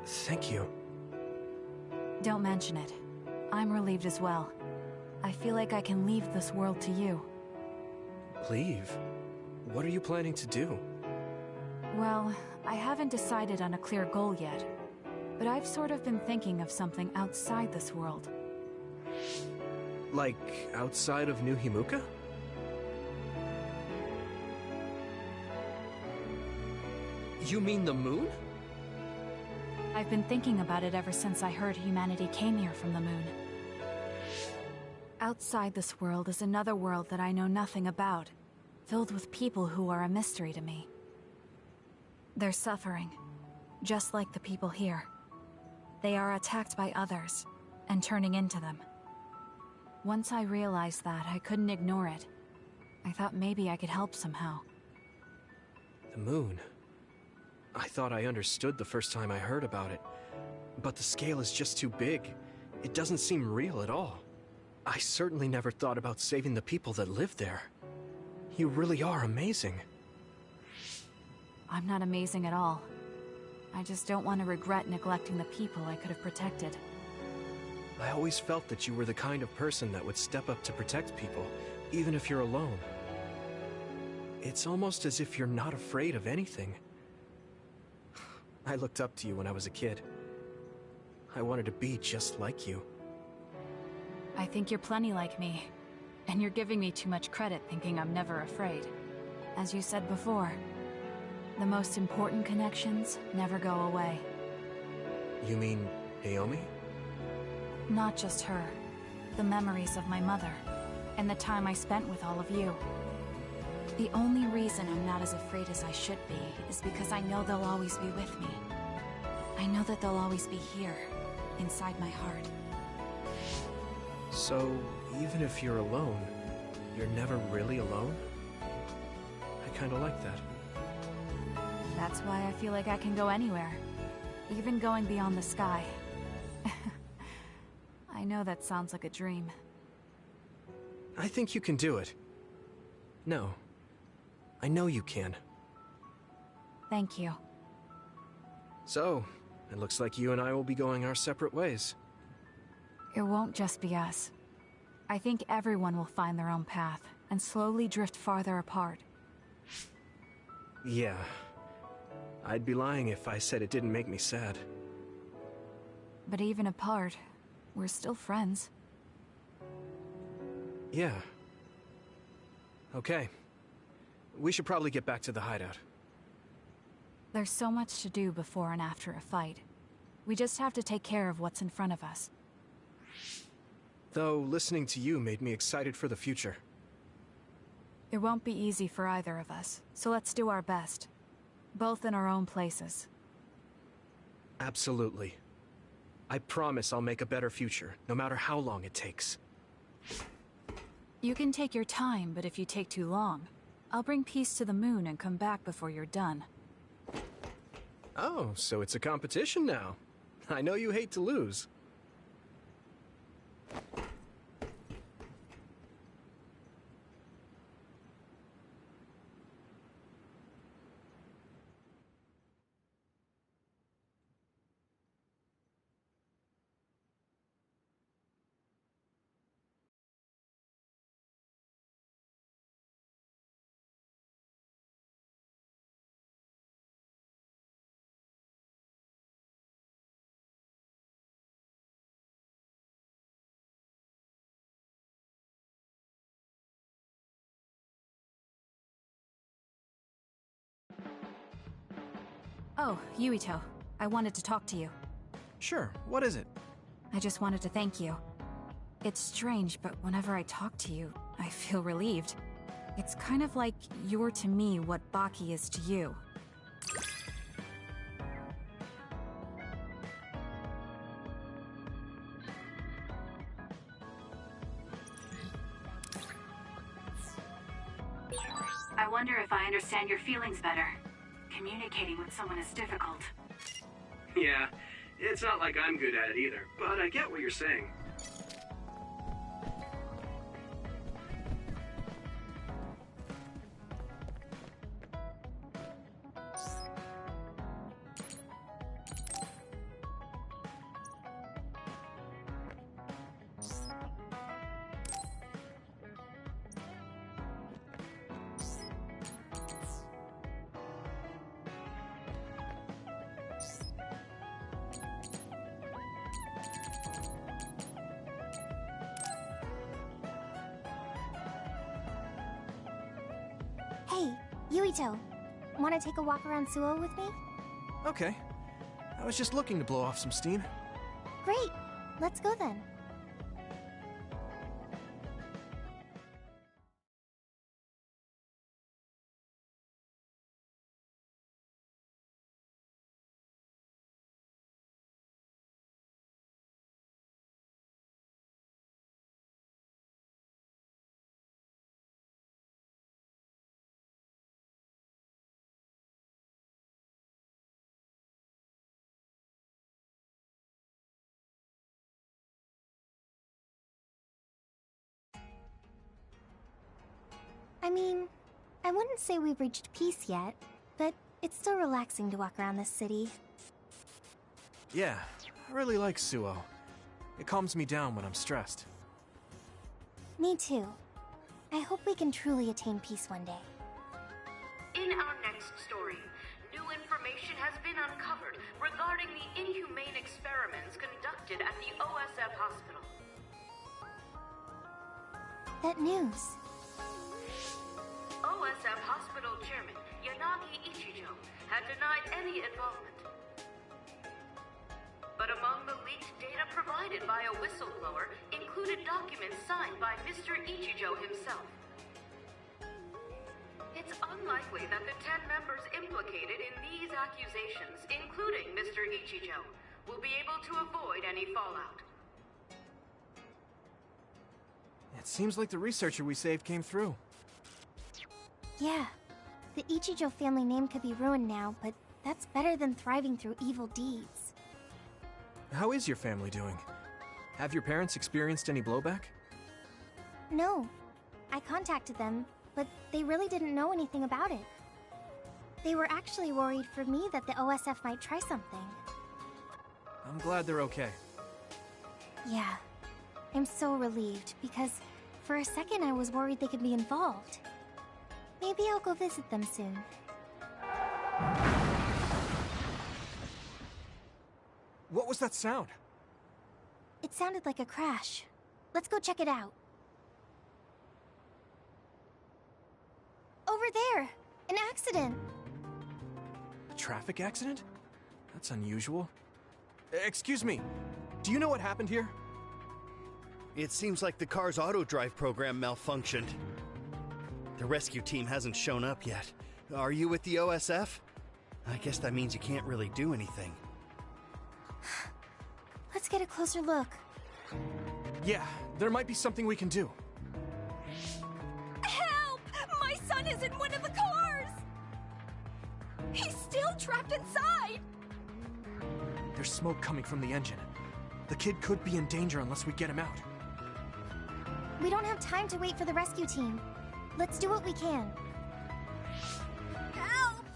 Thank you. Don't mention it. I'm relieved as well. I feel like I can leave this world to you. Leave? What are you planning to do? Well, I haven't decided on a clear goal yet, but I've sort of been thinking of something outside this world. Like, outside of New Himuka? You mean the moon? I've been thinking about it ever since I heard humanity came here from the moon. Outside this world is another world that I know nothing about, filled with people who are a mystery to me. They're suffering, just like the people here. They are attacked by others, and turning into them. Once I realized that, I couldn't ignore it. I thought maybe I could help somehow. The moon? I thought I understood the first time I heard about it, but the scale is just too big. It doesn't seem real at all. I certainly never thought about saving the people that live there. You really are amazing. I'm not amazing at all. I just don't want to regret neglecting the people I could have protected. I always felt that you were the kind of person that would step up to protect people, even if you're alone. It's almost as if you're not afraid of anything. I looked up to you when I was a kid. I wanted to be just like you. I think you're plenty like me, and you're giving me too much credit thinking I'm never afraid. As you said before, the most important connections never go away. You mean Naomi? Not just her. The memories of my mother, and the time I spent with all of you. The only reason I'm not as afraid as I should be is because I know they'll always be with me. I know that they'll always be here, inside my heart. So, even if you're alone, you're never really alone? I kinda like that. That's why I feel like I can go anywhere, even going beyond the sky. I know that sounds like a dream. I think you can do it. No. I know you can. Thank you. So, it looks like you and I will be going our separate ways. It won't just be us. I think everyone will find their own path, and slowly drift farther apart. Yeah. I'd be lying if I said it didn't make me sad. But even apart, we're still friends. Yeah. Okay. We should probably get back to the hideout. There's so much to do before and after a fight. We just have to take care of what's in front of us. Though, listening to you made me excited for the future. It won't be easy for either of us, so let's do our best. Both in our own places. Absolutely. I promise I'll make a better future, no matter how long it takes. You can take your time, but if you take too long, I'll bring peace to the moon and come back before you're done. Oh, so it's a competition now. I know you hate to lose. Oh, Yuito. I wanted to talk to you. Sure, what is it? I just wanted to thank you. It's strange, but whenever I talk to you, I feel relieved. It's kind of like you're to me what Baki is to you. I wonder if I understand your feelings better. Communicating with someone is difficult. Yeah, it's not like I'm good at it either, but I get what you're saying. Hey, Yuito. Want to take a walk around Suo with me? Okay. I was just looking to blow off some steam. Great. Let's go then. I mean, I wouldn't say we've reached peace yet, but it's still relaxing to walk around this city. Yeah, I really like Suo. It calms me down when I'm stressed. Me too. I hope we can truly attain peace one day. In our next story, new information has been uncovered regarding the inhumane experiments conducted at the OSF hospital. That news. OSF Hospital Chairman Yanagi Ichijo had denied any involvement. But among the leaked data provided by a whistleblower included documents signed by Mr. Ichijo himself. It's unlikely that the 10 members implicated in these accusations, including Mr. Ichijo, will be able to avoid any fallout. It seems like the researcher we saved came through. Yeah, the Ichijo family name could be ruined now, but that's better than thriving through evil deeds. How is your family doing? Have your parents experienced any blowback? No. I contacted them, but they really didn't know anything about it. They were actually worried for me that the OSF might try something. I'm glad they're okay. Yeah. I'm so relieved, because for a second I was worried they could be involved. Maybe I'll go visit them soon. What was that sound? It sounded like a crash. Let's go check it out. Over there! An accident! A traffic accident? That's unusual. Excuse me, do you know what happened here? It seems like the car's auto-drive program malfunctioned. The rescue team hasn't shown up yet. Are you with the OSF? I guess that means you can't really do anything. Let's get a closer look. Yeah, there might be something we can do. Help! My son is in one of the cars! He's still trapped inside! There's smoke coming from the engine. The kid could be in danger unless we get him out. We don't have time to wait for the rescue team. Let's do what we can. Help!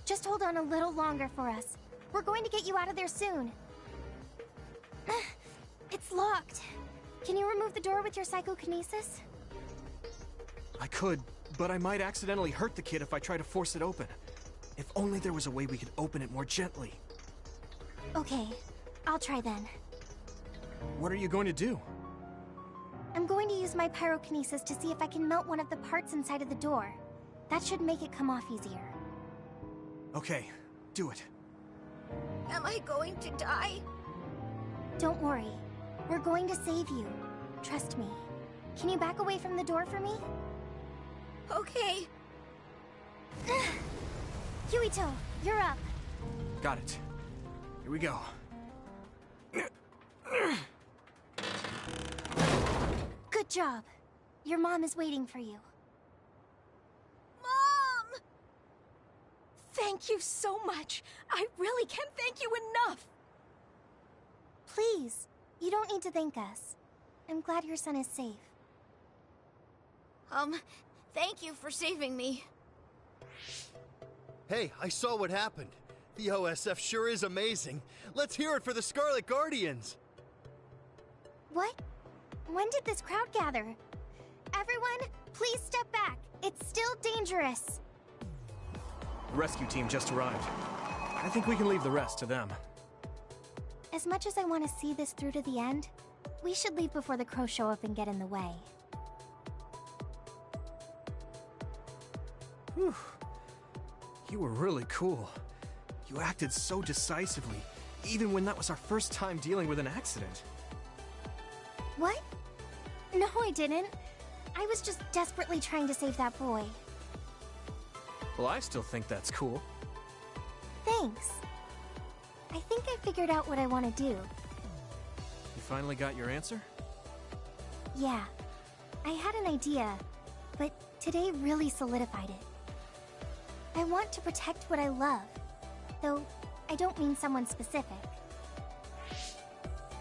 Just hold on a little longer for us. We're going to get you out of there soon. It's locked. Can you remove the door with your psychokinesis? I could, but I might accidentally hurt the kid if I try to force it open. If only there was a way we could open it more gently. Okay, I'll try then. What are you going to do? I'm going to use my pyrokinesis to see if I can melt one of the parts inside of the door. That should make it come off easier. Okay, do it. Am I going to die? Don't worry. We're going to save you. Trust me. Can you back away from the door for me? Okay. Yuito, you're up. Got it. Here we go. Good job. Your mom is waiting for you. Mom! Thank you so much. I really can't thank you enough. Please, you don't need to thank us. I'm glad your son is safe. Thank you for saving me. Hey, I saw what happened. The OSF sure is amazing. Let's hear it for the Scarlet Guardians. What? When did this crowd gather? Everyone, please step back. It's still dangerous. The rescue team just arrived. I think we can leave the rest to them. As much as I want to see this through to the end, we should leave before the crows show up and get in the way. Whew. You were really cool. You acted so decisively, even when that was our first time dealing with an accident. What? No, I didn't. I was just desperately trying to save that boy. Well, I still think that's cool. Thanks. I think I figured out what I want to do. You finally got your answer? Yeah. I had an idea, but today really solidified it. I want to protect what I love, though I don't mean someone specific.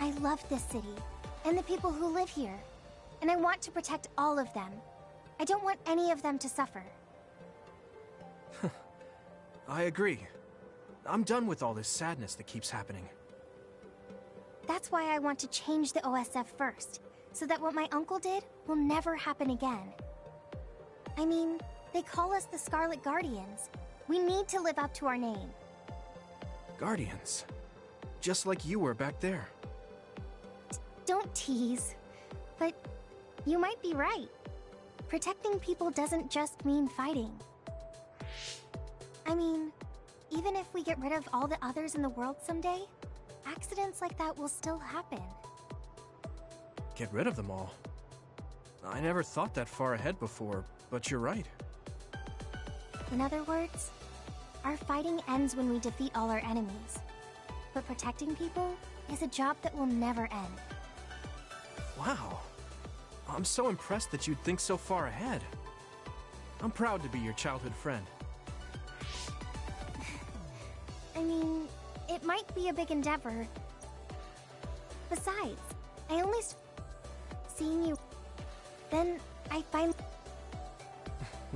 I love this city, and the people who live here, and I want to protect all of them. I don't want any of them to suffer. I agree. I'm done with all this sadness that keeps happening. That's why I want to change the OSF first, so that what my uncle did will never happen again. I mean, they call us the Scarlet Guardians. We need to live up to our name. Guardians? Just like you were back there. Don't tease. But you might be right. Protecting people doesn't just mean fighting. I mean, even if we get rid of all the others in the world someday, accidents like that will still happen. Get rid of them all? I never thought that far ahead before, but you're right. In other words, our fighting ends when we defeat all our enemies. But protecting people is a job that will never end. Wow. I'm so impressed that you'd think so far ahead. I'm proud to be your childhood friend. I mean, it might be a big endeavor. Besides, I only seeing you. Then I finally.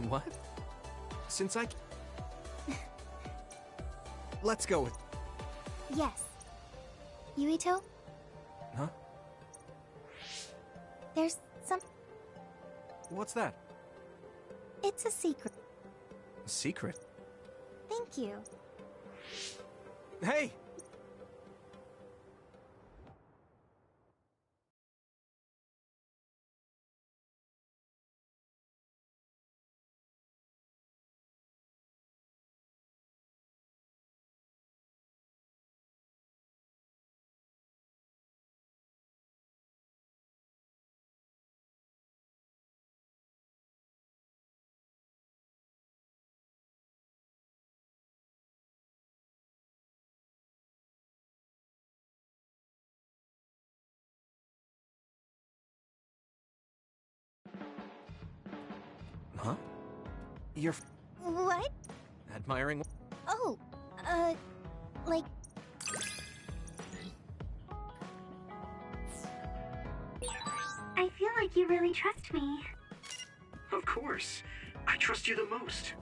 What? Since I. Let's go with. Yes. Yuito? Huh? There's some. What's that? It's a secret. A secret? Thank you. Hey! Huh? You're What? admiring. Oh, like. I feel like you really trust me. Of course. I trust you the most.